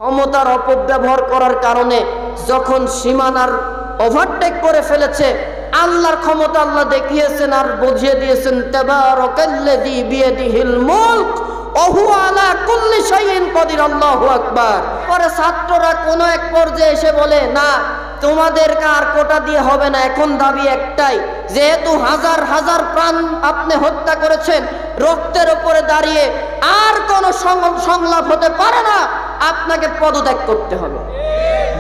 ক্ষমতার অপব্যবহার করার কারণে যখন সীমানার ওভারটেক করে ফেলেছে, আল্লাহর ক্ষমতা আল্লাহ দেখিয়েছেন আর বুঝিয়ে দিয়েছেন, তাবারাকাল্লাযী বিয়াদিহিল মুলক ওয়া হুয়া আলা কুল্লি শাইইন কাদির, আল্লাহু আকবার। পরে ছাত্ররা কোনো এক পর্যায়ে এসে বলে, না তোমাদেরকে আর কোটা দিয়ে হবে না, এখন দাবি একটাই, যেহেতু হাজার হাজার প্রাণ আপনি হত্যা করেছেন, রক্তের উপরে দাঁড়িয়ে আর কোনো সংলাপ হতে পারে না, আপনাকে পদত্যাগ করতে হবে।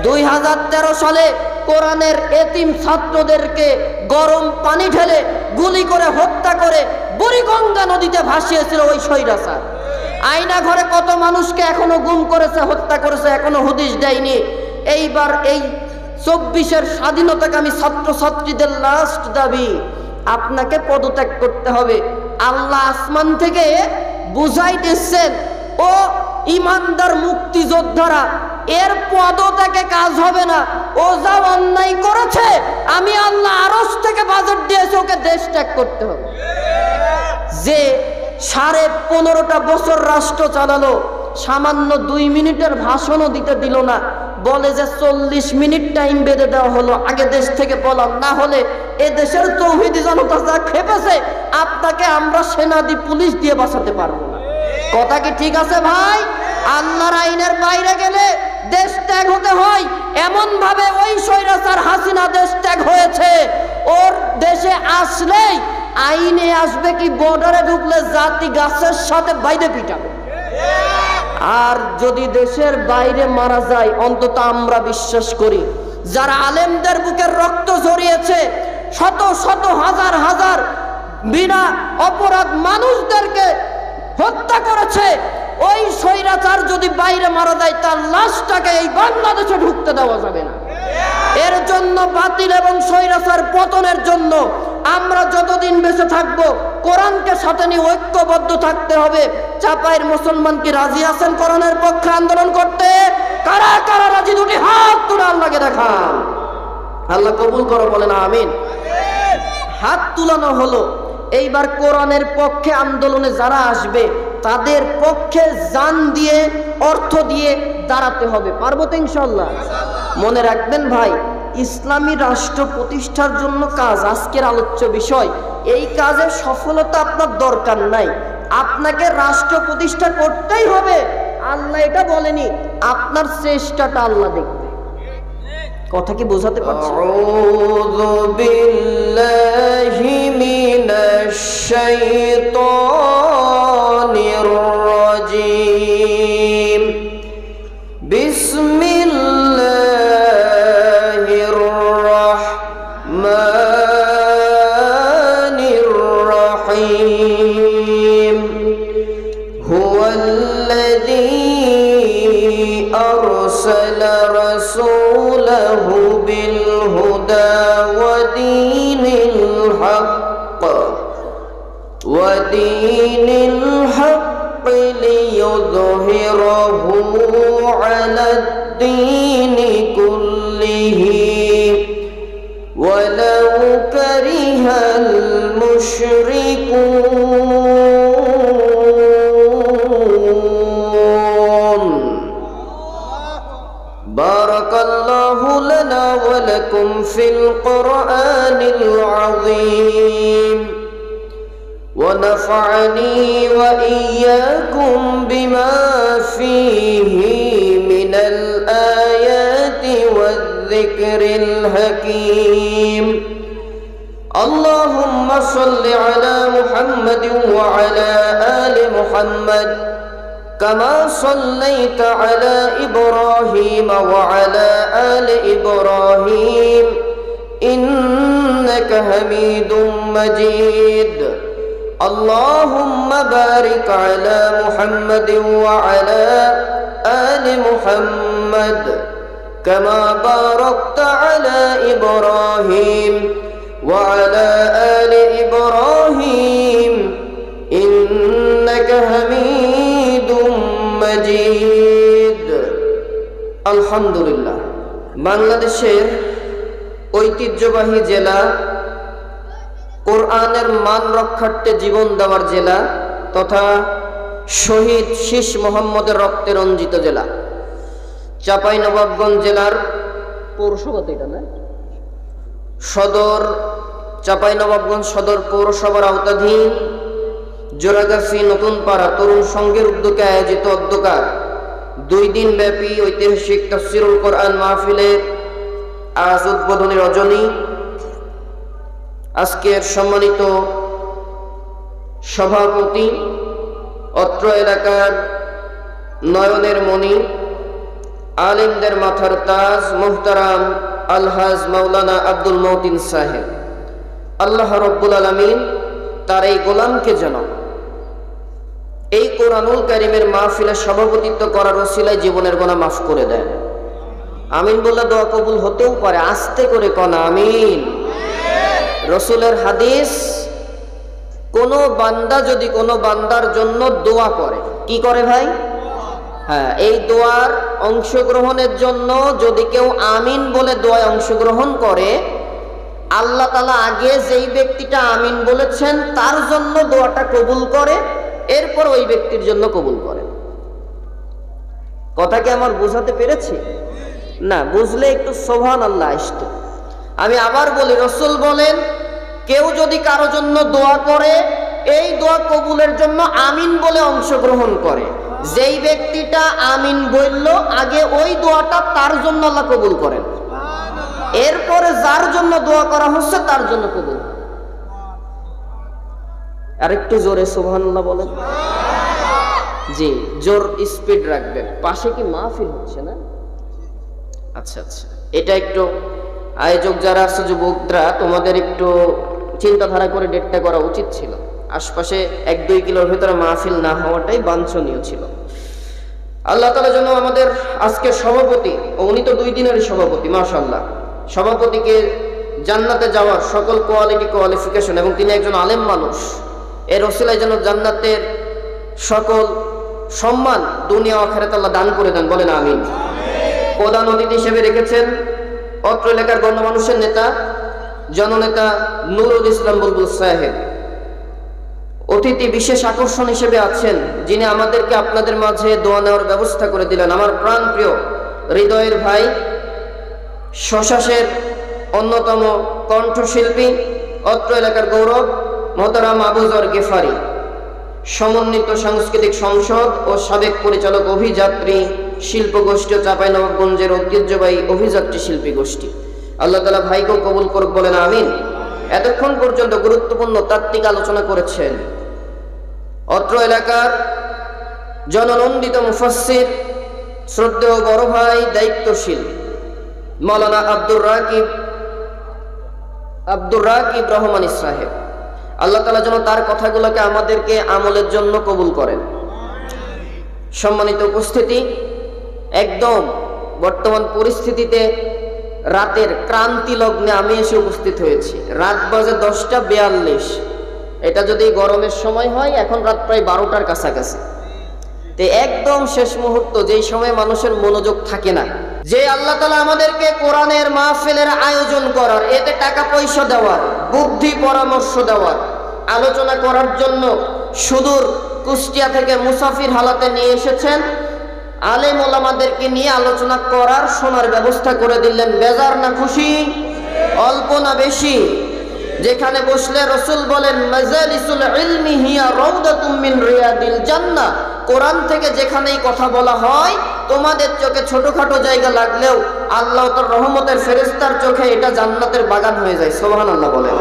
2013 সালে কোরআনের এতিম ছাত্রদেরকে গরম পানি ঢেলে গুলি করে হত্যা করে বুড়িগঙ্গা নদীতে ভাসিয়েছিল ওই স্বৈরাচার। আয়না ঘরে কত মানুষকে এখনো গুম করেছে, হত্যা করেছে, এখনো হুদিস দেয়নি। এইবার এই 24-এর স্বাধীনতাকামী ছাত্রছাত্রীদের লাস্ট দাবি, আপনাকে পদত্যাগ করতে হবে। আল্লাহ আসমান থেকে বুঝাই দিচ্ছেন, ও ইমানদার মুক্তিযোদ্ধারা, এর পদত্যাগে কাজ হবে না, ও যা অন্যায় করেছে আমি আল্লাহ আরশ থেকে বাজেট দিয়েছি, ওকে দেশ ত্যাগ করতে হবে। যে 15.5টা বছর রাষ্ট্র চালালো, সামান্য 2 মিনিটের ভাষণও দিতে দিল না, বলে যে 40 মিনিট টাইম বেঁধে দেওয়া হলো, আগে দেশ থেকে পলান, না হলে এ দেশের তৌহিদি জনতা যা খেপেছে আপনাকে আমরা সেনা দিয়ে পুলিশ দিয়ে বাঁচাতে পারবো না। কথা কি ঠিক আছে ভাই? আল্লাহর আইনের বাইরে গেলে দেশ ত্যাগ হতে হয়। এমন ভাবে ওই স্বৈরাচার হাসিনা দেশ ত্যাগ হয়েছে, ওর দেশে আসলেই আইনে আসবে কি বর্ডারে ঢুকলে জাতি গাছের সাথে বাইরে পিটাবে। আর যদি দেশের বাইরে মারা যায়, অন্তত আমরা বিশ্বাস করি যারা আলেমদের বুকের রক্ত ঝরিয়েছে, শত শত হাজার হাজার বিনা অপরাধ মানুষদেরকে হত্যা করেছে, ওই স্বৈরাচার যদি বাইরে মারা যায়, তার লাশটাকে এই বাংলাদেশে ঢুকতে দেওয়া যাবে না। এর জন্য বাতিল এবং স্বৈরাচার পতনের জন্য আমরা যতদিন বেঁচে থাকবো কোরআনকে সাথে নিয়ে ঐক্যবদ্ধ থাকতে হবে। চাপাইয়ের মুসলমান কি রাজি আছেন কোরআনের পক্ষে আন্দোলন করতে? কারা কারা রাজি? দুটি হাত তুলে আল্লাহকে দেখান। আল্লাহ কবুল করো, বলেন আমিন। হাত তুলানো হলো। এইবার কোরআনের পক্ষে আন্দোলনে যারা আসবে তাদের পক্ষে জান দিয়ে, অর্থ দিয়ে দাঁড়াতে হবে। পারবো তো ইনশাআল্লাহ? মনে রাখবেন ভাই, ইসলামী রাষ্ট্র প্রতিষ্ঠার জন্য কাজ আজকের আলোচ্য বিষয়। এই কাজে সফলতা আপনার দরকার নাই, আপনাকে রাষ্ট্র প্রতিষ্ঠা করতেই হবে। আল্লাহ এটা বলেনি, আপনার চেষ্টাটা আল্লাহ দেখবে। কথা কি বোঝাতে পারছি? আউযু বিল্লাহি মিনাশ শাইতানির রাজীম। বিসমিল্লাহির রাহমানির রাহিম। হুয়াল্লাযী আরসালা রাসূলাহু বিল হুদা ওয়া দীনিল হক লিইয়ুযহিরাহু আলাদ-দীনি কুল্লিহি ওয়ালাউ কারিহাল মুশরিকুন। বারাকাল্লাহু লানা ওয়া লাকুম ফিল কুরআনিল আযীম ওয়া নাফা'নি ওয়া ইয়্যাকুম বিমা ফীহি মিনাল আয়াতি ওয়ায যিকরিল হাকীম। আল্লাহুম্মা সাল্লি আলা মুহাম্মাদিন ওয়া আলা আলি মুহাম্মাদ كما صليت على إبراهيم وعلى آل إبراهيم إنك حميد مجيد. اللهم بارك على محمد وعلى آل محمد كما باركت على إبراهيم وعلى آل إبراهيم إنك حميد مجيد. আলহামদুলিল্লাহ, বাংলাদেশের ঐতিহ্যবাহী জেলা, কোরআনের মান রক্ষার্থে জীবন দেওয়ার জেলা তথা শহীদ শীষ মোহাম্মদের রক্তে রঞ্জিত জেলা। চাঁপাইনবাবগঞ্জ জেলার পৌরসভা তো এটা না, সদর চাঁপাইনবাবগঞ্জ সদর পৌরসভার আওতাধীন জোড়াগাছি নতুন পাড়া তরুণ সংঘের উদ্যোগে আয়োজিত অধ্যকার 2 দিন ব্যাপী ঐতিহাসিক তাফসিরুল কোরআন মাহফিলের আজ উদ্বোধনী রজনী। আজকের সম্মানিত সভাপতি, অত্র এলাকার নয়নের মণি, আলিমদের মাথার তাজ, মুহতারাম আলহাজ মাওলানা আব্দুল মতিন সাহেব, আল্লাহ রব্বুল আলামিন তার এই গোলামকে যেন এই কোরআনুল কারীমের মাহফিলে সভাপতিত্ব করার ওসিলায় জীবনের গুনাহ মাফ করে দেন। আমিন বলে দোয়া কবুল হতেও পারে, আস্তে করে কোন আমিন। রাসূলের হাদিস, কোন বান্দা যদি কোনো বান্দার জন্য দোয়া করে, কি করে ভাই? হ্যাঁ, এই দোয়ার অংশগ্রহণের জন্য যদি কেউ আমিন বলে দোয়ায় অংশগ্রহণ করে, আল্লাহ তাআলা আগে যেই ব্যক্তিটা আমিন বলেছেন তার জন্য দোয়াটা কবুল করে, এরপর ওই ব্যক্তির জন্য কবুল করে। কথা কি আমার বোঝাতে পেরেছি? না বুঝলে একটু সুবহানাল্লাহ আসতো। আমি আবার বলি, রাসূল বলেন কেউ যদি কারো জন্য দোয়া করে, এই দোয়া কবুলের জন্য আমিন বলে অংশগ্রহণ করে, যেই ব্যক্তিটা আমিন বলল আগে ওই দোয়াটা তার জন্য আল্লাহ কবুল করেন, এরপরে যার জন্য দোয়া করা হচ্ছে তার জন্য কবুল। আর একটু জোরে সুবহানাল্লাহ বলেন। জি, জোর স্পিড রাখবেন। পাশে কি মাহফিল হচ্ছে না? আচ্ছা আচ্ছা, এটা একটু আয়োজক যারা আছে যুবকরা, তোমাদের একটু চিন্তাধারা করে ডেটটা করা উচিত ছিল। আশপাশে 1-2 কিলোর ভেতরে মাহফিল না হওয়াটাই বাঞ্ছনীয় ছিল। আল্লাহ তাআলা যেন আমাদের আজকের সভাপতি, উনি তো 2 দিনেরই সভাপতি, মাশাআল্লাহ, সভাপতিকে জান্নাতে যাওয়ার সকল কোয়ালিফিকেশন, এবং তিনি একজন আলেম মানুষ, এর ওসিলায় যেন জান্নাতের সকল সম্মান দুনিয়া ও আখিরাতে আল্লাহ দান করে দেন, বলেন আমিন। প্রধান অতিথি হিসেবে রেখেছেন অত্র এলাকার গণমানুষের নেতা, জননেতা নুরুল ইসলাম বুলবুল সাহেব। অতিথি বিশেষ আকর্ষণ হিসেবে আছেন যিনি আমাদেরকে আপনাদের মাঝে দোয়া নেওয়ার ব্যবস্থা করে দিলেন, আমার প্রাণ প্রিয় হৃদয়ের ভাই, শশাসের অন্যতম কণ্ঠশিল্পী, অত্র এলাকার গৌরব মোহতারাম আবু যর গেফারি, সমন্বিত সাংস্কৃতিক সংসদ ও সাবেক পরিচালক অভিযাত্রী শিল্প গোষ্ঠী ও চাঁপাইনবাবগঞ্জের ঐতিহ্যবাহী অভিযাত্রী শিল্পী গোষ্ঠী। আল্লাহ তাআলা ভাইকেও কবুল করুক, বলেন আমিন। এতক্ষণ পর্যন্ত গুরুত্বপূর্ণ তাত্ত্বিক আলোচনা করেছেন অত্র এলাকার জননন্দিত মুফাসসির, শ্রদ্ধেয় বড় ভাই, দায়িত্বশীল মাওলানা আব্দুর রাকিব রহমানী সাহেব। আল্লাহ তাআলা যেন তার কথাগুলোকে আমাদেরকে আমলের জন্য কবুল করেন। সম্মানিত উপস্থিতি, একদম বর্তমান পরিস্থিতিতে রাতের ক্রান্তি লগ্নে আমি এসে উপস্থিত হয়েছি। রাত বাজে 10:42। এটা যদি গরমের সময় হয়, এখন রাত প্রায় 12টার কাছাকাছি। তো একদম শেষ মুহূর্ত, যেই সময় মানুষের মনোযোগ থাকে না, যে আল্লাহ তাআলা আমাদেরকে কোরআনের মাহফিলের আয়োজন করার, এতে টাকা পয়সা দেওয়ার, বুদ্ধি পরামর্শ দেওয়ার, আলোচনা করার জন্য সুদূর কুষ্টিয়া থেকে মুসাফির হালাতে নিয়ে এসেছেন, আলেম ওলামাদেরকে নিয়ে আলোচনা করার, শোনার ব্যবস্থা করে দিলেন। বেজার না খুশি? অল্প না বেশি? যেখানে বসলে রাসূল বলেন মাজালিসুল ইলমি হিয়া রাউদাতুম মিন রিয়াদিল জান্নাহ, কোরআন থেকে যেখানেই কথা বলা হয়, তোমাদের চোখে ছোটখাটো জায়গা লাগলেও আল্লাহ তার রহমতের ফেরেশতার চোখে এটা জান্নাতের বাগান হয়ে যায়। সুবহানাল্লাহ বলেন।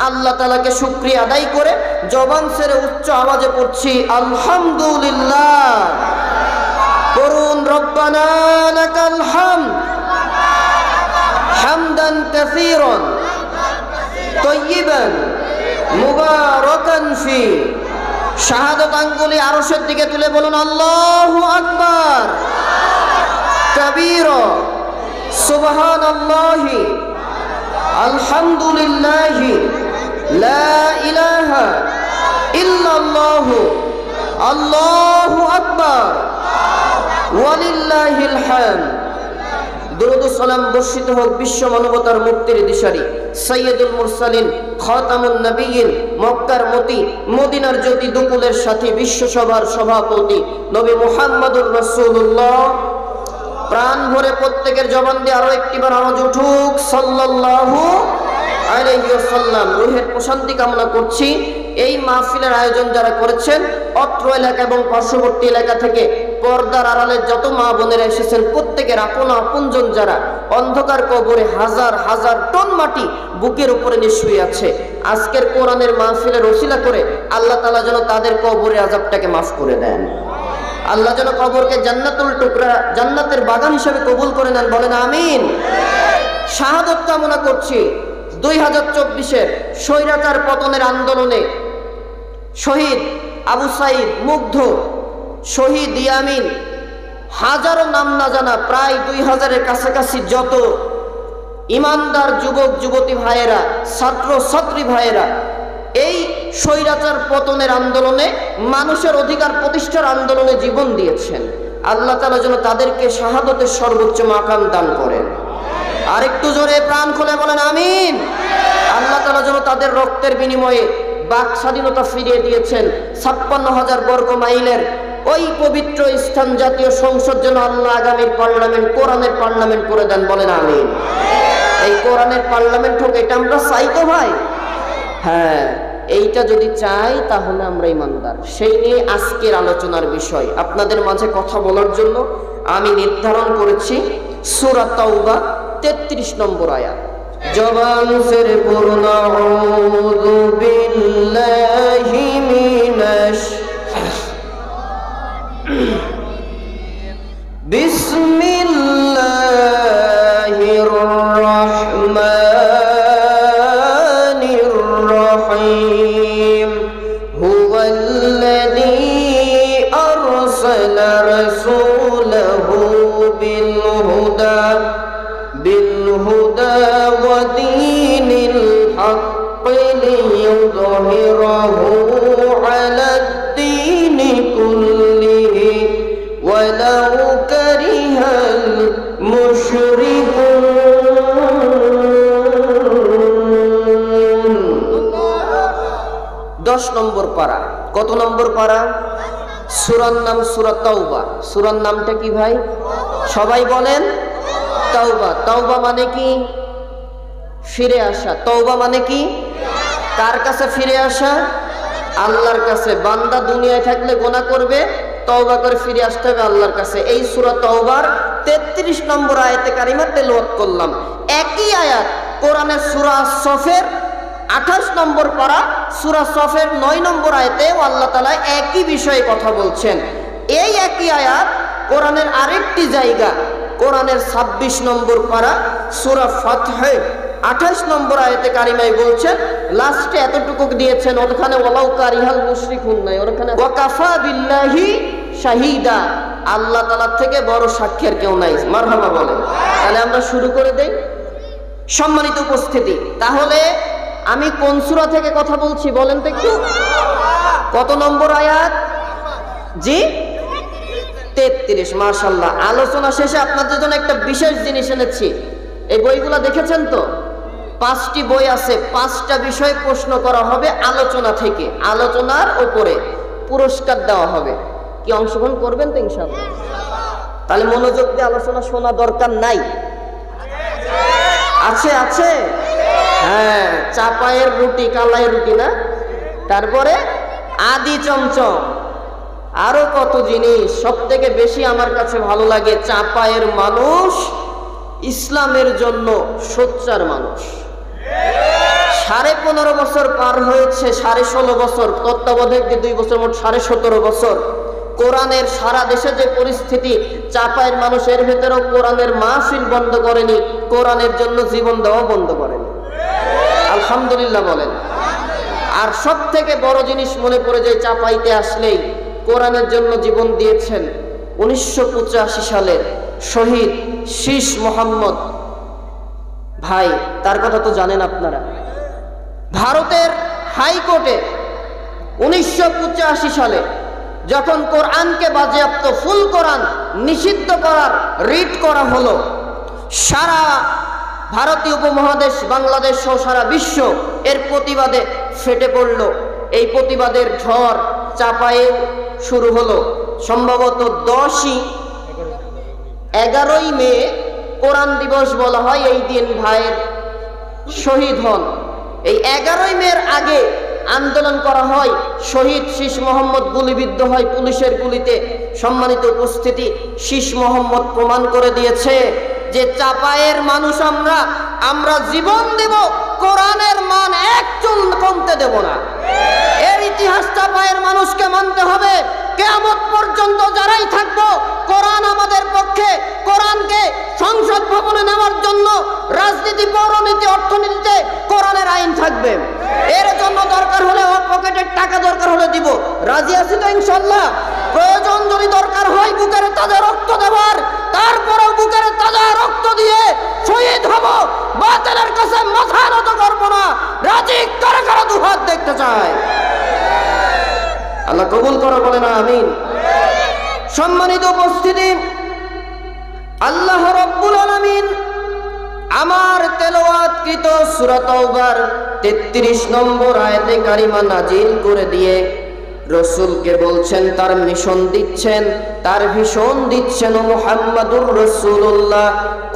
আল্লাহ তাআলাকে শুকরিয়া আদায় করে জবান ছেড়ে উচ্চ আওয়াজে পড়ছি আলহামদুলিল্লাহ। করুন রব্বানা লাকাল হামদ হামদান কাসীরান তাইয়িবান মুবারাকান ফি। শাহাদাত আঙ্গুলি আরশের দিকে তুলে বলুন আল্লাহু আকবার কাবীরা, সুবহানাল্লাহি, আলহামদুলিল্লাহি, লা ইলাহা ইল্লাল্লাহু, আল্লাহু আকবার, ওয়ালিল্লাহিল হামদ। দুরূদ ও সালাম বর্ষিত হোক বিশ্ব মানবতার মুক্তির দিশারি সাইয়্যিদুল মুরসালিন, খাতামুন নবিয়্যিন, মক্কার মতি, মদিনার জ্যোতি, দুকুলের সাথী, বিশ্বসভার সভাপতি নবী মুহাম্মদুর রাসূলুল্লাহ প্রাণ ভরে প্রত্যেকের জবান দিয়ে আরো একটিবার আওয়াজ উঠুক সাল্লাল্লাহু আলাইহি ওয়াসাল্লাম। রূহের প্রশান্তি কামনা করছি। এই মাহফিলের আয়োজন যারা করেছেন অত্র এলাকা এবং পার্শ্ববর্তী এলাকা থেকে পর্দার আড়ালে যত মা বোনেরা এসেছেন প্রত্যেকের আপনজন যারা অন্ধকার কবরে হাজার হাজার টন মাটি বুকের উপরে নিঃশুয়ে আছে, আজকের কোরআনের মাহফিলের ওসিলা করে আল্লাহ তাআলা যেন তাদের কবরের আযাবটাকে মাফ করে দেন। আল্লাহ যেন কবরকে জান্নাতুল টুকরা, জান্নাতের বাগান হিসেবে কবুল করে নেন, বলেন আমিন। শাহাদত কামনা করছি 2024-এর স্বৈরাচার পতনের আন্দোলনে শহীদ আবু সাইদ, মুগ্ধ, শহীদ ইয়ামিন, হাজারো নাম না জানা প্রায় 2000-এর কাছাকাছি যত ইমানদার যুবক যুবতী ভাইয়েরা, ছাত্র ছাত্রী ভাইয়েরা এই স্বৈরাচার পতনের আন্দোলনে, মানুষের অধিকার প্রতিষ্ঠার আন্দোলনে জীবন দিয়েছেন, আল্লাহ তাআলা যেন তাদেরকে শাহাদতের সর্বোচ্চ মাকাম দান করেন। আর একটু জোরে প্রাণ খুলে বলেন আমিন। আল্লাহ তাআলা যেন তাদের রক্তের বিনিময়ে বাক স্বাধীনতা ফিরিয়ে দিয়েছেন। 56,000 বর্গ মাইলের ওই পবিত্র স্থান জাতীয় সংসদ যেন আল্লাহ আগামীর পার্লামেন্ট কোরআনের পার্লামেন্ট করে দেন, বলেন আমিন। এই কোরআনের পার্লামেন্ট হোক, এটা আমরা চাই তো ভাই? হ্যাঁ, এইটা যদি চাই তাহলে আমরা ইমানদার। সেই নিয়ে আজকের আলোচনার বিষয় আপনাদের মাঝে কথা বলার জন্য আমি নির্ধারণ করেছি সূরা তাওবা 33 নম্বর আয়াত। জবান সেরে পড়ুন আউযু বিল্লাহি মিনাশ বিসমিল্লাহির রাহমানির রহিম। হুয়াল্লাযী আরসালা রাসূলাহু বিল হুদা ওয়া দীনিল হক লিইয়ুযহিরাহু আলাদ দীনি কুল্লিহি ওয়ালাউ কারিহাল মুশরিকুন। 10 নম্বর পারা। কত নম্বর পারা? সূরার নাম সূরা তাওবা। সূরার নামটা কি ভাই? সবাই বলেন তাওবা। তাওবা মানে কি? ফিরে আসা। তওবা মানে কি? কার কাছে ফিরে আসা? আল্লাহর কাছে। বান্দা দুনিয়ায় থাকলে গুনাহ করবে, তওবা করে ফিরে আসতে হবে আল্লাহর কাছে। এই সূরা তাওবার 33 নম্বর আয়াতে কারিমা তেলাওয়াত করলাম। একই আয়াত কোরআনের সূরা সফের 28 নম্বর পারা, সূরা সফের 9 নম্বর আয়াতেও আল্লাহ তাআলা একই বিষয়ে কথা বলছেন। এই একই আয়াত কোরআনের আরেকটি জায়গা, কোরআনের 26 নম্বর পারা সূরা ফাতহে 28 নম্বর আয়াতে কারিমায় বলছেন, লাস্টে এতটুকু দিয়েছেন, ওখানে ওয়ালাউ কারিহাল মুশরিকুন নাই, ওখানে ওয়া কাফা বিল্লাহি শাহিদা, আল্লাহ তাআলার থেকে বড় সাক্ষীর কেউ নাই। মারহাবা বলেন। তাহলে আমরা শুরু করে দেই। সম্মানিত উপস্থিতি, তাহলে আমি কোন সূরা থেকে কথা বলছি বলেন তো একটু? কত নম্বর আয়াত? জি 33। মাশাআল্লাহ। আলোচনা শেষে আপনাদের জন্য একটা বিশেষ জিনিস এনেছি। এই বইগুলো দেখেছেন তো? 5টি বই আছে, 5টা বিষয় প্রশ্ন করা হবে আলোচনা থেকে। আলোচনার উপরে পুরস্কার দেওয়া হবে। কি অংশগ্রহণ করবেন তো ইনশাআল্লাহ? তাহলে মনোযোগ দিয়ে আলোচনা শোনা দরকার নাই? আছে আছে। হ্যাঁ, চাপায়ের রুটি, কালাই রুটি না, তারপরে আদি চমচম, আরো কত জিনিস। সব থেকে বেশি আমার কাছে ভালো লাগে চাপায়ের মানুষ ইসলামের জন্য সোচ্চার মানুষ। 15.5 বছর পার হয়েছে, 16.5 বছর তত্ত্বাবধায়ক দিয়ে 2 বছর, মোট 17.5 বছর। কোরআনের সারা দেশে যে পরিস্থিতি, চাপায়ের মানুষ এর ভেতরেও কোরআনের মাহফিল বন্ধ করেনি, কোরআনের জন্য জীবন দেওয়া বন্ধ করেনি। আলহামদুলিল্লাহ বলেন। আর সব থেকে বড় জিনিস মনে পড়ে যায় চাপাইতে আসলেই, কোরআনের জন্য জীবন দিয়েছেন 1985 সালের শহীদ শীষ মোহাম্মদ ভাই। তার কথা তো জানেন আপনারা। ভারতের হাইকোর্টে 1985 সালে যখন কোরআনকে বাজেয়াপ্ত, ফুল কোরআন নিষিদ্ধ করার রিট করা হলো, সারা ভারতীয় উপমহাদেশ, বাংলাদেশ সহ সারা বিশ্ব এর প্রতিবাদে ফেটে পড়ল। এই প্রতিবাদের ঝড় চাপায়ে শুরু হলো। সম্ভবত 11ই মে কোরআন দিবস বলা হয়। এই দিন ভাইয়ের শহীদ হন। এই 11ই মের আগে আন্দোলন করা হয়, শহীদ শীষ মোহাম্মদ গুলিবিদ্ধ হয় পুলিশের গুলিতে। সম্মানিত উপস্থিতি, শীষ মোহাম্মদ প্রমাণ করে দিয়েছে যে চাপায়ের মানুষ আমরা জীবন দেব, কোরআনের মান এক চুল কমতে দেব না। এর ইতিহাস চাপায়ের মানুষকে মানতে হবে। কিয়ামত পর্যন্ত যারাই থাকবো, কোরআন আমাদের পক্ষে, কোরআনকে সংসদ ভবনে নেওয়ার জন্য রাজনীতি, পৌরনীতি, অর্থনীতিতে কোরআনের আইন থাকবে। এর জন্য দরকার হলে পকেটের টাকা দরকার হলে দিব, রাজি আছি তো ইনশাল্লাহ। প্রয়োজন যদি দরকার হয় বুকের তাজা রক্ত দেওয়ার, তারপরেও বুকের তাজা রক্ত দিয়ে শহীদ হব, বাতিলের কাছে মাথা নত করবো না। রাজি কারা কারা দুহাত দেখতে চায়? আল্লাহ কবুল করো, বলে না আমিন। সম্মানিত উপস্থিতি, আল্লাহ রাব্বুল আলামিন আমার তেলাওয়াতকৃত সূরা তাওবার 33 নম্বর আয়াতে কারিমা নাজিল করে দিয়ে রাসূলকে বলছেন, তার মিশন দিচ্ছেন, তার ভিশন দিচ্ছেন, ও মুহাম্মাদুর রাসূলুল্লাহ,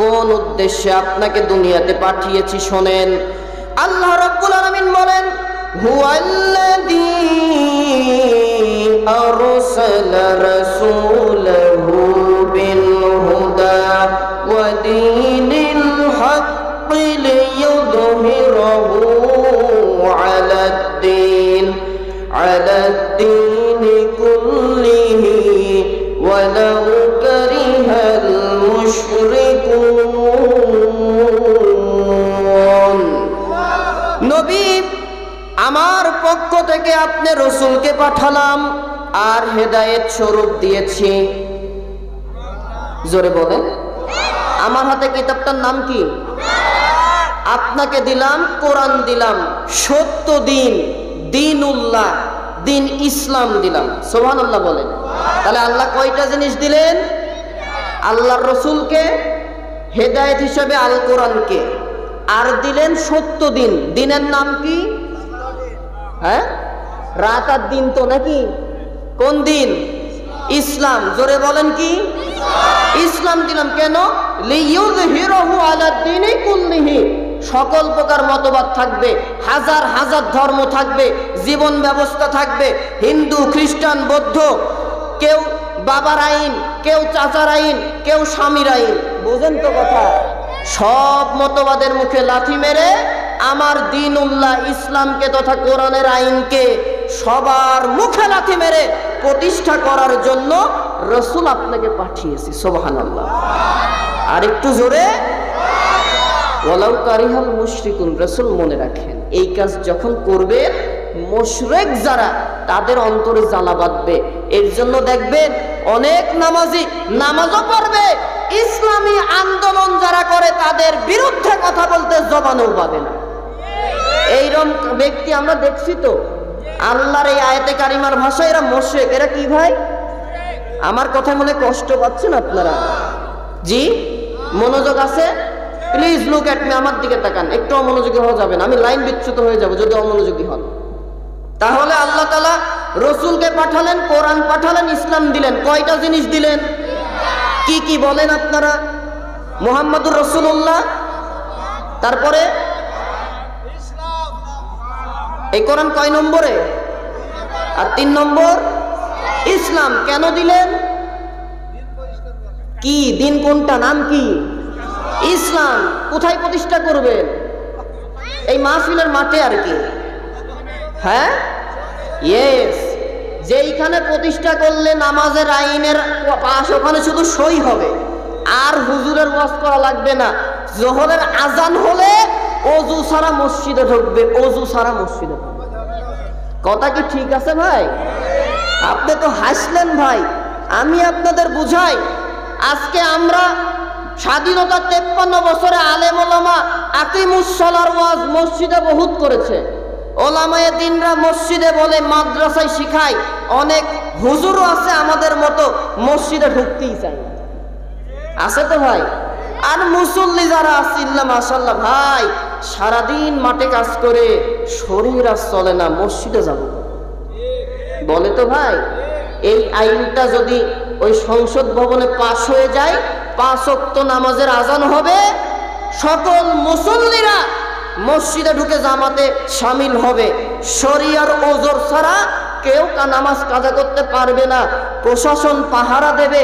কোন উদ্দেশ্যে আপনাকে দুনিয়াতে পাঠিয়েছি শোনেন। আল্লাহ রাব্বুল আলামিন বলেন, হুয়াল্লাযী আরসালা রাসূলাহু বিল হুদা ওয়া দীনিল হাক্কি লিইয়ুযহিরাহু আলাদ-দীনি কুল্লিহি ওয়ালাউ কারিহাল মুশরিকুন। নবী, আমার পক্ষ থেকে আপনি রাসূলকে পাঠালাম আর হেদায়েত স্বরূপ দিয়েছি। জোরে বলেন। আমার হাতে কিতাবটার নাম কি? আপনাকে দিলাম কোরআন, দিলাম সত্য দিন, দিনুল্লাহ, দিন ইসলাম দিলাম। সুবহানাল্লাহ বলেন। তাহলে আল্লাহ কয়টা জিনিস দিলেন? আল্লাহর রাসূলকে হেদায়েত হিসেবে আল কোরআনকে, আর দিলেন সত্য দিন। দিনের নাম কি? হ্যাঁ, রাত আর দিন তো নাকি? কোন দিন? ইসলাম। জোরে বলেন কি? ইসলাম দিলাম। কেন? লিইয়ুযহিরাহু আলাদ-দীনি কুল্লিহি। সকল প্রকার মতবাদ থাকবে, হাজার হাজার ধর্ম থাকবে, জীবন ব্যবস্থা থাকবে, হিন্দু, খ্রিস্টান, বৌদ্ধ, কেউ বাবার আইন, কেউ চাচার আইন, কেউ স্বামীর আইন। বুঝেন তো কথা? সব মতবাদের মুখে লাথি মেরে আমার দিনুল্লাহ ইসলামকে তথা কোরআনের আইনকে সবার মুখে লাথি মেরে প্রতিষ্ঠা করার জন্য রাসূল আপনাকে পাঠিয়েছি। সুবহানাল্লাহ। আর একটু জোরে, ওয়ালাউ কারিহাল মুশরিকুন। রাসূল মনে রাখেন, এই কাজ যখন করবেন মুশরিক যারা, তাদের অন্তরে জ্বালা বাঁধবে। এর জন্য দেখবেন অনেক নামাজি নামাজও পড়বে, ইসলামী আন্দোলন যারা করে তাদের বিরুদ্ধে কথা বলতে জবানও পাবে না। এইরকম ব্যক্তি আমরা দেখছি তো। আল্লাহর এই আয়াতে কারিমার ভাষায় এরা মুশরিক। এরা কি ভাই? আমার কথা মনে কষ্ট পাচ্ছেন আপনারা? জি, মনোযোগ আছে? প্লিজ লুক এট মি, আমার দিকে তাকান। একটু অমনোযোগী হওয়া যাবে না, আমি লাইন বিচ্যুত হয়ে যাব যদি অমনোযোগী হন। তাহলে আল্লাহ তাআলা রাসূলকে পাঠালেন, কোরআন পাঠালেন, ইসলাম দিলেন। কয়টা জিনিস দিলেন? কি কি বলেন আপনারা? মুহাম্মাদুর রাসূলুল্লাহ, তারপরে এই কোরআন কয় নম্বরে? আর 3 নম্বর ইসলাম। কেন দিলেন? কি দিন? কোনটা? নাম কি? ইসলাম। কোথায় প্রতিষ্ঠা করবেন? এই মাহফিলের মাঠে আর কি। হ্যাঁ, ইয়েস। যেইখানে প্রতিষ্ঠা করলে নামাজের আইনের পাশ, ওখানে শুধু সই হবে, আর হুজুরের ওয়াজ করা লাগবে না। জোহরের আজান হলে ওযু ছাড়া মসজিদে ঢুকবে, ওযু ছাড়া মসজিদে ঢুকবে। কথা কি ঠিক আছে ভাই? আপনি তো হাসলেন ভাই, আমি আপনাদের বুঝাই। আজকে আমরা স্বাধীনতা 53 বছরে আলেম ওলামা আকিমুস সালার ওয়াজ মসজিদে বহুত করেছে। ওলামায়ে দ্বীনরা মসজিদে বলে, মাদ্রাসায় শিখায়। অনেক হুজুরও আছে আমাদের মতো মসজিদে ঢুকতেই চায় না। আছে তো ভাই? আর মুসল্লি যারা আছে, ইল্লা মাশাআল্লাহ ভাই, সারাদিন মাঠে কাজ করে শরীর আর চলে না, মসজিদে যাব বলে তো ভাই। এই আইনটা যদি ওই সংসদ ভবনে পাশ হয়ে যায়, 5 ওয়াক্ত নামাজের আজান হবে, সকল মুসল্লিরা মসজিদে ঢুকে জামাতে শামিল হবে। শরিয়ার ওজর ছাড়া কেউ নামাজ কাজা করতে পারবে না। প্রশাসন পাহারা দেবে।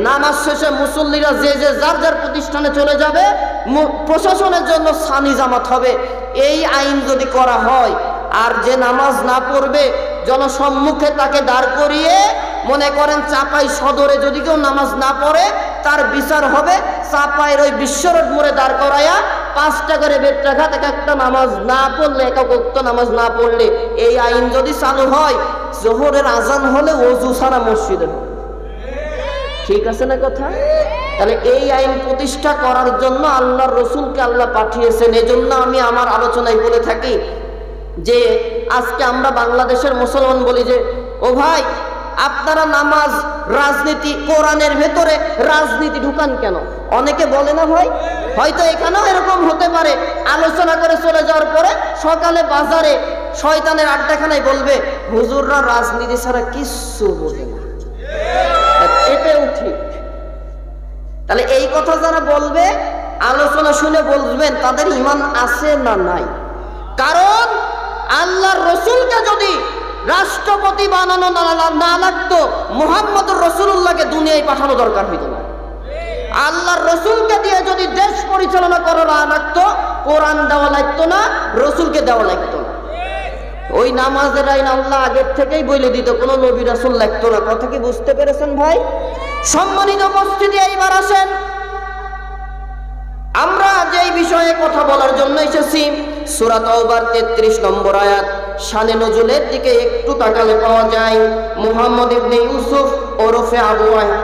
নামাজ শেষে মুসল্লিরা যে যে যার যার প্রতিষ্ঠানে চলে যাবে, প্রশাসনের জন্য সানি জামাত হবে। এই আইন যদি করা হয়, আর যে নামাজ না পড়বে জনসম্মুখে তাকে দাঁড় করিয়ে, মনে করেন চাপাই সদরে যদি কেউ নামাজ না পড়ে তার বিচার হবে চাপাইয়ের ওই বিশ্বরোড মোড়ে দাঁড় করাইয়া 5 টাকার বেত্রাঘা থেকে একটা নামাজ না পড়লে, একাক্ত নামাজ না পড়লে, এই আইন যদি চালু হয়, জোহরের আজান হলে ওযু ছাড়া মসজিদে। ঠিক আছে না কথা? তাহলে এই আইন প্রতিষ্ঠা করার জন্য আল্লাহর রাসূলকে আল্লাহ পাঠিয়েছেন। এজন্য আমি আমার আলোচনায় বলে থাকি যে আজকে আমরা বাংলাদেশের মুসলমান বলি যে, ও ভাই আপনারা নামাজ, রাজনীতি, কোরআনের ভেতরে রাজনীতি ঢুকান কেন? অনেকে বলে না ভাই, হয়তো এখানেও এরকম হতে পারে। আলোচনা করে চলে যাওয়ার পরে সকালে বাজারে শয়তানের আড্ডাখানায় বলবে, হুজুররা রাজনীতি ছাড়া কিচ্ছু বোঝে না। এটাও ঠিক। তাহলে এই কথা যারা বলবে, আলোচনা শুনে বলবেন তাদের ঈমান আছে না নাই। কারণ আল্লাহর রাসূলকে যদি রাষ্ট্রপতি বানানো না লাগতো, মুহাম্মদুর রাসূলুল্লাহকে দুনিয়ায় পাঠানো দরকার হইতো না। আল্লাহর রাসূলকে দিয়ে যদি দেশ পরিচালনা করা না লাগতো, কোরআন দেওয়া লাগতো না, রাসূলকে দেওয়া লাগতো না। ওই নামাজের আইন আল্লাহ আগের থেকেই বলে দিত, কোনো নবী রাসূল লাগতো না। কথা কি বুঝতে পেরেছেন ভাই? সম্মানিত উপস্থিতি, এইবার আসেন আমরা যেই বিষয়ে কথা বলার জন্য এসেছি, সূরা তাওবার 33 নম্বর আয়াত। শানে নজুলের দিকে একটু তাকালে পাওয়া যায়, মুহাম্মদ ইবনে ইউসুফ ওরফে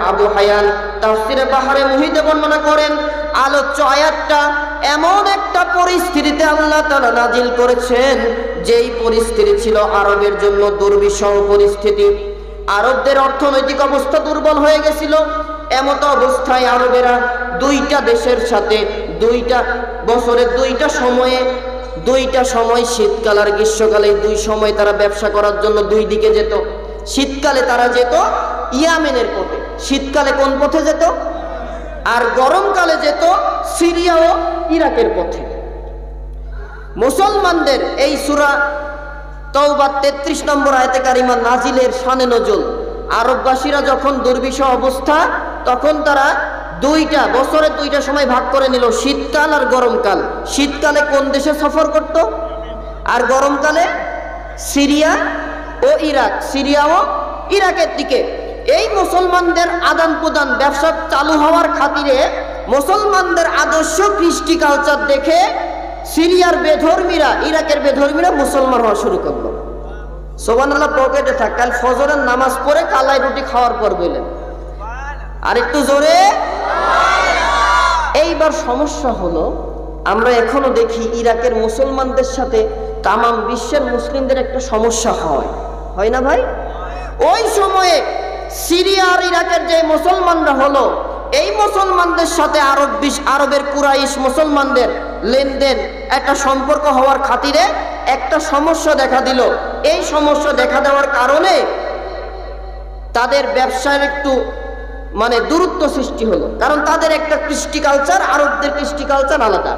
আবু হায়ান তাফসিরে বাহারে মুহিতে বর্ণনা করেন, আলোচ্য আয়াতটা এমন একটা পরিস্থিতিতে আল্লাহ তাআলা নাজিল করেছেন, যেই পরিস্থিতি ছিল আরবের জন্য দুর্বিষহ পরিস্থিতি। আরবদের অর্থনৈতিক অবস্থা দুর্বল হয়ে গেছিল। এমত অবস্থায় আরবেরা 2টা দেশের সাথে 2টা বছরের 2টা সময় শীতকাল আর গ্রীষ্মকালে, 2 সময় তারা ব্যবসা করার জন্য 2 দিকে যেত। শীতকালে তারা যেত ইয়ামেনের পথে। শীতকালে কোন পথে যেত? আর গরমকালে যেত সিরিয়া ও ইরাকের পথে। মুসলমানদের এই সূরা তাওবা 33 নম্বর আয়াতে কারিমা নাজিলের শানে নজুল, আরববাসীরা যখন দুর্বিষহ অবস্থা, তখন তারা 2টা বছরের 2টা সময় ভাগ করে নিল, শীতকাল আর গরমকাল। শীতকালে কোন দেশে সফর করত? আর গরমকালে সিরিয়া ও ইরাক, সিরিয়া ও ইরাকের দিকে। এই মুসলমানদের আদান প্রদান, ব্যবসা চালু হওয়ার খাতিরে মুসলমানদের আদর্শ কৃষ্টি কালচার দেখে সিরিয়ার বেধর্মীরা, ইরাকের বেধর্মীরা মুসলমান হওয়া শুরু করলো। সুবহানাল্লাহ, পকেটে থাক, কাল ফজরের নামাজ পড়ে কালাই রুটি খাওয়ার পর বললেন, আর একটু জোরে। এইবার সমস্যা হলো, আমরা এখনো দেখি ইরাকের মুসলমানদের সাথে তামাম বিশ্বের মুসলিমদের একটা সমস্যা হয় না ভাই? ওই সময়ে সিরিয়া আর ইরাকের যে মুসলমানরা হলো, এই মুসলমানদের সাথে আরবের কুরাইশ মুসলমানদের লেনদেন, একটা সম্পর্ক হওয়ার খাতিরে একটা সমস্যা দেখা দিল। এই সমস্যা দেখা দেওয়ার কারণে তাদের ব্যবসার একটু দূরত্ব সৃষ্টি হলো। কারণ তাদের একটা কৃষ্টি কালচার, আরবদের কৃষ্টি কালচার আলাদা।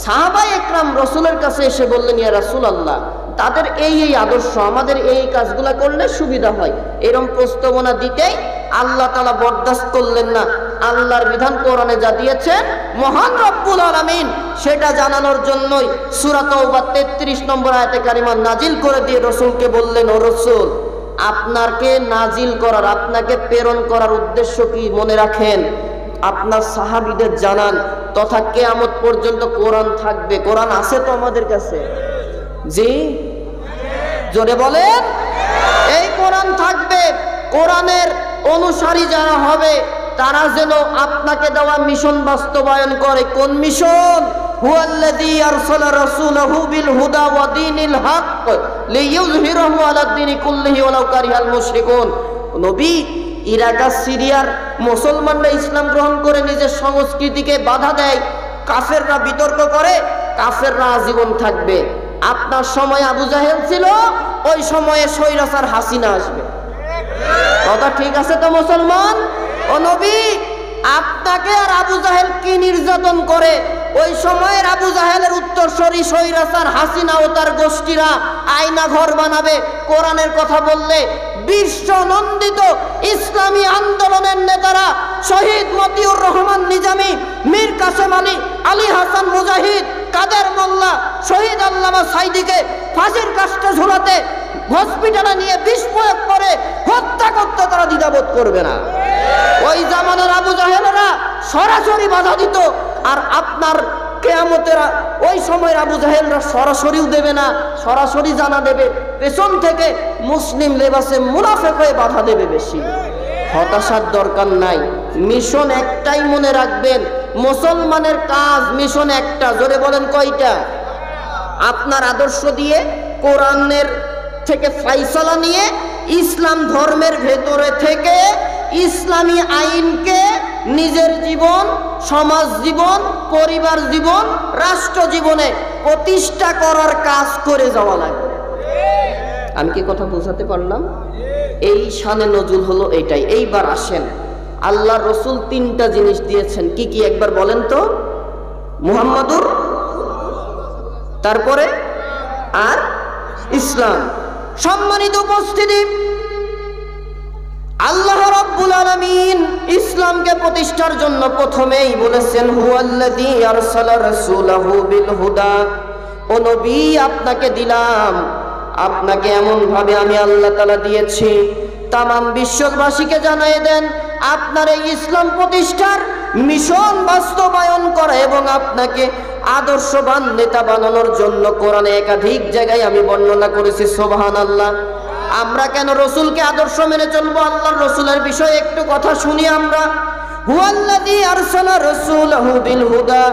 সাহাবায়ে একরাম রাসূলের কাছে এসে বললেন, ইয়া রাসূলুল্লাহ, তাদের এই আদর্শ, আমাদের এই কাজগুলা করলে সুবিধা হয়। এরকম প্রস্তাবনা দিতেই আল্লাহ তাআলা বরদাস্ত করলেন না। আল্লাহর বিধান কোরআনে যা দিয়েছেন মহান রব্বুল আলামিন, সেটা জানানোর জন্যই সূরা তাওবা 33 নম্বর আয়াতে কারিমা নাজিল করে দিয়ে রাসূলকে বললেন, ও রাসূল, আপনাকে নাজিল করার, আপনাকে প্রেরণ করার উদ্দেশ্য কি মনে রাখেন, আপনার সাহাবীদের জানান, তথা কিয়ামত পর্যন্ত কোরআন থাকবে। কোরআন আছে তো আমাদের কাছে? জি, জোরে বলেন। এই কোরআন থাকবে। কোরআনের অনুসারী যারা হবে তারা যেন আপনাকে দেওয়া মিশন বাস্তবায়ন করে। কোন মিশন? হুয়াল্লাযী আরসালা রাসূলাহু বিল হুদা ওয়া দীনিল হক লিইয়ুযহিরাহু আলাদ দীনি কুল্লিহি ওয়ালাউ কারিহাল মুশরিকুন। নবী, ইরাক আর সিরিয়ার মুসলমানরা ইসলাম গ্রহণ করে নিজের সংস্কৃতিকে বাধা দেয়, কাফেররা বিতর্ক করে, কাফেররা আজীবন থাকবে। আপনার সময় আবু জাহেল ছিল, ওই সময়ে স্বৈরাচার হাসিনা আসবে। কথা ঠিক আছে তো মুসলমান? ও নবী, আপনাকে আর আবু জাহেল কি নির্যাতন করে, ওই সময়ের আবু জাহেলের উত্তরসূরি স্বৈরাচার হাসিনা ও তার গোষ্ঠীরা আয়না ঘর বানাবে কোরআনের কথা বললে। বিশ্ব নন্দিত ইসলামী আন্দোলনের নেতারা শহীদ মতিউর রহমান নিজামী, মীর কাসেম আলী, আলী হাসান মুজাহিদ, কাদের মোল্লা, শহীদ আল্লামা সাইদিকে ফাঁসির কাস্টে ঝুলাতে হসপিটালে নিয়ে বিষ প্রয়োগ করে হত্যা করতে তারা দ্বিধাবোধ করবে না। ওই জামানার আবু জাহেলেরা সরাসরি বাধা দিত, আর আপনার কিয়ামতের ওই সময়ের আবু জাহেলরা সরাসরিও দেবে না, সরাসরি জানা দেবে, পেছন থেকে মুসলিম লেবাসে মুনাফিক হয়ে বাধা দেবে বেশি। হতাশার দরকার নাই, মিশন একটাই মনে রাখবেন, মুসলমানের কাজ মিশন একটা। জোরে বলেন কয়টা? আপনার আদর্শ দিয়ে কোরআনের থেকে ফাইসালা নিয়ে ইসলাম ধর্মের ভেতরে থেকে ইসলামী আইনকে নিজের জীবন, সমাজ জীবন, পরিবার জীবন, রাষ্ট্র জীবনে প্রতিষ্ঠা করার কাজ করে যাওয়া লাগবে। আমি কি কথা বোঝাতে পারলাম? এই শানে নজুল হলো এটাই। এইবার আসেন, আল্লাহ রসুল তিনটা জিনিস দিয়েছেন, কি কি একবার বলেন তো? মুহাম্মাদুর, তারপরে আর ইসলাম। সম্মানিত উপস্থিতি, আল্লাহ রাব্বুল আলামিন ইসলামকে প্রতিষ্ঠার জন্য প্রথমেই বলেছেন হুয়াল্লাযী আরসালা রাসূলাহু বিল হুদা। ও নবী, আপনাকে দিলাম, আপনাকে এমন ভাবে আমি আল্লাহ তাআলা দিয়েছি, তামাম বিশ্ববাসীকে জানিয়ে দেন আপনার এই ইসলাম প্রতিষ্ঠার মিশন বাস্তবায়ন করা এবং আপনাকে আদর্শবান নেতা বানানোর জন্য কোরআনে একাধিক জায়গায় আমি বর্ণনা করেছি। সুবহানাল্লাহ। আমরা কেন রসুলকে আদর্শ মেনে চলবো? আল্লাহর রসুলের বিষয়ে একটু কথা শুনি আমরা। হুয়াল্লাযী আরসালা রাসূলাহু বিল হুদা।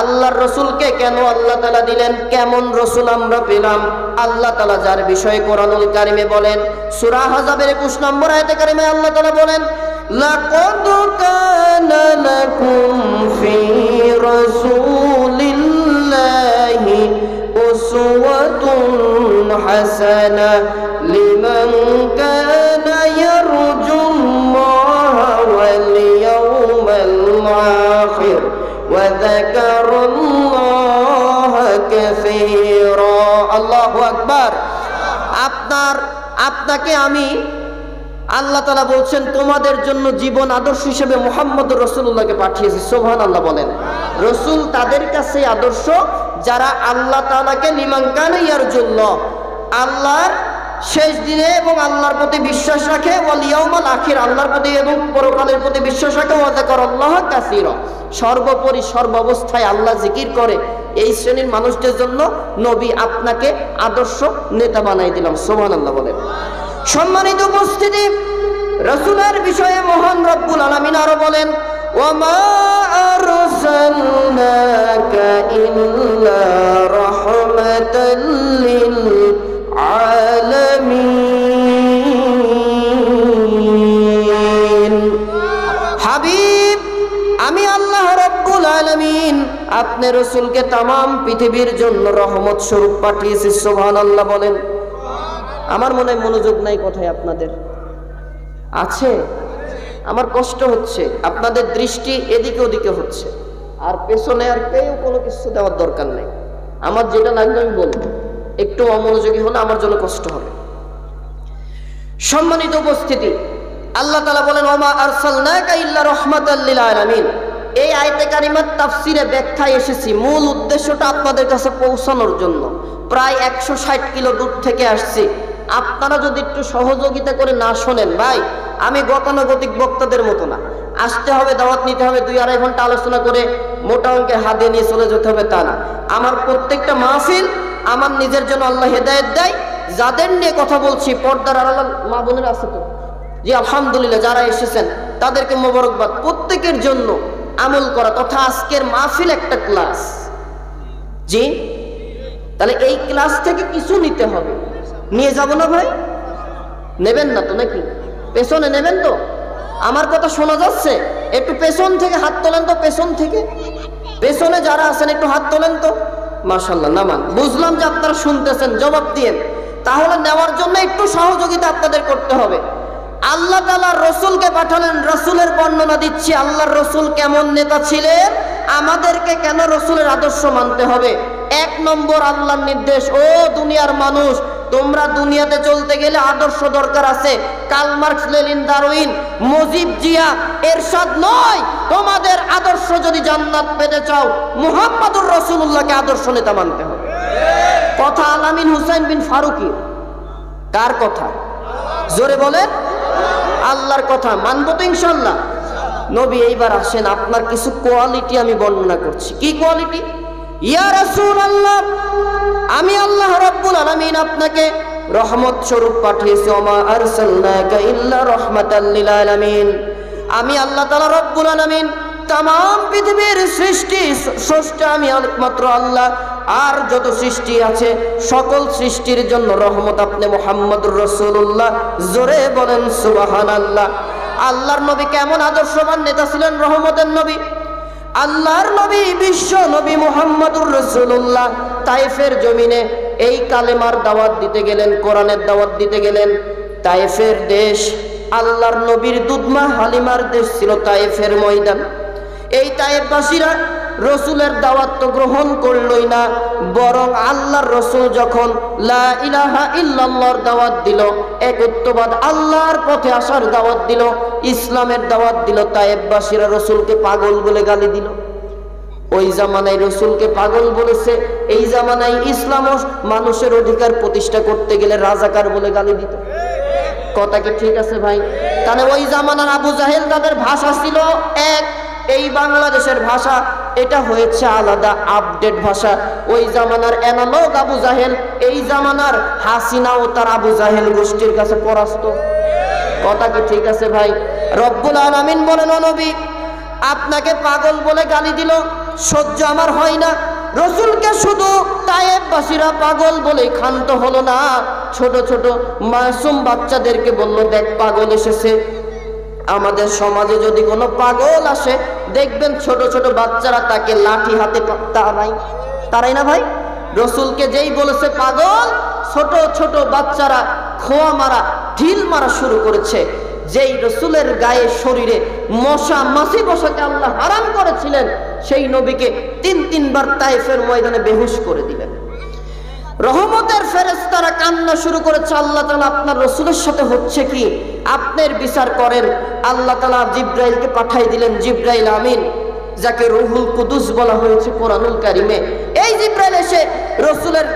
আল্লাহর রসুলকে কেন আল্লাহ তাআলা দিলেন? কেমন রসুল আমরা পেলাম? আল্লাহ তাআলা যার বিষয়ে কোরআনুল কারিমে বলেন, সূরা আহজাবের 21 নম্বর আয়াতে কারিমায় আল্লাহ তাআলা বলেন, লাকাদ কানা লাকুম ফি রাসূলিল্লাহি উসওয়াতুন হাসানা লিমান কানা ইয়ারজুল্লাহা ওয়াল ইয়াউমাল আখির ওয়া যাকারাল্লাহা কাসীরা। আল্লাহু আকবার। আপনাকে আমি, আল্লাহ তাআলা বলছেন, তোমাদের জন্য জীবন আদর্শ হিসেবে মুহাম্মদুর রাসূলুল্লাহকে পাঠিয়েছি। সুবহানাল্লাহ বলেন। রাসূল তাদের কাছে আদর্শ যারা আল্লাহ তাআলাকে লিমান কানা ইয়ারজুল্লাহ, আল্লাহর শেষ দিনে এবং আল্লাহর প্রতি বিশ্বাস রাখে, ওয়াল ইয়াউমাল আখির, আল্লাহর প্রতি এবং পরকালের প্রতি বিশ্বাস রাখে, ওয়া যাকারাল্লাহা কাসীরা, সর্বোপরি সর্বাবস্থায় আল্লাহ জিকির করে। এই শ্রেণীর মানুষদের জন্য নবী আপনাকে আদর্শ নেতা বানাই দিলাম। সুবহানাল্লাহ বলেন। সম্মানিত উপস্থিতি, রাসূলের বিষয়ে মহান রব্বুল আলামিন আরো বলেন, ওয়ামা আরসালনাকা ইল্লা রাহমাতাল লিল আলামিন। হাবিব, আমি আল্লাহ রব্বুল আলামিন আপনি রাসূলকে তামাম পৃথিবীর জন্য রহমত স্বরূপ পাঠিয়েছি। সুবহানাল্লাহ বলেন। আমার মনে হয় মনোযোগ নাই কথায় আপনাদের আছে। আমার কষ্ট হচ্ছে, আপনাদের দৃষ্টি এদিকে ওদিকে হচ্ছে, আর পেছনে আর কেউ কোনো কিছু দেওয়ার দরকার নেই। আমার যেটা লাগবে আমি বলবো, একটু অমনোযোগী হলে আমার জন্য কষ্ট হবে। সম্মানিত উপস্থিতি, আল্লাহ তাআলা বলেন, ওমা আরসালনাকা ইল্লা রাহমাতাল লিল আলামিন। এই আয়াতে কারিমার তাফসিরে ব্যাখ্যায় এসেছি, মূল উদ্দেশ্যটা আপনাদের কাছে পৌঁছানোর জন্য। প্রায় 160 কিলো দূর থেকে আসছি। আপনারা যদি একটু সহযোগিতা করে না শোনেন, ভাই, আমি গতানুগতিক বক্তাদের মতো না। আসতে হবে, দাওয়াত নিতে হবে, 2-2.5 ঘন্টা আলোচনা করে মোটা অঙ্কের হাত দিয়ে নিয়ে চলে যেতে হবে তা না। আমার প্রত্যেকটা মাহফিল আমার নিজের জন্য আল্লাহ হেদায়েত দেয়। যাদের নিয়ে কথা বলছি, পর্দার আড়াল মা বোনেরা আছে তো? জি আলহামদুলিল্লাহ, যারা এসেছেন তাদেরকে মোবারকবাদ। প্রত্যেকের জন্য আমল করা তথা আজকের মাহফিল একটা ক্লাস। জি, তাহলে এই ক্লাস থেকে কিছু নিতে হবে। নিয়ে যাব না ভাই? নেবেন না তো নাকি? পেছনে নেবেন তো? আমার কথা শোনা যাচ্ছে? একটু পেছন থেকে হাত তোলেন তো, পেছন থেকে। পেছনে যারা আছেন একটু হাত তোলেন তো। মাশাআল্লাহ, নামান। বুঝলাম যে আপনারা শুনতেছেন, জবাব দিয়েন। তাহলে নেওয়ার জন্য একটু সহযোগিতা আপনাদের করতে হবে। আল্লাহ তাআলা রসুলকে পাঠালেন, রসুলের বর্ণনা দিচ্ছি আল্লাহর রসুল কেমন নেতা ছিলেন, আমাদেরকে কেন রসুলের আদর্শ মানতে হবে। এক নম্বর আল্লাহর নির্দেশ, ও দুনিয়ার মানুষ, তোমরা দুনিয়াতে চলতে গেলে আদর্শ দরকার আছে। Karl Marx, Lenin, Darwin, Mujib, Zia Ershad নয়, তোমাদের আদর্শ যদি জান্নাত পেতে চাও মুহাম্মদুর রাসূলুল্লাহকে আদর্শ নেতা মানতে হবে। কথা আলামিন হুসাইন বিন ফারুকি। কার কথা? জোরে বলেন। আল্লাহর কথা। মানবো তো ইনশাআল্লাহ। নবী এইবার আসেন, আপনার কিছু কোয়ালিটি আমি বর্ণনা করছি। কি কোয়ালিটি? ইয়া রাসূলুল্লাহ, আমি আল্লাহ রাব্বুল আলামিন আপনাকে রহমত স্বরূপ পাঠিয়েছি। ওমা আরসালনাকা ইল্লা রাহমাতাল লিল আলামিন। আমি আল্লাহ তাআলা রব্বুল আলামিন, তাম পৃথিবীর সৃষ্টি স্রষ্টা আমি একমাত্র আল্লাহ, আর যত সৃষ্টি আছে সকল সৃষ্টির জন্য রহমত আপনি মুহাম্মদুর রাসূলুল্লাহ। জোরে বলেন সুবহানাল্লাহ। আল্লাহর নবী কেমন আদর্শবান নেতা ছিলেন, রহমতের নবী। আল্লাহর নবী, বিশ্ব নবী মুহাম্মদুর রাসূলুল্লাহ তায়েফের জমিনে এই কালেমার দাওয়াত দিতে গেলেন, কোরআনের দাওয়াত দিতে গেলেন। তায়েফের দেশ আল্লাহর নবীর দুধমা হালিমার দেশ ছিল তায়েফের ময়দান। এই তায়েফবাসীরা রসুলের দাওয়াত তো গ্রহণ করলই না, বরং আল্লাহর রসুল যখন লা ইলাহা ইল্লাল্লাহর দাওয়াত দিল, একত্ববাদ আল্লাহর পথে আসার দাওয়াত দিল, ইসলামের দাওয়াত দিল, তায়েফবাসীরা রসুলকে পাগল বলে গালি দিল। ওই জামানায় রসুলকে পাগল বলেছে, এই জামানায় ইসলাম মানুষের অধিকার প্রতিষ্ঠা করতে গেলে রাজাকার বলে গালি দিত। কথা কি ঠিক আছে ভাই? তাহলে ওই জামানার আবু জাহেল তাদের ভাষা ছিল এক, এই বাংলাদেশের ভাষা এটা হয়েছে আলাদা আপডেট ভাষা। ওই জামানার অ্যানালগ আবু জাহেল এই জামানার হাসিনা ও তার আবু জাহেল গোষ্ঠীর কাছে পরাস্ত। কথা কি ঠিক আছে ভাই? রব্বুল আলামিন বলেন, ও নবী, আপনাকে পাগল বলে গালি দিল, সহ্য আমার হয় না। রসুলকে শুধু তায়েফবাসীরা পাগল বলে ক্ষান্ত হলো না, ছোট ছোট মাসুম বাচ্চাদেরকে বলল, দেখ পাগল এসেছে। আমাদের সমাজে যদি কোনো পাগল আসে দেখবেন ছোট ছোট বাচ্চারা তাকে লাঠি হাতে তারাই না ভাই? রসুলকে যেই বলেছে পাগল, ছোট ছোট বাচ্চারা খোয়া মারা, ঢিল মারা শুরু করেছে। যেই রসুলের গায়ে শরীরে মশা মাছি বসাকে আল্লাহ হারাম করেছিলেন, সেই নবীকে তিনবার তায়েফের ময়দানে বেহুশ করে দিলেন। রহমতের ফেরেশতারা কান্না শুরু করেছে, আল্লাহ তাআলা আপনার রসুলের সাথে হচ্ছে কি, আপনার বিচার করেন। আল্লাহ তাআলা জিব্রাইলকে পাঠিয়ে দিলেন, জিব্রাইল আমিন, যাকে রুহুল কুদুস বলা হয়েছে কোরআনুল কারিমে। এই জিব্রাইল এসে রসুলের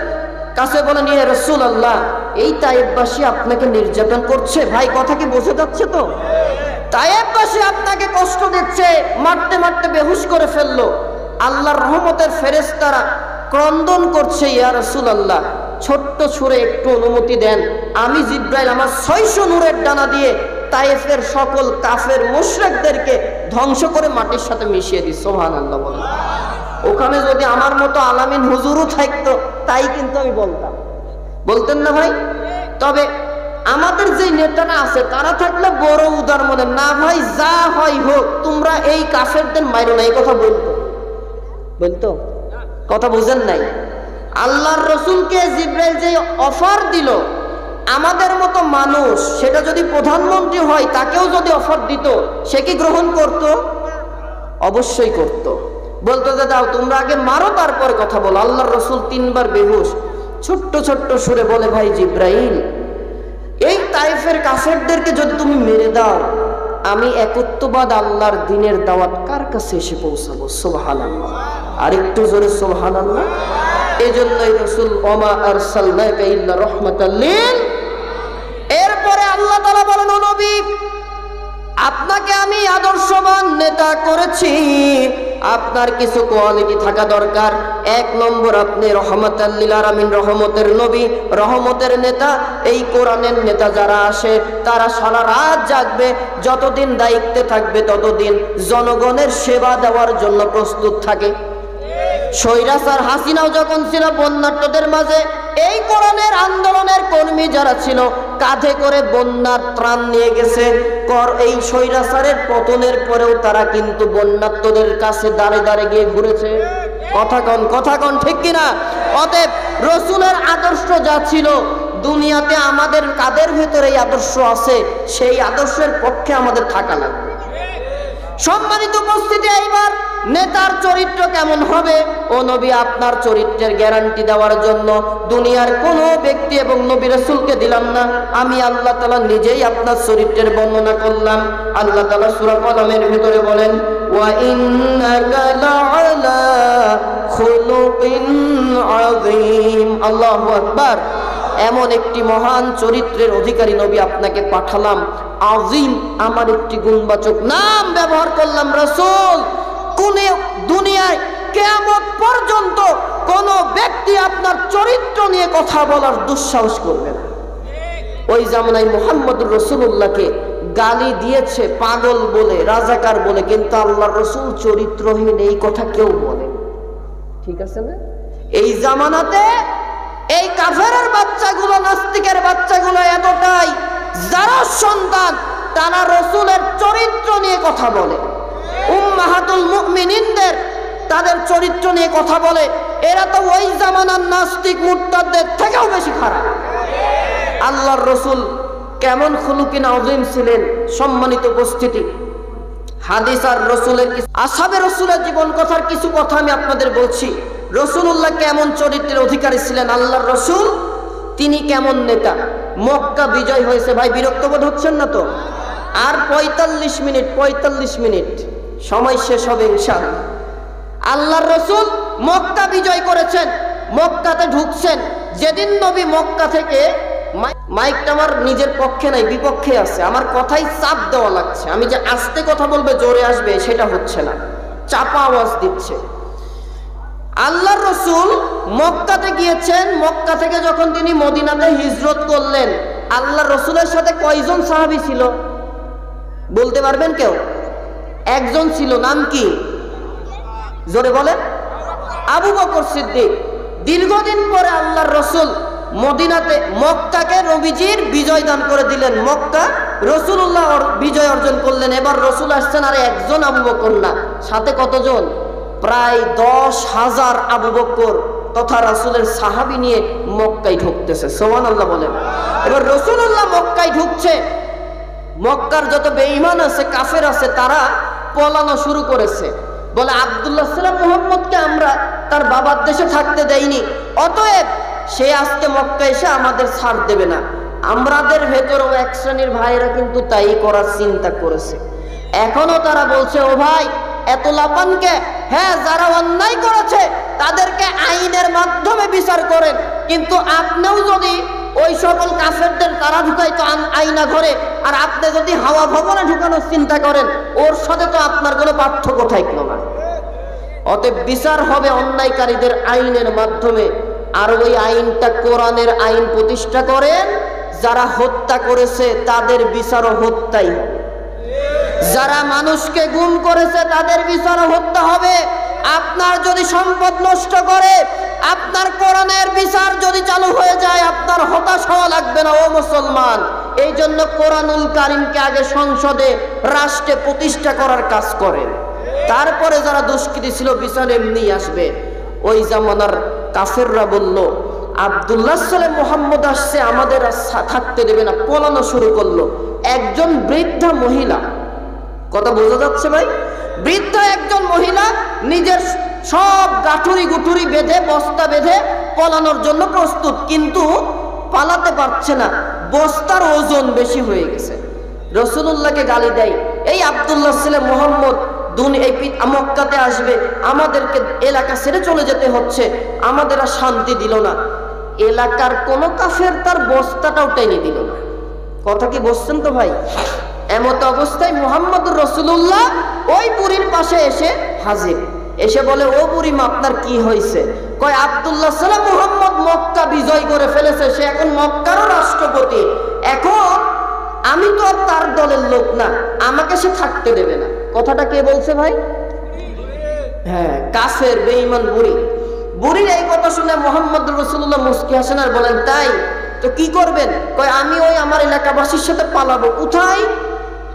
কাছে বলেন, ইয়া রাসূলুল্লাহ, এই তায়েফবাসী আপনাকে নির্যাতন করছে। ভাই কথা কি বোঝা যাচ্ছে তো? তায়েফবাসী আপনাকে কষ্ট দিচ্ছে, মারতে মারতে বেহুশ করে ফেললো। আল্লাহর রহমতের ফেরেশতারা ক্রন্দন করছে, ইয়া রাসূলুল্লাহ, ছোট্ট সুরে একটু অনুমতি দেন, আমি জিব্রাইল আমার 600 নূরের ডানা দিয়ে তায়েফের সকল কাফের মুশরিকদেরকে ধ্বংস করে মাটির সাথে মিশিয়ে দিই। সুবহানাল্লাহ বলেন। ওখানে যদি আমার মতো আলামিন হুজুরও থাকতো তাই কিন্তু আমি বলতাম, বলতেন না ভাই? তবে আমাদের যে নেতারা আছে তারা থাকলে বড় উদার মনে, না ভাই যা হয় হোক, তোমরা এই কাফেরদের মাইরো না, এই কথা বলতো। কথা বুঝেন নাই? আল্লাহর রসুলকে জিব্রাইল যে অফার দিল, আমাদের মতো মানুষ সেটা যদি প্রধানমন্ত্রী হয় তাকেও যদি অফার দিত, সে কি গ্রহণ করত? অবশ্যই করত। বলতো যে দাও, তোমরা আগে মারো তারপরে কথা বলো। আল্লাহর রসুল 3বার বেহুশ, ছোট্ট ছোট্ট সুরে বলে, ভাই জিব্রাইল, এই তায়েফের কাফেরদেরকে যদি তুমি মেরে দাও, আমি একত্ববাদ আল্লাহর দ্বীনের দাওয়াত কার কাছে এসে পৌঁছাবো? সুবহানাল্লাহ। আর একটু জোরে সুবহানাল্লাহ। এজন্যই রাসূল ওমা আরসালনাকা ইল্লা রাহমাতাল লিল। এরপরে আল্লাহ তাআলা বলেন, ও নবী, আপনাকে আমি আদর্শবান নেতা করেছি, আপনার কিছু কোয়ালিটি থাকা দরকার। 1 নম্বর, আপনি রহমাতাল লিল আলামিন, রহমতের নবী, রহমতের নেতা। এই কোরআনের নেতা যারা আসে তারা সারা রাত জাগবে, যতদিন দায়িত্বে থাকবে ততদিন জনগণের সেবা দেওয়ার জন্য প্রস্তুত থাকে। স্বৈরাচার হাসিনাও যখন ছিল বন্যার্তদের মাঝে, এই কোরআনের আন্দোলনের কর্মী যারা ছিল কাঁধে করে বন্যার ত্রাণ নিয়ে গেছে। এই স্বৈরাচারের পতনের পরেও তারা কিন্তু বন্যার্তদের কাছে দাঁড়ে দাঁড়ে গিয়ে ঘুরেছে। কথা কন ঠিক কিনা? অতএব রসুলের আদর্শ যা ছিল, দুনিয়াতে আমাদের কাদের ভেতরে এই আদর্শ আছে, সেই আদর্শের পক্ষে আমাদের থাকা লাগবে। সম্মানিত উপস্থিতি, এইবার নেতার চরিত্র কেমন হবে? ও নবী, আপনার চরিত্রের গ্যারান্টি দেওয়ার জন্য দুনিয়ার কোনো ব্যক্তি এবং নবী রাসূলকে দিলাম না, আমি আল্লাহ তাআলা নিজেই আপনার চরিত্রের বর্ণনা করলাম। আল্লাহ তাআলা সূরা কলমের ভিতরে বলেন, ওয়া ইন্নাকা লাআলা খুলুকিন আযীম। আল্লাহু আকবার। এমন একটি মহান চরিত্রের অধিকারী নবী আপনাকে পাঠালাম। আজিম, আমার একটি গুণবাচক নাম ব্যবহার করলাম, রাসূল। কোন দুনিয়ায় কিয়ামত পর্যন্ত কোন ব্যক্তি আপনার চরিত্র নিয়ে কথা বলার দুঃসাহস করবে না। ওই জামানায় মুহাম্মদুর রাসূলুল্লাহকে গালি দিয়েছে পাগল বলে, রাজাকার বলে, কিন্তু আল্লাহর রাসূল চরিত্রহীন, এই কথা কেউ বলে। ঠিক আছে না? এই জামানাতে এই কাফেরের বাচ্চাগুলো, নাস্তিকের বাচ্চাগুলো এতটাই যারা সন্তান, তারা রাসূলের চরিত্র নিয়ে কথা বলে। উম্মাহাতুল মুমিনিনদের তাদের চরিত্র নিয়ে কথা বলে। এরা তো ওই জামানার নাস্তিক মুরতাদদের থেকেও বেশি খারাপ। আল্লাহর রাসূল কেমন খুলুকিন আযীম ছিলেন। সম্মানিত উপস্থিতি, হাদিস আর রাসূলের আসহাবে রাসূলের জীবন কথার কিছু কথা আমি আপনাদের বলছি। রাসূলুল্লাহ কেমন চরিত্রের অধিকারী ছিলেন, আল্লাহর রাসূল তিনি কেমন নেতা। মক্কা বিজয় হয়েছে, ভাই বিরক্ত বোধ হচ্ছেন না তো? আর 45 মিনিট সময় শেষ হবে ইনশাআল্লাহ। আল্লাহর রাসূল মক্কা বিজয় করেছেন, মক্কাতে ঢুকছেন। যেদিন নবী মক্কা থেকে, মাইকটা আমার নিজের পক্ষে নাই, বিপক্ষে আছে, আমার কথাই চাপ দেওয়া লাগছে। আমি যে আস্তে কথা বলবে জোরে আসবে সেটা হচ্ছে না, চাপা আওয়াজ দিচ্ছে। আল্লাহর রাসূল মক্কাতে গিয়েছেন। মক্কা থেকে যখন তিনি মদিনাতে হিজরত করলেন, আল্লাহর রাসূলের সাথে কয়জন সাহাবী ছিল বলতে পারবেন কেউ? একজন ছিল, নাম কি? জোরে বলেন। আবু বকর সিদ্দিক। দীর্ঘদিন পরে আল্লাহর রাসূল মদিনাতে, মক্কাকে নবীজির বিজয় দান করে দিলেন। মক্কা রাসূলুল্লাহ বিজয় অর্জন করলেন। এবার রাসূল আসছেন, আর একজন আবু বকর না, সাথে কতজন? প্রায় 10,000 আবু বকর তথা রাসূলের সাহাবী নিয়ে মক্কায় ঢুকতেছে। সুবহানাল্লাহ বলেন। এবার রাসূলুল্লাহ মক্কায় ঢুকছে। মক্কার যত বেঈমান আছে, কাফের আছে, তারা পলানো শুরু করেছে। বলে, আব্দুল্লাহ সাল্লাম মুহাম্মদকে আমরা তার বাবার দেশে থাকতে দেইনি, অতএব সে আজকে মক্কা এসে আমাদের ছাড় দেবে না। আমাদের ভেতরেও এক শ্রেণীর ভাইরা কিন্তু তাই করার চিন্তা করেছে। এখনো তারা বলছে, ও ভাই এত লাপানকে, হ্যাঁ যারা অন্যায় করেছে তাদেরকে আইনের মাধ্যমে বিচার করেন, কিন্তু আপনিও যদি ওই সকল কাফেরদের তারা ঢুকাইতো আয়না ঘরে, আর আপনি যদি হাওয়া ভবনে ঢুকানোর চিন্তা করেন, ওর সাথে তো আপনার কোনো পার্থক্য থাকলো না। অতএব বিচার হবে অন্যায়কারীদের আইনের মাধ্যমে। আর ওই আইনটা কোরআনের আইন প্রতিষ্ঠা করেন। যারা হত্যা করেছে তাদের বিচারও হত্যাই হবে। যারা মানুষকে গুম করেছে তাদের বিচারও হত্যা হবে। আপনার যদি সম্পদ নষ্ট করে, আপনার কোরআনের বিচার যদি চালু হয়ে যায়, আপনার হতাশ হওয়া লাগবে না ও মুসলমান। এই জন্য কোরআনুল কারীমকে আগে সংসদে, রাষ্ট্রে প্রতিষ্ঠা করার কাজ করেন, তারপরে যারা দুষ্কৃতী ছিল বিচার এমনি আসবে। ওই জামানার কাফেররা বলল, আব্দুল্লাহ সাল্লাম মুহাম্মদ আসছে, আমাদের থাকতে দেবে না, পলানো শুরু করলো। একজন বৃদ্ধা মহিলা, কথা বোঝা যাচ্ছে ভাই? বৃদ্ধা একজন মহিলা নিজের সব গাঠুরি গুঠুরি বেঁধে, বস্তা বেঁধে পলানোর জন্য প্রস্তুত, কিন্তু পালাতে পারছে না, বস্তার ওজন বেশি হয়ে গেছে। রাসূলুল্লাহকে গালি দেয়, এই আব্দুল্লাহ সাল্লাম মুহাম্মদ এই মক্কাতে আসবে, আমাদেরকে এলাকা ছেড়ে চলে যেতে হচ্ছে, আমাদের আর শান্তি দিল না। এলাকার কোন কাফের তার বস্তাটাও টেনে দিল না। কথা কি বুঝছেন তো ভাই? এমত অবস্থায় মুহাম্মদুর রাসূলুল্লাহ ওই বুড়ির পাশে এসে হাজির। এসে বলে, ও বুড়িমা আপনার কি হয়েছে? কয়, আব্দুল্লাহ সাল্লাম মুহাম্মদ মক্কা বিজয় করে ফেলেছে, সে এখন মক্কারও রাষ্ট্রপতি। এখন আমি তো আর তার দলের লোক না, আমাকে সে থাকতে দেবে না। কথাটা কে বলছে ভাই? হ্যাঁ, কাফের বেঈমান বুড়ি। বুড়ির এই কথা শুনে মুহাম্মদুর রাসূলুল্লাহ মুস্কি হাসেন আর বলেন, তাই তো কি করবেন? কয়, আমি ওই আমার এলাকাবাসীর সাথে পালাবো। কোথায়?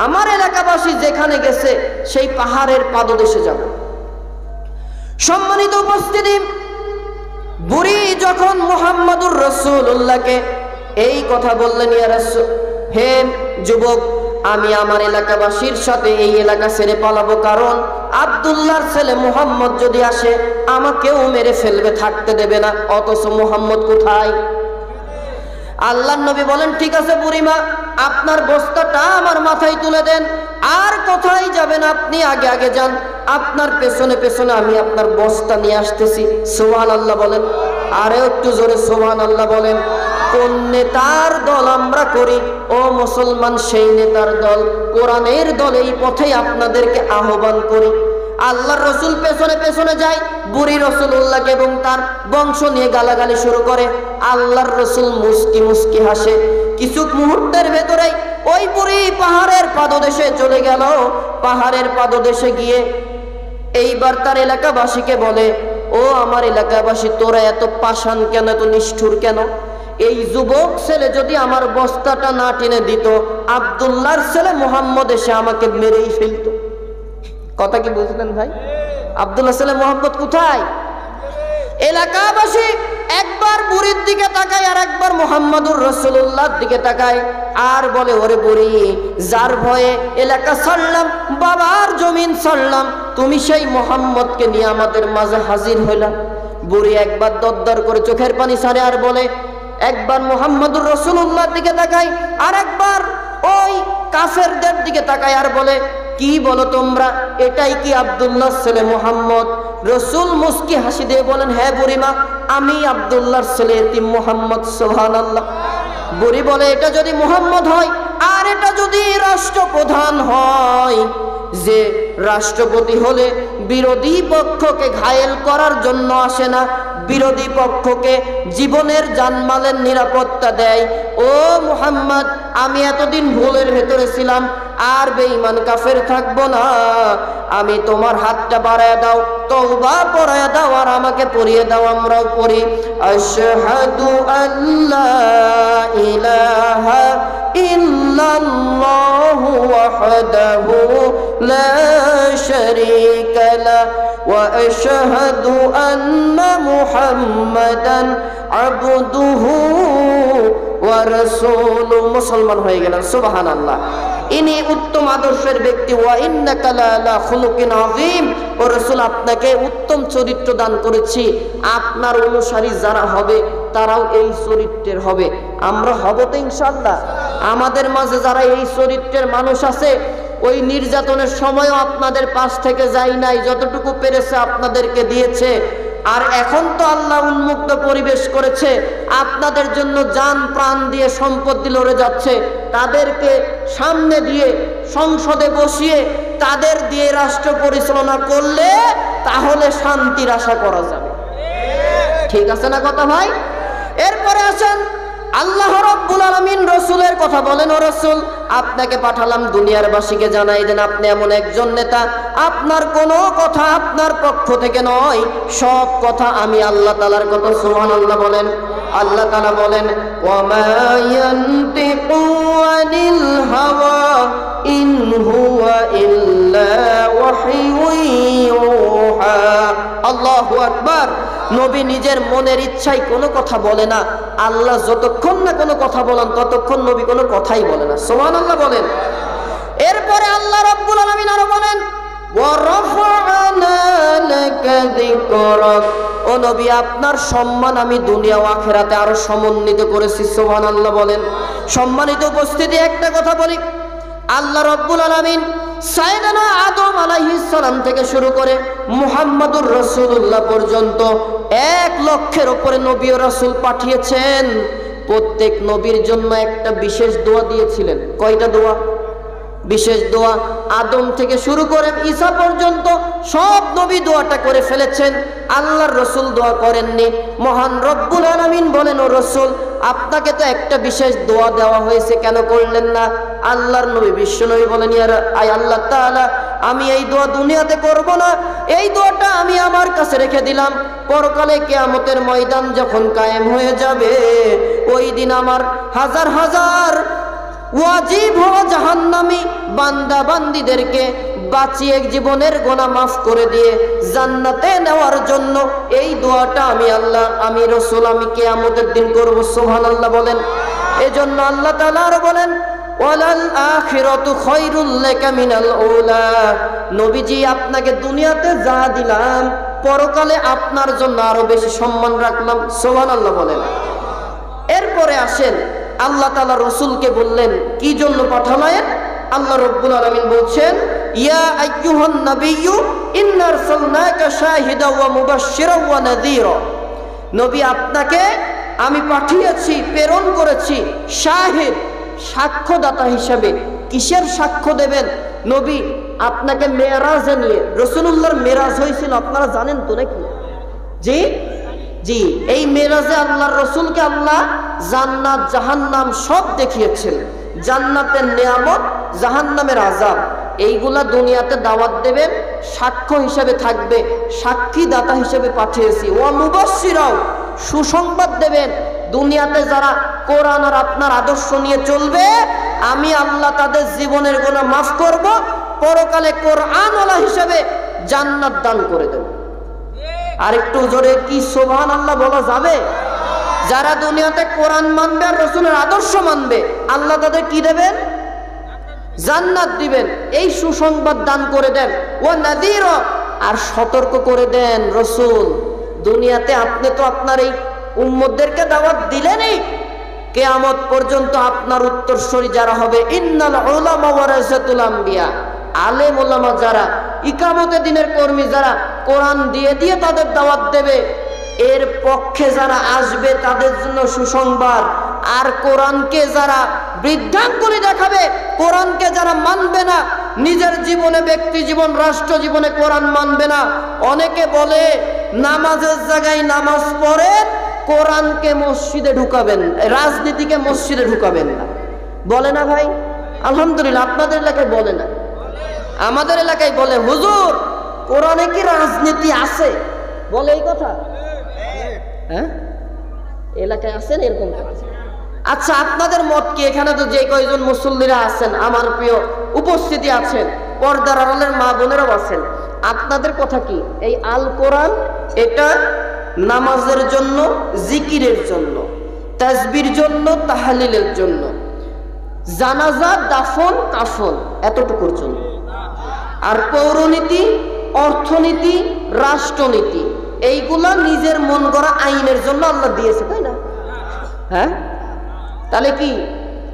আমার এলাকাবাসী যেখানে গেছে সেই পাহাড়ের পাদদেশে যাব। সম্মানিত উপস্থিতি, বুড়ি যখন মুহাম্মদুর রাসূলুল্লাহকে এই কথা বললেন, ইয়া রাসূল, হে যুবক, আমি আমার এলাকাবাসীর সাথে এই এলাকা ছেড়ে পালাবো, কারণ আব্দুল্লাহর ছেলে মুহাম্মদ যদি আসে আমাকেও মেরে ফেলবে, থাকতে দেবে না। অথচ মুহাম্মদ কোথায়? আল্লাহর নবী বলেন, ঠিক আছে বুড়িমা, আপনার বস্তাটা আমার মাথায় তুলে দেন, আর কোথায় যাবেন আপনি আগে আগে যান, আপনার পেছনে পেছনে আমি আপনার বস্তা নিয়ে আসতেছি। সুবহানাল্লাহ বলেন, আরে একটু জোরে সুবহানাল্লাহ বলেন। কোন নেতার দল আমরা করি? ও মুসলমান, সেই নেতার দল, কোরআনের দল। এই পথেই আপনাদেরকে আহ্বান করি। আল্লাহর রসুল পেছনে পেছনে যায়, বুড়ি রাসূলুল্লাহকে এবং তার বংশ নিয়ে গালাগালি শুরু করে। আল্লাহর রসুল মুস্কি মুস্কি হাসে। কিছু মুহূর্তের ভেতরেই ওই বুড়ি পাহাড়ের পাদদেশে চলে গেল। পাহাড়ের পাদদেশে গিয়ে এইবার তার এলাকাবাসীকে বলে, ও আমার এলাকাবাসী, তোরা এত পাষাণ কেন, এত নিষ্ঠুর কেন? এই যুবক ছেলে যদি আমার বস্তাটা না টেনে দিত, আব্দুল্লাহর ছেলে মুহাম্মদ এসে আমাকে মেরেই ফেলত। কথা কি বুঝলেন ভাই? আব্দুল্লাহ ছেলে মুহাম্মদ কোথায়? এলাকাবাসী একবার বুড়ির দিকে তাকায় আর একবার মুহাম্মাদুর রাসূলুল্লাহর দিকে তাকায় আর বলে, ওরে বুড়ি, যার ভয়ে এলাকা ছাড়লাম, বাবার জমিন ছাড়লাম, তুমি সেই মুহাম্মদকে নিয়ে আমাদের মাঝে হাজির হইলা। বুড়ি একবার দরদর করে চোখের পানি ছাড়ে আর বলে, একবার মুহাম্মাদুর রাসূলুল্লাহর দিকে তাকায় আর একবার ওই কাফেরদের দিকে তাকায় আর বলে, কি বলো তোমরা, এটাই কি আব্দুল্লাহর ছেলে মুহাম্মদ? রসুল মুস্কি হাসি দিয়ে বলেন, হ্যাঁ বুড়িমা, আমি আব্দুল্লাহর ছেলে এতিম মুহাম্মদ। সুবহানাল্লাহ। বুড়ি বলে, এটা যদি মুহাম্মদ হয় আর এটা যদি রাষ্ট্রপ্রধান হয়, যে রাষ্ট্রপতি হলে বিরোধী পক্ষকে ঘায়েল করার জন্য আসে না, বিরোধী পক্ষকে জীবনের জানমালের নিরাপত্তা দেয়। ও মুহাম্মদ, আমি এতদিন ভুলের ভেতরে ছিলাম, আর বেঈমান কাফের থাকবো না। আমি তোমার হাতটা বাড়ায় দাও, তওবা পড়ায় দাও আর আমাকে পড়িয়ে দাও, আমরাও পড়ি। আশহাদু আল্লা ইলাহা ইল্লাল্লাহু ওয়াহদাহু লা শারীকা লাহু ওয়া আশহাদু আন্না মুহাম্মাদান আবদুহু ওয়া রাসূলুহু। মুসলমান হয়ে গেলেন। সুবহানাল্লাহ। ইনি উত্তম আদর্শের ব্যক্তি। ওয়া ইন্নাকা লা খুলুকিন আযীম। ও রাসূল, আপনাকে উত্তম চরিত্র দান করেছি, আপনার অনুসারী যারা হবে তারাও এই চরিত্রের হবে। আমরা হব তো ইনশাআল্লাহ। আমাদের মাঝে যারা এই চরিত্রের মানুষ আছে, ওই নির্যাতনের সময়ও আপনাদের পাশ থেকে যায় নাই, যতটুকু পেরেছে আপনাদেরকে দিয়েছে। আর এখন তো আল্লাহ উন্মুক্ত পরিবেশ করেছে, আপনাদের জন্য জান প্রাণ দিয়ে সম্পদ দিয়ে লড়ে যাচ্ছে। তাদেরকে সামনে দিয়ে সংসদে বসিয়ে তাদের দিয়ে রাষ্ট্র পরিচালনা করলে তাহলে শান্তির আশা করা যাবে। ঠিক আছে না কথা ভাই? এরপরে আসেন, আল্লাহ রাব্বুল আলামিন রাসূলের কথা বলেন, ও রাসূল, আপনাকে পাঠালাম দুনিয়ার বাসীকে জানাই দেন আপনি এমন একজন নেতা, আপনার কোনো কথা আপনার পক্ষ থেকে নয়, সব কথা আমি আল্লাহ তাআলার কথা। সুবহানাল্লাহ বলেন। আল্লাহ তাআলা বলেন, ওয়া মা ইয়ানতিকু আনিল হাওয়া ইন হুয়া ইল্লা ওয়াহয়ুন ইউহা। আল্লাহু আকবার। নবী নিজের মনের ইচ্ছায় কোনো কথা বলে না। আল্লাহ যতক্ষণ না কোনো কথা বলেন ততক্ষণ নবী কোনো কথাই বলে না। সুবহানাল্লাহ বলেন। এরপরে আল্লাহ রাব্বুল আলামিন আরো বলেন, ওয়া রাফা'না লাকা যিকরাক। ও নবী, আপনার সম্মান আমি দুনিয়া ও আখিরাতে আরো সমুন্নত করেছি। সুবহানাল্লাহ বলেন। সম্মানিত উপস্থিতি, একটা কথা বলি, আল্লাহ রাব্বুল আলামিন সাইয়েদনা আদম আলাইহিস সালাম থেকে শুরু করে মুহাম্মাদুর রাসূলুল্লাহ পর্যন্ত 1 লক্ষের উপরে নবী ও রাসূল পাঠিয়েছেন। প্রত্যেক নবীর জন্য একটা বিশেষ দোয়া দিয়েছিলেন। কয়টা দোয়া? বিশেষ দোয়া। আদম থেকে শুরু করে ঈসা পর্যন্ত সব নবী দোয়াটা করে ফেলেছেন, আল্লাহর রাসূল দোয়া করেননি। মহান রব্বুল আলামিন বলেন, ও রাসূল, আপনাকে তো একটা বিশেষ দোয়া দেওয়া হয়েছে, কেন করলেন না? আল্লাহর নবী বিশ্ব নবী বলেন, আয় আল্লাহ তাআলা, আমি এই দোয়া দুনিয়াতে করব না, এই দোয়াটা আমি আমার কাছে রেখে দিলাম। পরকালে কিয়ামতের ময়দান যখন কায়েম হয়ে যাবে, ওই দিন আমার হাজার হাজার ওয়াজিব হওয়া জাহান্নামী বান্দা বান্দীদেরকে বাঁচিয়ে জীবনের গুনাহ মাফ করে দিয়ে জান্নাতে নেওয়ার জন্য এই দোয়াটা আমি আল্লাহ, আমি রাসূল, আমি কিয়ামতের দিন করব। সুবহানাল্লাহ বলেন। এজন্য আল্লাহ তাআলা আরো বলেন ওয়ালাল আখিরাতু খায়রুল লাকা মিনাল উলা। নবীজি আপনাকে দুনিয়াতে যা দিলাম পরকালে আপনার জন্য আরো বেশি সম্মান রাখলাম। সুবহানাল্লাহ বলেন। এরপরে আসেন আল্লাহ তাআলা রাসূলকে বললেন কি জন্য পাঠালেন। আল্লাহ রাব্বুল আলামিন বলছেন ইয়া আইয়ুহান নাবিয়্যু ইন্না আরসালনাকা শাহিদাও ওয়া মুবাশশিরাও ওয়া নাযীরা। নবী আপনাকে আমি পাঠিয়েছি, প্রেরণ করেছি শাহিদ, সাক্ষ্যদাতা হিসেবে। কিসের সাক্ষ্য দেবেন? নবী আপনাকে মেরাজে নিয়ে, রাসূলুল্লাহর মেরাজ হয়েছিল আপনারা জানেন তো নাকি? জি জি, এই মেরাজে আল্লাহর রাসূলকে আল্লাহ জান্নাত জাহান্নাম সব দেখিয়েছেন। জান্নাতের নিয়ামত, জাহান্নামের আযাব, এইগুলা দুনিয়াতে দাওয়াত দেবেন, সাক্ষ্য হিসেবে থাকবে, সাক্ষী দাতা হিসেবে পাঠিয়েছি। ওয়া মুবাশশিরাও, সুসংবাদ দেবেন। দুনিয়াতে যারা কোরআন আর আপনার আদর্শ নিয়ে চলবে আমি আল্লাহ তাদের জীবনের গুনাহ মাফ করব, পরকালে কোরআনওয়ালা হিসেবে জান্নাত দান করে দেব। আর একটু জোরে কি সুবহানাল্লাহ বলা যাবে? যারা দুনিয়াতে কোরআন মানবে আর রাসূলের আদর্শ মানবে আল্লাহ তাদের কি দেবেন? জান্নাত দিবেন। এই সুসংবাদ দান করে দেন। ওয়া নাযীরা, আর সতর্ক করে দেন রাসূল দুনিয়াতে আপনি তো আপনার এই উম্মতদেরকে দাওয়াত দিলেনই, কিয়ামত পর্যন্ত আপনার উত্তরসূরি যারা হবে ইন্নাল উলামা ওয়ারাসাতুল আম্বিয়া, আলেম ওলামা যারা, ইকামতে দিনের কর্মী যারা কোরআন দিয়ে দিয়ে তাদের দাওয়াত দেবে, এর পক্ষে যারা আসবে তাদের জন্য সুসংবাদ। আর কোরআনকে যারা বৃদ্ধাঙ্গুলি দেখাবে, কোরআনকে যারা মানবে না, নিজের জীবনে, ব্যক্তি জীবন, রাষ্ট্র জীবনে কোরআন মানবে না। অনেকে বলে নামাজের জায়গায় নামাজ পড়েন, কোরআনকে মসজিদে ঢুকাবেন, রাজনীতিকে মসজিদে ঢুকাবেন না। বলে না ভাই? আলহামদুলিল্লাহ, আপনাদের এলাকায় বলে না, আমাদের এলাকায় বলে হুজুর কোরআনে কি রাজনীতি আছে? বলে এই কথা? হ্যাঁ, এলাকায় আছেন এরকম? আচ্ছা, আপনাদের মত কি? এখানে তো যে কয়জন মুসল্লিরা আছেন, আমার প্রিয় উপস্থিতি আছেন, পর্দার আড়ালের মা বোনেরাও আছেন, আপনাদের কথা কি? এই আল কোরআন এটা নামাজের জন্য, জিকিরের জন্য, তাসবির জন্য, তাহলিলের জন্য, জানাজা, দাফন, কাফন, এতটুকুর জন্য। আর পৌরনীতি, অর্থনীতি, রাষ্ট্রনীতি এইগুলা নিজের মন গড়া আইনের জন্য আল্লাহ দিয়েছে, তাই না? হ্যাঁ, তাহলে কি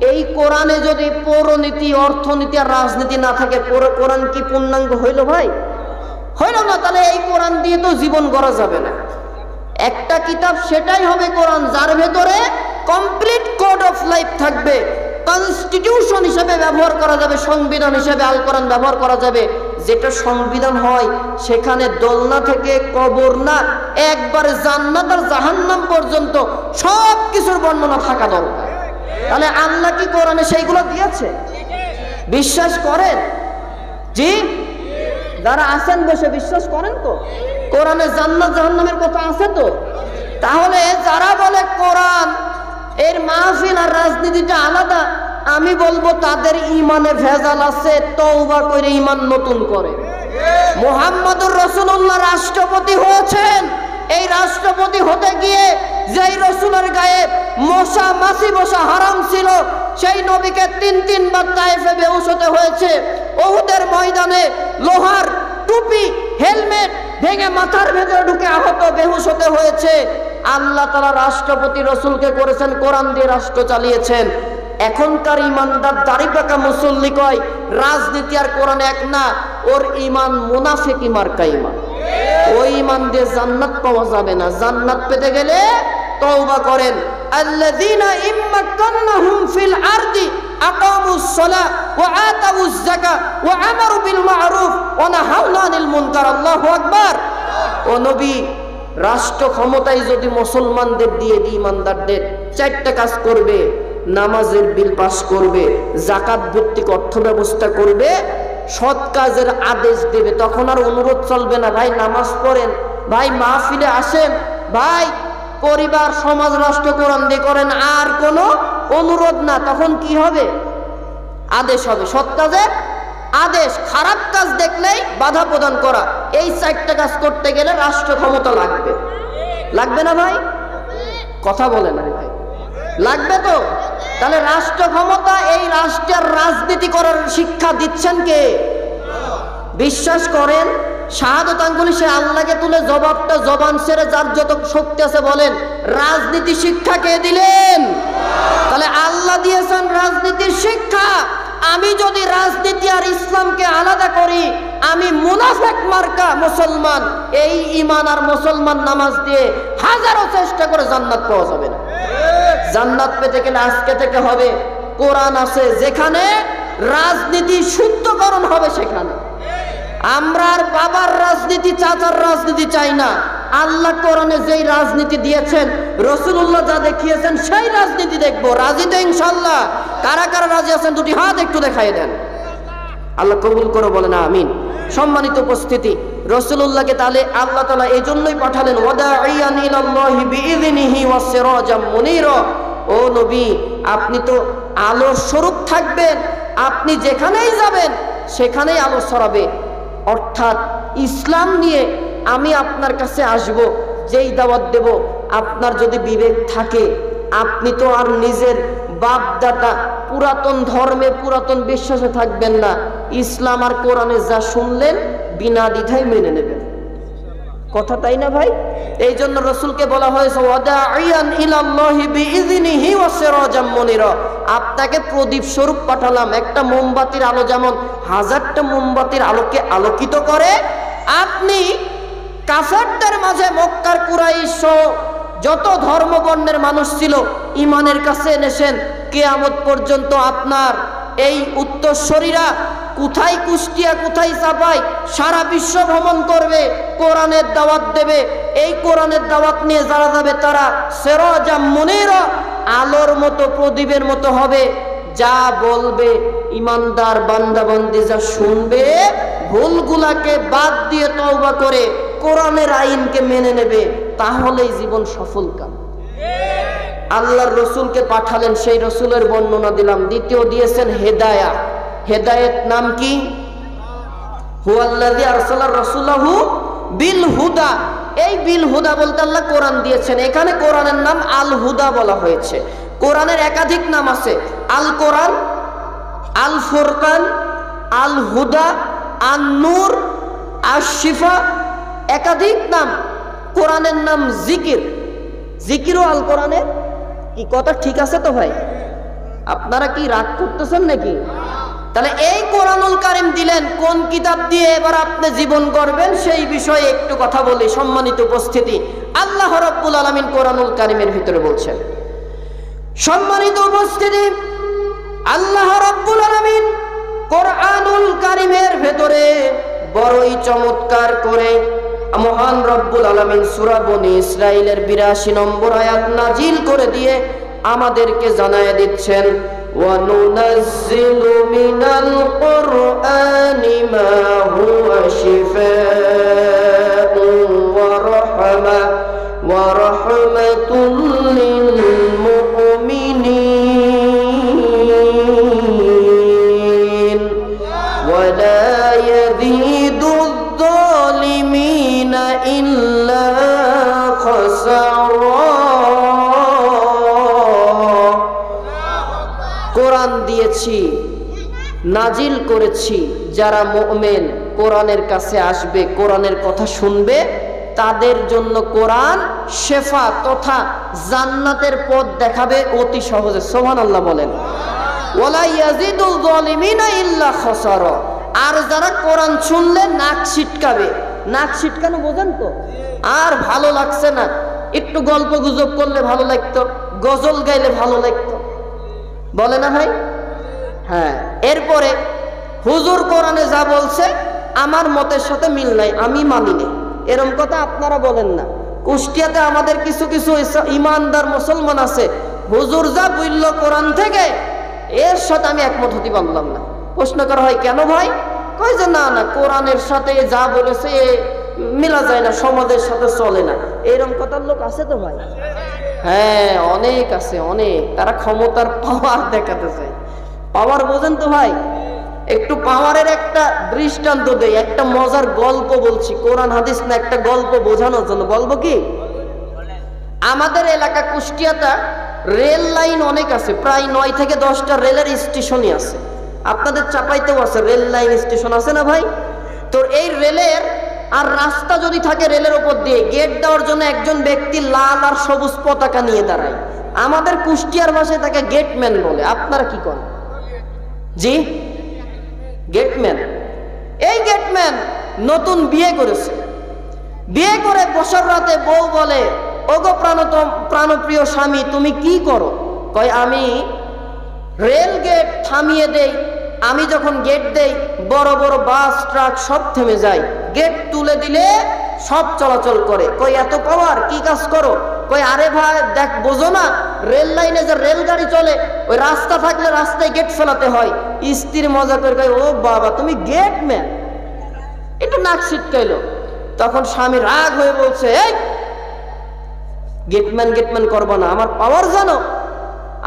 এই কোরআনে যদি পৌরনীতি, অর্থনীতি আর রাজনীতি না থাকে, কোরআন কি পূর্ণাঙ্গ হইল ভাই? হইল না। তাহলে এই কোরআন দিয়ে তো জীবন গড়া যাবে না। একটা কিতাব সেটাই হবে কোরআন, যার ভেতরে কমপ্লিট কোড অফ লাইফ থাকবে, কনস্টিটিউশন হিসেবে ব্যবহার করা যাবে, সংবিধান হিসেবে আল কোরআন ব্যবহার করা যাবে। যেটা সংবিধান হয় সেখানে দোলনা থেকে কবর না, একবারে জান্নাত আর জাহান্নাম পর্যন্ত সব কিছুর বর্ণনা থাকা দরকার। তাহলে আল্লাহ কি কোরআনে সেইগুলো দিয়েছে? বিশ্বাস করেন? জি, যারা আছেন বসে বিশ্বাস করেন তো কোরআনে জান্নাত জাহান্নামের কথা আছে তো? তাহলে যারা বলে কোরআন এর মাহফিল আর রাজনীতিটা আলাদা, আমি বলবো তাদের ইমানে ভেজাল আছে, তওবা করে ইমান নতুন করে। মুহাম্মদুর রাসূলুল্লাহ রাষ্ট্রপতি হয়েছেন, এই রাষ্ট্রপতি হতে গিয়ে যেই রাসূলের গায়ে মশা মাছি বসা হারাম ছিল, সেই নবীকে তিনবার তায়েফে বেহুশ হতে হয়েছে। উহুদের ময়দানে লোহার টুপি, হেলমেট ভেঙে মাথার ভেতরে ঢুকে আহত, বেহুশ হতে হয়েছে। আল্লাহ তাআলা রাষ্ট্রপতি রাসূলকে করেছেন, কোরআন দিয়ে রাষ্ট্র চালিয়েছেন। এখনকার ইমানদার দাড়ি পাকা মুসল্লি কয় রাজনীতি আর কোরআন এক না, ওর ইমান মুনাফিকি মার্কা ইমান। ওই ইমান দিয়ে জান্নাত পাওয়া যাবে না। জান্নাত পেতে গেলে তওবা করেন। আল্লাযীনা ইম্মাক্কান্নাহুম ফিল আরদি আকামুস সালাহ ওয়া আতাউজ যাকাত ওয়া আমারু বিল মা'রুফ ওয়া নাহাউ আনিল মুনকার। আল্লাহু আকবার। ও নবী, রাষ্ট্র ক্ষমতায় যদি মুসলমানদের দিয়ে দিই, ইমানদারদের, চারটা কাজ করবে: নামাজের বিল পাস করবে, যাকাত ভিত্তিক অর্থ ব্যবস্থা করবে, সৎ কাজের আদেশ দেবে। তখন আর অনুরোধ চলবে না, ভাই নামাজ পড়েন, ভাই মাহফিলে আসেন, ভাই পরিবার, সমাজ, রাষ্ট্র কোরআন দিয়ে করেন, আর কোনো অনুরোধ না। তখন কি হবে? আদেশ হবে, সৎ কাজের আদেশ। খারাপ কাজ দেখলেই বাধা প্রদান করা। এই চারটা কাজ করতে গেলে রাষ্ট্র ক্ষমতা লাগবে, লাগবে না ভাই? কথা বলে না ভাই, লাগবে তো? তাহলে রাষ্ট্র ক্ষমতা, এই রাষ্ট্রের রাজনীতি করার শিক্ষা দিচ্ছেন কে? বিশ্বাস করেন শাহাদত আঙ্গুলি সে আল্লাহকে তুলে জবাবটা জবান ছেড়ে যার যত শক্তি আছে বলেন, রাজনীতি শিক্ষা কে দিলেন? তাহলে আল্লাহ দিয়েছেন রাজনীতির শিক্ষা। আমি যদি রাজনীতি আর ইসলামকে আলাদা করি, আমি মুনাফিক মার্কা মুসলমান। এই ঈমান আর মুসলমান নামাজ দিয়ে হাজারো চেষ্টা করে জান্নাত পাওয়া যাবে না। জান্নাত পেতে গেলে আজকে থেকে হবে কোরআন আছে যেখানে, রাজনীতি শুদ্ধকরণ হবে সেখানে। আমরা আর বাবার রাজনীতি, চাচার রাজনীতি চাই না। আল্লাহ কোরআনে যেই রাজনীতি দিয়েছেন, রাসূলুল্লাহ যা দেখিয়েছেন সেই রাজনীতি দেখবো। রাজি তো ইনশাআল্লাহ? কারা কারা রাজি আছেন দুটি হাত একটু দেখাই দেন। আল্লাহ কবুল করে বলেন আমিন। সম্মানিত উপস্থিতি, রাসূলুল্লাহকে তাহলে আল্লাহ তাআলা এই জন্যই পাঠালেন, ওয়াদাইয়ান ইলাল্লাহি বিইযনিহি ওয়াসিরাজাম মুনীরা। ও নবী, আপনি তো আলোর স্বরূপ থাকবেন, আপনি যেখানেই যাবেন সেখানেই আলো ছড়াবে। অর্থাৎ ইসলাম নিয়ে আমি আপনার কাছে আসব, যেই দাওয়াত দেব, আপনার যদি বিবেক থাকে, আপনি তো আর নিজের বাপ দাদা পুরাতন ধর্মে পুরাতন বিশ্বাসে থাকবেন না। ইসলাম আর কোরআনে যা শুনলেন বিনা দ্বিধায় মেনে নেবেন। কথা তাই না ভাই? এই জন্য রাসূলকে বলা হয়েছে ওয়াদাইয়ান ইলাল্লাহি বিইযনিহি ওয়াসিরাজাম মুনীরা। আপনাকে প্রদীপ স্বরূপ পাঠালাম। একটা মোমবাতির আলো যেমন হাজারটা মোমবাতির আলোকে আলোকিত করে, আপনি কাফেরদের মাঝে মক্কার কুরাইশ যত ধর্মবর্ণের মানুষ ছিল ঈমানের কাছে এনেছেন। কিয়ামত পর্যন্ত আপনার এই উত্তরসূরিরা কোথায় কুষ্টিয়া, কোথায় চাপাই, সারা বিশ্ব ভ্রমণ করবে, কোরআনের দাওয়াত দেবে। এই কোরআনের দাওয়াত নিয়ে যারা যাবে তারা সিরাজাম মুনীরা, আলোর মতো প্রদীপের মতো হবে। যা বলবে ইমানদার বান্দা বান্দি যা শুনবে, ভুলগুলাকে বাদ দিয়ে তওবা করে কোরআনের আইনকে মেনে নেবে, তাহলেই জীবন সফল কাম। আল্লাহর রসুলকে পাঠালেন, সেই রসুলের বর্ণনা দিলাম। দ্বিতীয় দিয়েছেন হেদায়া। হেদায়েত নাম কি? হুয়াল্লাযী আরসালা রাসূলাহু বিল হুদা। এই বিল হুদা বলতে আল্লাহ কোরআন দিয়েছেন। এখানে কোরআনের নাম আল হুদা বলা হয়েছে। কোরআনের একাধিক নাম আছে, আল কোরআন, আল ফুরকান, আল হুদা, আন নূর, আশ শিফা, একাধিক নাম। কোরআনের নাম জিকির। জিকিরও আল কোরআনের। কি কথা ঠিক আছে তো ভাই? আপনারা কি রাগ করতেছেন নাকি? তাহলে এই কোরআনুল কারীম দিলেন কোন কিতাব দিয়ে এবার আপনি জীবন করবেন সেই বিষয়ে একটু কথা বলি। সম্মানিত উপস্থিতি, আল্লাহ রাব্বুল আলামিন কোরআনুল কারীমের ভিতরে বলছেন, সম্মানিত উপস্থিতি, আল্লাহ রাব্বুল আলামিন কোরআনুল কারীমের ভিতরে বড়ই চমৎকার করে মহান রব্বুল আলামিন সূরা বনী ইসরাঈলের ৮২ নম্বর আয়াত নাজিল করে দিয়ে আমাদেরকে জানায় দিচ্ছেন, ওয়ানুনাজ্জিলু মিনাল কুরআনি মা হুয়া শিফাউন ওয়া রাহমাতুল লিল মুমিনিন ওয়া লা ইয়াযীদুয যালিমিনা ইল্লা খাসারা। কোরআন দিয়েছি, নাজিল করেছি, যারা মুমিন কোরআনের কাছে আসবে, কোরআনের কথা শুনবে, তাদের জন্য কোরআন শেফা তথা জান্নাতের পথ দেখাবে অতি সহজে। সুবহানাল্লাহ বলেন। ওয়ালা ইয়াজিদুল যালিমিনা ইল্লা খাসারা। আর যারা কোরআন শুনলে নাক ছিটকাবে, নাক ছিটকানো বোঝেন তো? আর ভালো লাগছে না, একটু গল্প গুজব করলে ভালো লাগতো, গজল গাইলে ভালো লাগতো, বলে না ভাই? হ্যাঁ। এরপরে হুজুর কোরআনে যা বলছে আমার মতের সাথে মিল নাই, আমি মানি না, এরকম কথা আপনারা বলেন না। কুষ্টিয়াতে আমাদের কিছু কিছু ইমানদার মুসলমান আছে, হুজুর যা বলল কোরআন থেকে এর সাথে আমি একমত হতে পারলাম না। প্রশ্ন করা হয় কেন ভাই? কয় যে না না, কোরআনের সাথে যা বলেছে মিলা যায় না, সমাজের সাথে চলে না। এরকম কথার লোক আছে তো ভাই? হ্যাঁ, অনেক আছে, অনেক। তারা ক্ষমতার পাওয়ার দেখাতে চায়। পাওয়ার বোঝেন তো ভাই? একটু পাওয়ারের একটা দৃষ্টান্ত দেই, একটা মজার গল্প বলছি, কোরআন হাদিস না, একটা গল্প বোঝানোর জন্য। বলবো কি? আমাদের এলাকা কুষ্টিয়াটা রেল লাইন অনেক আছে, প্রায় 9 থেকে 10টা রেলের স্টেশনই আছে। আপনাদের চাপাইতেও আছে রেল লাইন স্টেশন, আছে না ভাই? তো এই রেলের আর রাস্তা যদি থাকে রেলের উপর দিয়ে, গেট দেওয়ার জন্য একজন ব্যক্তি লাল আর সবুজ পতাকা নিয়ে দাঁড়ায়। আমাদের কুষ্টিয়ার ভাষায় তাকে গেটম্যান বলে। আপনারা কি করেন? জি, গেটম্যান। এই গেটম্যান নতুন বিয়ে করেছে। বিয়ে করে বছর রাতে বউ বলে, ওগো প্রাণপ্রিয় স্বামী, তুমি কি করো? কয়, আমি রেল গেট থামিয়ে দেই। আমি যখন গেট দেই বড় বড় বাস ট্রাক সব থেমে যায়, গেট তুলে দিলে সব চলাচল করে। কই, এত পাওয়ার, কি কাজ করো? কই, আরে ভাই দেখ, বোঝো না, রেল লাইনে যে রেলগাড়ি চলে, ওই রাস্তা থাকলে রাস্তায় গেট ফেলাতে হয়। স্ত্রীর মজা করে কয়, ও বাবা, তুমি গেটম্যান? একটু নাক ছিটকাইলো। তখন স্বামী রাগ হয়ে বলছে, এই গেটম্যান করবো না, আমার পাওয়ার জানো?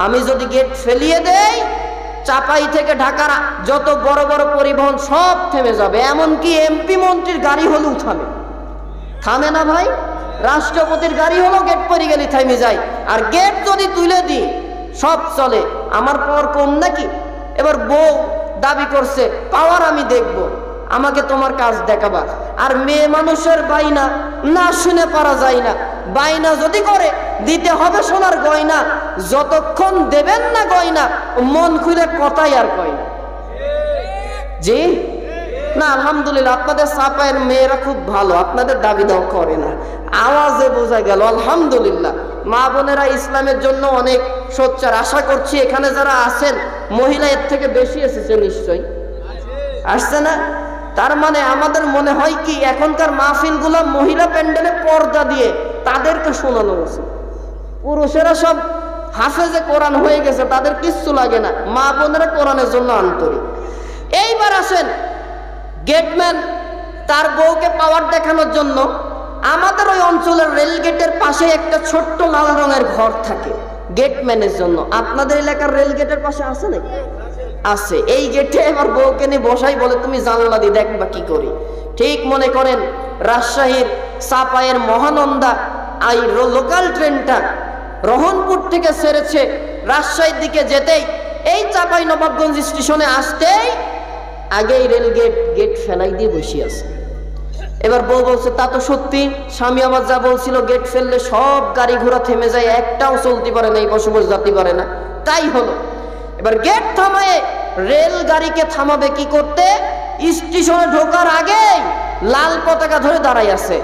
আমি যদি গেট ফেলিয়ে দেই, চাপাই থেকে ঢাকার যত বড় বড় পরিবহন সব থেমে যাবে, এমনকি এমপি মন্ত্রীর গাড়ি হলেও থামে না ভাই। রাষ্ট্রপতির গাড়ি হলো গেট পরে গেলে থেমে যায়, আর গেট যদি তুলে দিই সব চলে। আমার পাওয়ার কম নাকি? এবার বউ দাবি করছে, পাওয়ার আমি দেখব, আমাকে তোমার কাজ দেখাবা। আর মেয়ে মানুষের বাইনা না শুনে পারা যায় না। বাইনা যদি করে দিতে হবে সোনার গয়না, যতক্ষণ দেবেন না গয়না মন খুলে কথাই আর কয় না। জি না, আলহামদুলিল্লাহ, আপনাদের চাপায়ের মেয়েরা খুব ভালো, আপনাদের দাবি দাও করে না, আওয়াজে বোঝা গেল। আলহামদুলিল্লাহ, মা বোনেরা ইসলামের জন্য অনেক সোচ্চার। আশা করছি এখানে যারা আছেন মহিলা এর থেকে বেশি এসেছে, নিশ্চয়ই আসছে না? তার মানে আমাদের মনে হয় কি, এখনকার মাহফিলগুলো মহিলা প্যান্ডেলে পর্দা দিয়ে তাদেরকে শোনানো উচিত। পুরুষেরা সব হাফেজে কোরআন হয়ে গেছে, তাদের কিচ্ছু লাগে না। মা বোনেরা কোরআনের জন্য আন্তরিক। এইবার আসেন, গেটম্যান তার বউকে পাওয়ার দেখানোর জন্য আমাদের ওই অঞ্চলের রেল গেটের পাশে একটা ছোট্ট লাল রঙের ঘর থাকে গেটম্যানের জন্য। আপনাদের এলাকার রেল গেটের পাশে আছে নাকি? আছে। এই গেটে এবার বউকে নিয়ে বসাই, বলে তুমি জানলা দিয়ে দেখবা কি করি। ঠিক মনে করেন রাজশাহীর চাপায়ের মহানন্দা এই লোকাল ট্রেনটা রহনপুর থেকে ছেড়েছে, রাজশাহীর দিকে যেতেই এই চাপাই নবাবগঞ্জ স্টেশনে আসতেই আগেই রেল গেট ফেলাই দিয়ে বসে আছে। এবার বউ বলছে, তা তো সত্যি, স্বামী আবার যা বলছিল গেট ফেললে সব গাড়ি ঘোড়া থেমে যায়, একটাও চলতে পারে না, এই বসবাস যেতে পারে না। তাই হলো। এবার গেট থামায়ে রেল গাড়িকে থামাবে কি করতে? স্টেশনে ঢোকার আগেই লাল পতাকা ধরে দাঁড়াই আছে।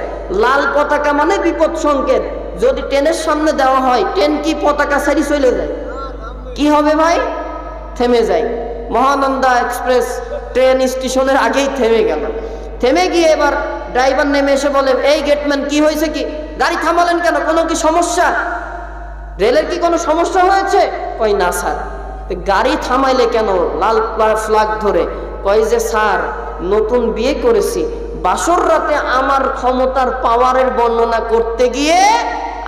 লাল পতাকা মানে বিপদ সংকেত। যদি ট্রেনের সামনে দেওয়া হয়, ট্রেন কি পতাকা ছাড়ি চলে যায়? কি হবে ভাই? থেমে যায়। মহানন্দা এক্সপ্রেস ট্রেন স্টেশনের আগেই থেমে গেল। থেমে গিয়ে এবার ড্রাইভার নেমে এসে বলে, এই গেটম্যান, কি হয়েছে, কি গাড়ি থামালেন কেন? কোনো কি সমস্যা? রেলের কি কোনো সমস্যা হয়েছে? কই না স্যার। গাড়ি থামাইলে কেন লাল ফ্ল্যাগ ধরে? কই যে স্যার, নতুন বিয়ে করেছি, বাসর রাতে আমার ক্ষমতার পাওয়ারের বর্ণনা করতে গিয়ে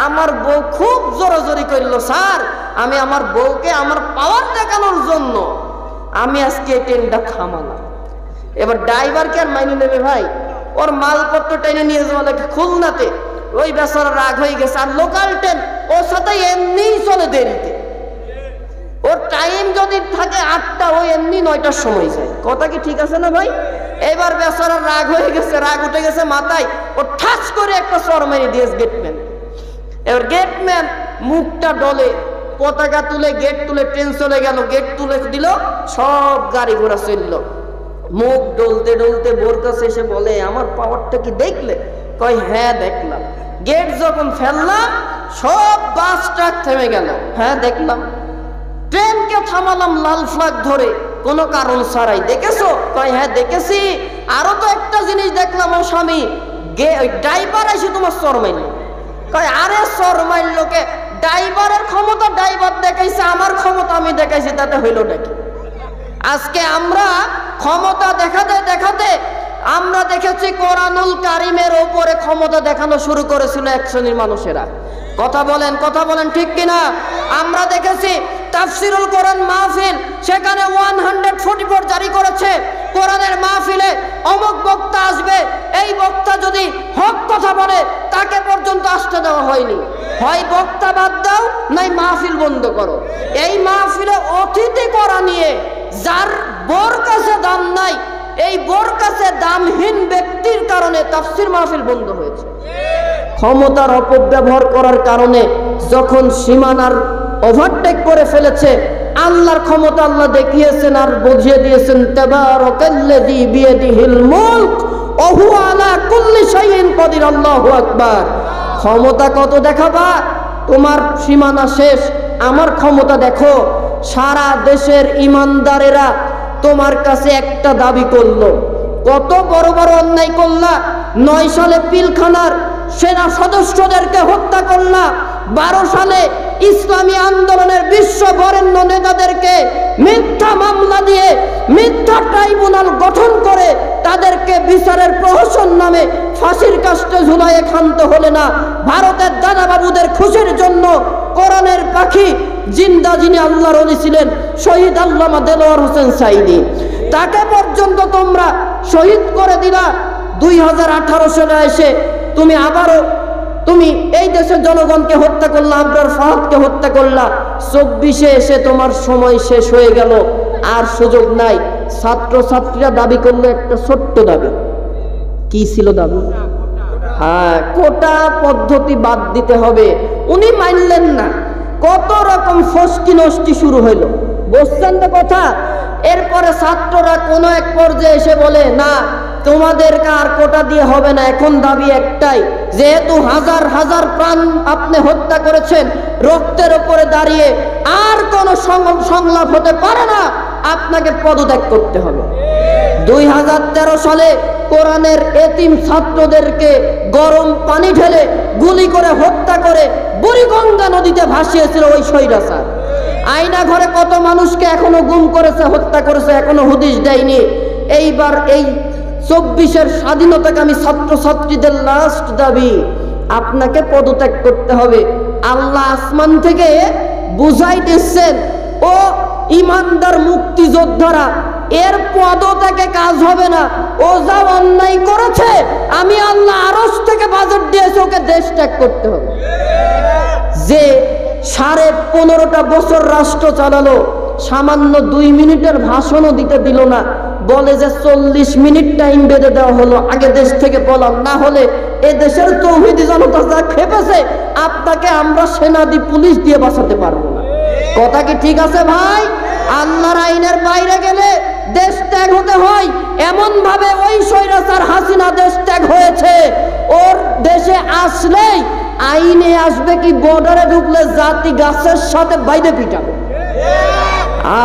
আমার বউ খুব জোরাজোরি করলো স্যার, আমি আমার বউকে আমার পাওয়ার দেখানোর জন্য আমি আজকে ট্রেনটা থামালাম। এবার ড্রাইভারকে আর মাইনে নেবে ভাই? ওর মালপত্র টেনে নিয়ে যাওয়া লাগে খুলনাতে, ওই বেচারা রাগ হয়ে গেছে। আর লোকাল ট্রেন ওর সাথে এমনিই চলে দেরিতে, ওর টাইম যদি থাকে 8টা, ওই এমনি 9টার সময় যায়। কথা কি ঠিক আছে না ভাই? এবার বেচারা রাগ হয়ে গেছে, রাগ উঠে গেছে মাথায়, ও ঠাস করে একটা চর মেরে দিয়েছে গেটম্যান। এবার গেটম্যান মুখটা ডলে, পতাকা তুলে গেট তুলে ট্রেন চলে গেল, গেট তুলে দিল, সব গাড়ি ঘোড়া চললো। মুখ ডলতে ডলতে বোর কাছে এসে বলে, আমার পাওয়ারটা কি দেখলে? কয় হ্যাঁ দেখলাম। গেট যখন ফেললাম সব বাস ট্রাক থেমে গেল। হ্যাঁ দেখলাম। ট্রেনকে থামালাম লাল ফ্ল্যাগ ধরে, কোনো কারণ ছাড়াই। দেখেছো? কয় হ্যাঁ দেখেছি। আরো তো একটা জিনিস দেখলাম, ও স্বামী, ড্রাইভার এসে তোমার চর মাইল। কয় আরে চর মাইল লোকে, ড্রাইভারের ক্ষমতা ড্রাইভার দেখাইছে, আমার ক্ষমতা আমি দেখাইছি, তাতে হইল নাকি? আজকে আমরা ক্ষমতা দেখাতে দেখাতে আমরা দেখেছি কোরআনুল কারিমের ওপরে ক্ষমতা দেখানো শুরু করেছিল এক শ্রেণীর মানুষেরা। কথা বলেন ঠিক কিনা? আমরা দেখেছি তাফসিরুল কোরআন মাহফিল, সেখানে 144 জারি করেছে, কোরআনের মাহফিলে অমুক বক্তা আসবে, এই বক্তা যদি হক কথা বলে তাকে পর্যন্ত আসতে দেওয়া হয়নি। হয় বক্তা বাদ দাও, নাই মাহফিল বন্ধ করো। এই মাহফিলে অতিথি করা নিয়ে যার বোর কাছে দাম নাই, এই বোর কাছে দামহীন ব্যক্তির কারণে তাফসীর মাহফিল বন্ধ হয়েছে। ক্ষমতার অপব্যবহার করার কারণে যখন সীমানার ওভারটেক করে ফেলেছে, আল্লাহর ক্ষমতা আল্লাহ দেখিয়েছেন আর বুঝিয়ে দিয়েছেন, তাবারাকাল্লাযী বিয়াদিহিল মুলক ওয়া হুয়া আলা কুল্লি শাইইন কাদির। আল্লাহু আকবার। ক্ষমতা কত দেখাবা? তোমার সীমানা শেষ, আমার ক্ষমতা দেখো। সারা দেশের ইমানদারেরা তোমার কাছে একটা দাবি করলো, কত বড় বড় অন্যায় করলা। 9 সালে পিলখানার সেনা সদস্যদেরকে হত্যা করলা, 12 সালে ইসলামী আন্দোলনের বিশ্ব বরেণ্য নেতাদেরকে মিথ্যা মামলা দিয়ে মিথ্যা ট্রাইব্যুনাল গঠন করে তাদেরকে বিচারের প্রহসন নামে ফাঁসির কাস্টে ঝুলাইয়ে ক্ষান্ত হলে না। ভারতের দাদাবাবুদের খুশির জন্য কোরআনের পাখি জিন্দা যিনি আল্লাহর ওলি ছিলেন শহীদ আল্লামা দেলোয়ার হোসেন সাঈদী, তাকে পর্যন্ত তোমরা শহীদ করে দিলা। 2018 সালে এসে তুমি আবারও তুমি এই দেশের জনগণকে হত্যা করলা, আবরার ফাহাদকে হত্যা করলা। 24-এ এসে তোমার সময় শেষ হয়ে গেল, আর সুযোগ নাই। ছাত্রছাত্রীরা দাবি করলো একটা ছোট্ট দাবি। কি ছিল দাবি? হ্যাঁ, কোটা পদ্ধতি বাদ দিতে হবে। উনি মানলেন না, কত রকম ফস্কি নষ্টি শুরু হইল। বুঝছেন তো কথা? এরপরে ছাত্ররা কোনো এক পর্যায়ে এসে বলে, না তোমাদের আর কোটা দিয়ে হবে না, এখন দাবি একটাই, যেহেতু হাজার হাজার প্রাণ আপনি হত্যা করেছেন, রক্তের উপরে দাঁড়িয়ে আর কোনো সংলাপ হতে পারে না, আপনাকে পদত্যাগ করতে হবে। 2013 সালে কোরআনের এতিম ছাত্রদেরকে গরম পানি ঢেলে গুলি করে হত্যা করে বুড়িগঙ্গা নদীতে ভাসিয়েছিল ওই স্বৈরাচার। আয়না ঘরে কত মানুষকে এখনো গুম করেছে, হত্যা করেছে, এখনো হুদিস দেয়নি। এইবার এই 24-এর স্বাধীনতাকামী ছাত্রছাত্রীদের লাস্ট দাবি, আপনাকে পদত্যাগ করতে হবে। আল্লাহ আসমান থেকে বুঝাই দিচ্ছেন, ও ইমানদার মুক্তিযোদ্ধারা, এর পদত্যাগে কাজ হবে না। ও যা অন্যায় করেছে, আমি আল্লাহ আরশ থেকে বাজেট দিয়েছি, ওকে দেশ ত্যাগ করতে হবে। যে 15.5টা বছর রাষ্ট্র চালালো, সামান্য 2 মিনিটের ভাষণও দিতে দিল না, বলে যে 40 মিনিট টাইম বেঁধে দেওয়া হলো, আগে দেশ থেকে পলান, না হলে এ দেশের তৌহিদি জনতা যা খেপেছে, আপনাকে আমরা সেনা দিয়ে পুলিশ দিয়ে বাঁচাতে পারবো না। কথা কি ঠিক আছে ভাই? আল্লাহর আইনের বাইরে গেলে দেশ ত্যাগ হতে হয়। এমন ভাবে ওই স্বৈরাচার হাসিনা দেশ ত্যাগ হয়েছে, ওর দেশে আসলেই আইনে আসবে কি বর্ডারে ঢুকলে জাতি গাছের সাথে বাইরে পিটাবে।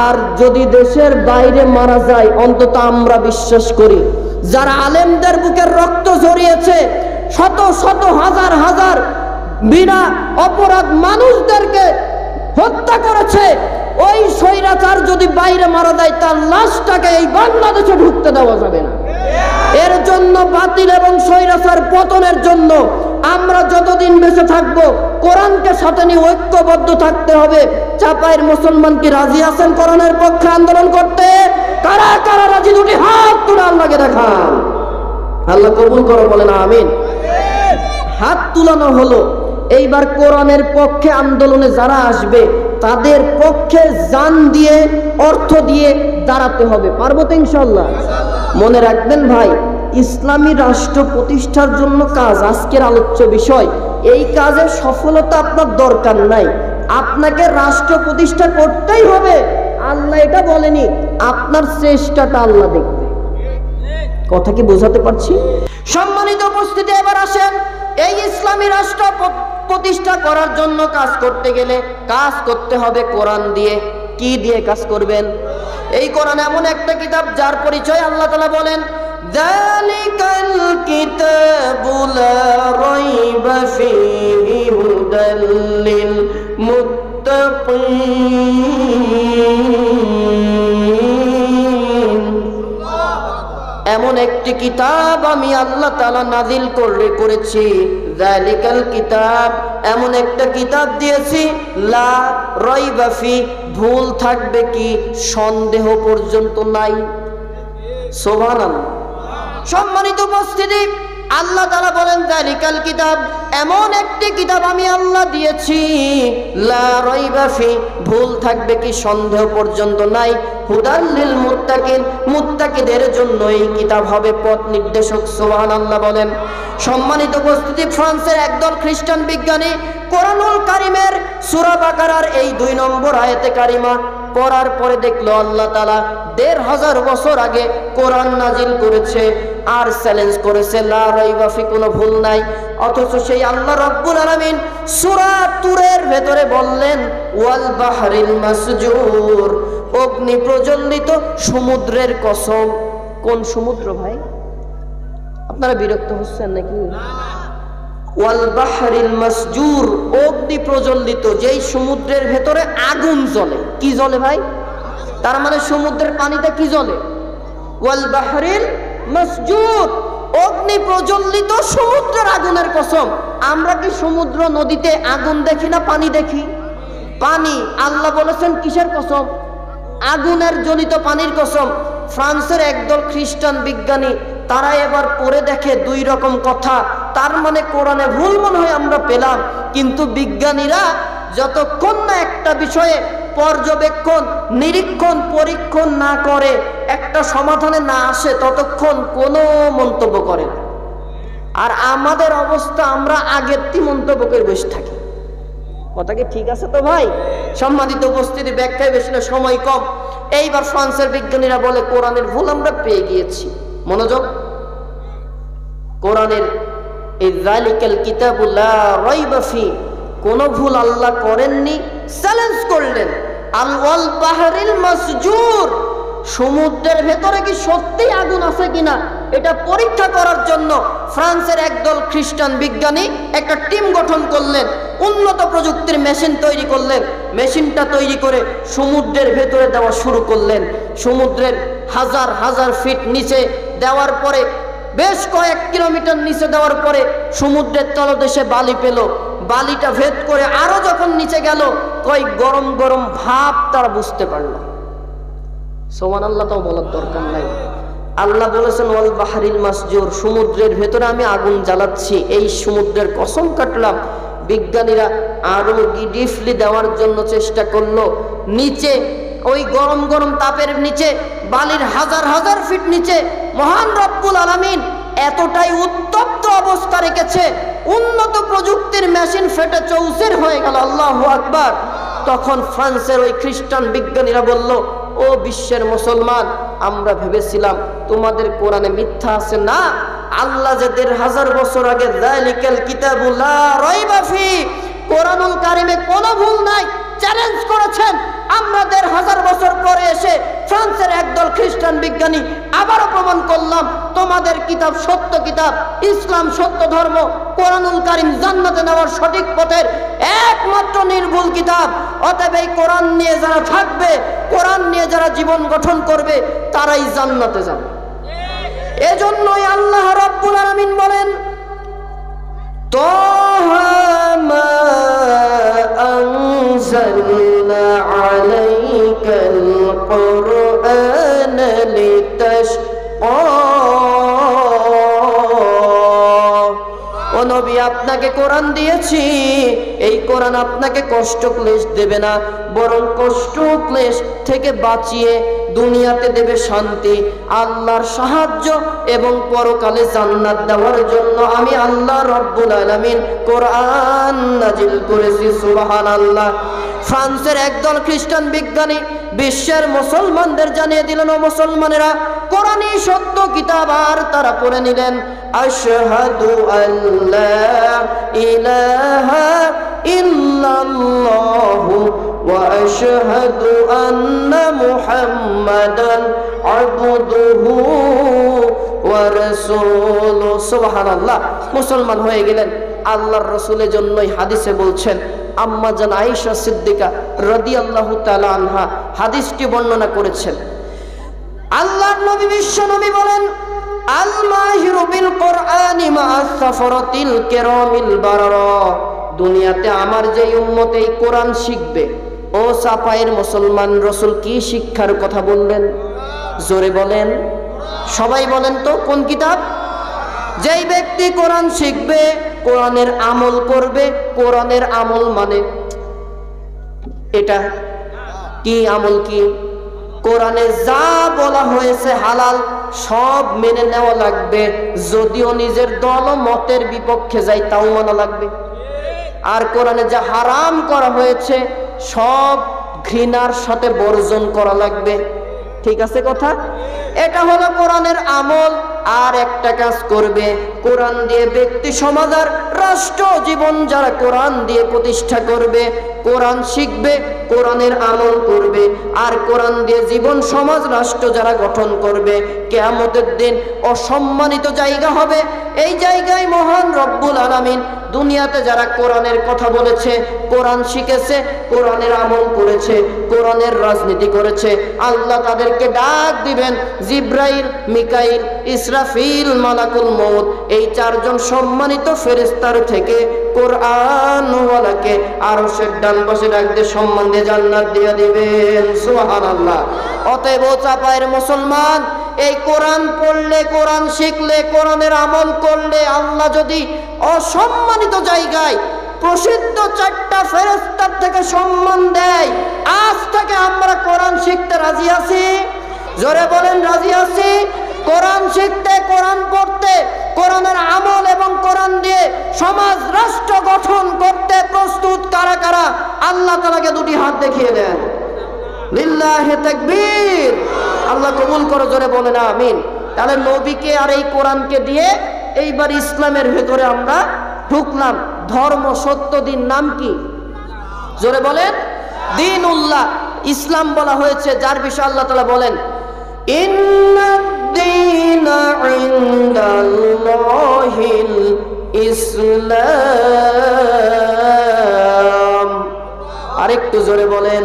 আর যদি দেশের বাইরে মারা যায়, অন্তত আমরা বিশ্বাস করি যারা আলেমদের বুকের রক্ত ঝরিয়েছে, শত শত হাজার হাজার বিনা অপরাধ মানুষদেরকে হত্যা করেছে, ওই স্বৈরাচার যদি বাইরে মারা যায়, তার লাশটাকে এই বাংলাদেশে ঢুকতে দেওয়া যাবে না। এর জন্য বাতিল এবং স্বৈরাচার পতনের জন্য আমরা যতদিন বেঁচে থাকবো, কোরআনকে সাথে নিয়ে ঐক্যবদ্ধ থাকতে হবে। চাপাইয়ের মুসলমান কি রাজি আছেন কোরআনের পক্ষে আন্দোলন করতে? কারা কারা রাজি? দুটি হাত তুলে আল্লাহকে দেখান। আল্লাহ কবুল করো, বলেন আমিন। হাত তুলানো হলো। এইবার কোরআনের পক্ষে আন্দোলনে যারা আসবে, তাদের পক্ষে জান দিয়ে, অর্থ দিয়ে দাঁড়াতে হবে। পারবো তো ইনশাআল্লাহ? মনে রাখবেন ভাই, ইসলামী রাষ্ট্র প্রতিষ্ঠার জন্য কাজ আজকের আলোচ্য বিষয়। এই কাজের সফলতা আপনার দরকার নাই, আপনাকে রাষ্ট্র প্রতিষ্ঠা করতেই হবে। আল্লাহ এটা বলেনি, আপনার চেষ্টাটা আল্লাহ দেখবে। কথা কি বোঝাতে পারছি? সম্মানিত উপস্থিতি, এবার আসেন, এই ইসলামী রাষ্ট্র প্রতিষ্ঠা করার জন্য কাজ করতে গেলে কাজ করতে হবে কোরআন দিয়ে। কি দিয়ে কাজ করবেন? এই কোরআন এমন একটা কিতাব যার পরিচয় আল্লাহ তাআলা বলেন, যালিকাল কিতাবু লা রাইবা ফীহি হুদাল লিল মুত্তাকিন। এমন একটি কিতাব আমি আল্লাহ তাআলা নাজিল করেছি। যালিকাল কিতাব, এমন একটা কিতাব দিয়েছি, লা রাইবা ফি, ভুল থাকবে কি সন্দেহ পর্যন্ত নাই। সুবহানাল্লাহ। সম্মানিত উপস্থিতি, আল্লাহ তাআলা বলেন যালিকাল কিতাব, এমন একটি কিতাব আমি আল্লাহ দিয়েছি, লা রাইবা ফি, ভুল থাকবে কি সন্দেহ পর্যন্ত নাই, হুদাল লিল মুত্তাকিন, মুত্তাকিদের জন্য এই কিতাব হবে পথ নির্দেশক। সুবহানাল্লাহ বলেন। সম্মানিত উপস্থিতি, ফ্রান্সের একদল খ্রিস্টান বিজ্ঞানী কোরআনুল কারীমের সূরা বাকারার এই 2 নম্বর আয়াতে কারিমা পড়ার পরে দেখলো আল্লাহ তাআলা 1500 বছর আগে কোরআন নাজিল করেছে আর চ্যালেঞ্জ করেছে লা রাইবা ফি, কোনো ভুল নাই। অথচ সেই আল্লাহ রাব্বুল আলামিন সূরা তুরের ভেতরে বললেন ওয়াল বাহরিল মাসজুর, অগ্নি প্রজ্বলিত সমুদ্রের কসম। কোন সমুদ্র ভাই? আপনারা বিরক্ত হচ্ছেন নাকি? ওয়াল বাহরিল মাসজুর, অগ্নি প্রজ্বলিত, যেই সমুদ্রের ভেতরে আগুন জ্বলে। কি জ্বলে ভাই? তার মানে সমুদ্রের পানিতে কি জ্বলে? ওয়াল বাহরিল মাসজুর, অগ্নি প্রজ্বলিত সমুদ্রের আগুনের কসম। আমরা কি সমুদ্র নদীতে আগুন দেখি না পানি দেখি? পানি। আল্লাহ বলেছেন কিসের কসম? আগুনের জ্বলিত পানির কসম। ফ্রান্সের একদল খ্রিস্টান বিজ্ঞানী তারা এবার পড়ে দেখে 2 রকম কথা, তার মানে কোরআনে ভুল মনে হয় আমরা পেলাম। কিন্তু বিজ্ঞানীরা যতক্ষণ না একটা বিষয়ে পর্যবেক্ষণ, নিরীক্ষণ, পরীক্ষণ না করে, একটা সমাধানে না আসে, ততক্ষণ কোনো মন্তব্য করে না। আর আমাদের অবস্থা, আমরা আগের মন্তব্য করে বসে থাকি। কথা কি ঠিক আছে তো ভাই? সম্মানিত উপস্থিতি, ব্যাখ্যায় বেশি না, সময় কম। এইবার ফ্রান্সের বিজ্ঞানীরা বলে কোরআনের ভুল আমরা পেয়ে গিয়েছি। মনোযোগ, কোরআনের এই যালিকাল কিতাবু লা রাইবা ফি, কোন ভুল আল্লাহ করেননি, চ্যালেঞ্জ করলেন। আল ওয়াল বাহরিল মাসজুর, সমুদ্রের ভেতরে কি সত্যি আগুন আছে কিনা এটা পরীক্ষা করার জন্য ফ্রান্সের একদল খ্রিস্টান বিজ্ঞানী একটা টিম গঠন করলেন, উন্নত প্রযুক্তির মেশিন তৈরি করলেন। মেশিনটা তৈরি করে সমুদ্রের ভেতরে দেওয়া শুরু করলেন। সমুদ্রের হাজার হাজার ফিট নিচে দেওয়ার পরে, বেশ কয়েক কিলোমিটার নিচে দেওয়ার পরে সমুদ্রের তলদেশে বালি পেল। বালিটা ভেদ করে আরো যখন নিচে গেল, কয়েক গরম গরম ভাব তারা বুঝতে পারল। সুবহানাল্লাহ, তাও বলার দরকার নাই। আল্লাহ বলেছেন ওয়াল বাহরিল মাসজুর, সমুদ্রের ভেতরে আমি আগুন জ্বালাচ্ছি, এই সমুদ্রের কসম কাটলাম। বিজ্ঞানীরা আরো ডিপলি দেওয়ার জন্য চেষ্টা করলো। নিচে ওই গরম গরম তাপের নিচে, বালির হাজার হাজার ফিট নিচে মহান রব্বুল আলামিন এতটাই উত্তপ্ত অবস্থা রেখেছে, উন্নত প্রযুক্তির মেশিন ফেটে চৌচির হয়ে গেল। আল্লাহু আকবার। তখন ফ্রান্সের ওই খ্রিস্টান বিজ্ঞানীরা বলল, ও বিশ্বের মুসলমান, আমরা ভেবেছিলাম তোমাদের কোরআনে মিথ্যা আছে। না, আল্লাহ যে 1500 বছর আগে যালিকাল কিতাবু লা রাইবা ফি, কোরআনুল কারীমে কোনো ভুল নাই, চ্যালেঞ্জ করেছেন। আমরা 1500 বছর পরে এসে ফ্রান্সের একদল খ্রিস্টান বিজ্ঞানী আবারও প্রমাণ করলাম তোমাদের কিতাব সত্য কিতাব, ইসলাম সত্য ধর্ম, কোরআনুল কারীম জান্নাতে নেওয়ার সঠিক পথের একমাত্র নির্ভুল কিতাব। অতএব এই কোরআন নিয়ে যারা থাকবে, কোরআন নিয়ে যারা জীবন গঠন করবে, তারাই জান্নাতে যাবে। এজন্যই আল্লাহ রাব্বুল আলামিন বলেন, তাহা মা আনজালনা আলাইকাল কুরআন লিতাশকা, ও নবী, আপনাকে কোরআন দিয়েছি, এই কোরআন আপনাকে কষ্ট ক্লেশ দেবে না, বরং কষ্ট ক্লেশ থেকে বাঁচিয়ে দুনিয়াতে দেবে শান্তি, আল্লাহর সাহায্য এবং পরকালে জান্নাত দেওয়ার জন্য আমি আল্লাহ রাব্বুল আলামিন কোরআন নাজিল করেছি। সুবহানাল্লাহ। ফ্রান্সের একদল খ্রিস্টান বিজ্ঞানী বিশ্বের মুসলমানদের জানিয়ে দিলেন, ও মুসলমানেরা, কোরআনই সত্য কিতাব। আর তারা পড়ে নিলেন, আশহাদু আল্লা ইলাহা ইল্লাল্লাহু ওয়া আশহাদু আন্না মুহাম্মাদান আবদুহু ওয়া রাসূলুহু। সুবহানাল্লাহ। মুসলমান হয়ে গেলেন। আল্লাহর রাসূলের জন্যই হাদিসে বলছেন, আম্মা জান আয়েশা সিদ্দিকা রাদিয়াল্লাহু তাআলা আনহা হাদিসটি বর্ণনা করেছেন। আল্লাহর নবী বিশ্ব নবী বলেন, আল মাহিরু বিল কুরআনি মা'আস সাফরাতিল কিরামিল বারারা, দুনিয়াতে আমার যে উম্মত এই কোরআন শিখবে, ও সাফায়ের মুসলমান, রাসূল কি শিক্ষার কথা বললেন? জোরে বলেন, সবাই বলেন তো, কোন কিতাব? যেই ব্যক্তি কোরআন শিখবে, কোরআনের আমল করবে, কোরআনের আমল মানে এটা কি আমল? কি? কোরআনে যা বলা হয়েছে হালাল সব মেনে নেওয়া লাগবে, যদিও নিজের দল ও মতের বিপক্ষে যায় তাও মানা লাগবে। আর কোরআনে যা হারাম করা হয়েছে সব ঘৃণার সাথে বর্জন করা লাগবে। ঠিক আছে কথা? এটা হলো কোরআনের আমল। আর একটা কাজ করবে, কোরআন দিয়ে ব্যক্তি সমাজ আর রাষ্ট্র জীবন যারা কোরআন দিয়ে প্রতিষ্ঠা করবে, কোরআন শিখবে, কোরআনের আমল করবে, আর কোরআন দিয়ে জীবন সমাজ রাষ্ট্র যারা গঠন করবে, কিয়ামতের দিন অসম্মানিত জায়গা হবে। এই জায়গায় মহান রব্বুল আলামিন দুনিয়াতে যারা কোরআনের কথা বলেছে, কোরআন শিখেছে, কোরআনের আমল করেছে, কোরআনের রাজনীতি করেছে, আল্লাহ তাদেরকে ডাক দিবেন। জিব্রাইল, মিকাইল, ইসরাফিল, মালাকুল মউত, এই চারজন সম্মানিত ফেরেশতার থেকে কোরআনওয়ালাকে আরশের ডান পাশে ডাক দিয়ে সম্মান দিয়ে জান্নাত দিয়ে দিবেন। সুবহানাল্লাহ। অতএব চাপায়ের মুসলমান, এই কোরআন পড়লে, কোরআন শিখলে, কোরআনের আমল করলে আল্লাহ যদি অসম্মানিত জায়গায় প্রসিদ্ধ চারটা ফেরেশতার থেকে সম্মান দেয়, আজ থেকে আমরা কোরআন শিখতে রাজি আছি? জোরে বলেন রাজি আছি? কোরআন শিখতে, কোরআন পড়তে, কোরআনের আমল এবং কোরআন দিয়ে সমাজ রাষ্ট্র গঠন করতে প্রস্তুত কারা কারা? আল্লাহ তাআলাকে দুটি হাত দেখিয়ে দেন। লিল্লাহি তাকবীর। আল্লাহ কবুল করো, জোরে বলেন আমিন। তাহলে নবীকে আর এই কোরআনকে দিয়ে এইবার ইসলামের ভেতরে আমরা ঢুকলাম। ধর্ম সত্য দিন নাম কি? জোরে বলেন। দ্বীনুল্লাহ, ইসলাম বলা হয়েছে, যার বিষয়ে আল্লাহ তাআলা বলেন ইন্নাদ-দীনা ইনদাল্লাহিল ইসলাম। আরেকটু জোরে বলেন,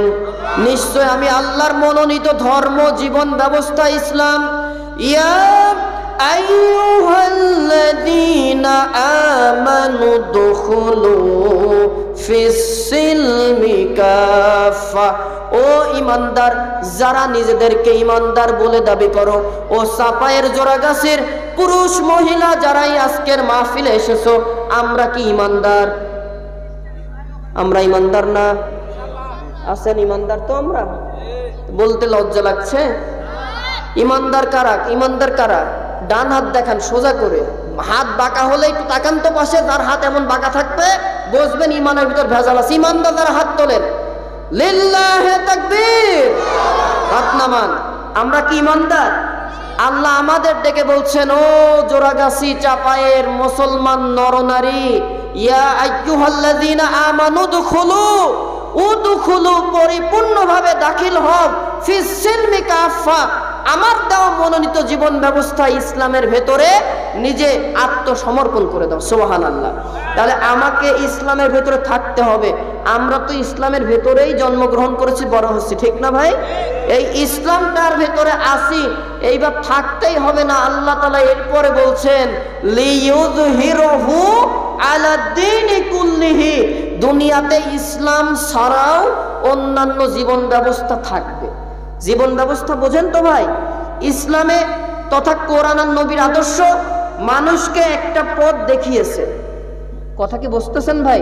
নিশ্চয় আমি আল্লাহর মনোনীত ধর্ম, জীবন ব্যবস্থা ইসলাম। ইয়া আইয়ুহাল্লাযীনা আমানু দুখুলু ফিস-সিলমি কাফা। ও ঈমানদার, যারা নিজেদেরকে ঈমানদার বলে দাবি করো, ও চাপায়ের জোড়াগাছের পুরুষ মহিলা যারাই আজকের মাহফিলে এসেছো, আমরা কি ঈমানদার? আমরা ঈমানদার না? আছেন ঈমানদার? তো আমরা বলতে লজ্জা লাগছে। ঈমানদার কারা? ঈমানদার কারা? ডান হাত দেখান সোজা করে, হাত বাঁকা হলে একটু তাকান তো পাশে, যার হাত এমন বাঁকা থাকবে বুঝবেন ঈমানের ভিতর ভেজাল আছে। ঈমানদার যারা হাত তোলেন, লিল্লাহি তাকবীর, হাত নামান। আমরা কি ঈমানদার? আল্লাহ আমাদের ডেকে বলছেন, ও জোড়াগাছি চাপায়ের মুসলমান নরনারী, ইয়া আইয়ুহাল্লাযীনা আমানু দুখুলু, উদখুলু, পরিপূর্ণভাবে দাখিল হও, ফিস-সিলমি কাফা, আমার দেওয়া মনোনীত জীবন ব্যবস্থা ইসলামের ভেতরে নিজে আত্মসমর্পণ করে দাও। সুবহানাল্লাহ। তাহলে আমাকে ইসলামের ভেতরে থাকতে হবে। আমরা তো ইসলামের ভেতরেই জন্মগ্রহণ করেছি, বড় হচ্ছি, ঠিক না ভাই? এই ইসলামটার ভেতরে আসি, এইবার থাকতেই হবে না। আল্লাহ তাআলা এরপরে বলছেন লিইয়ুযহিরহু আলাদ-দীনি কুল্লিহি, দুনিয়াতে ইসলাম ছাড়াও অন্যান্য জীবন ব্যবস্থা থাকবে। জীবন ব্যবস্থা বোঝেন তো ভাই? ইসলামে তথা কোরআন আর নবীর আদর্শ মানুষকে একটা পথ দেখিয়েছে। কথা কি বুঝতেছেন ভাই?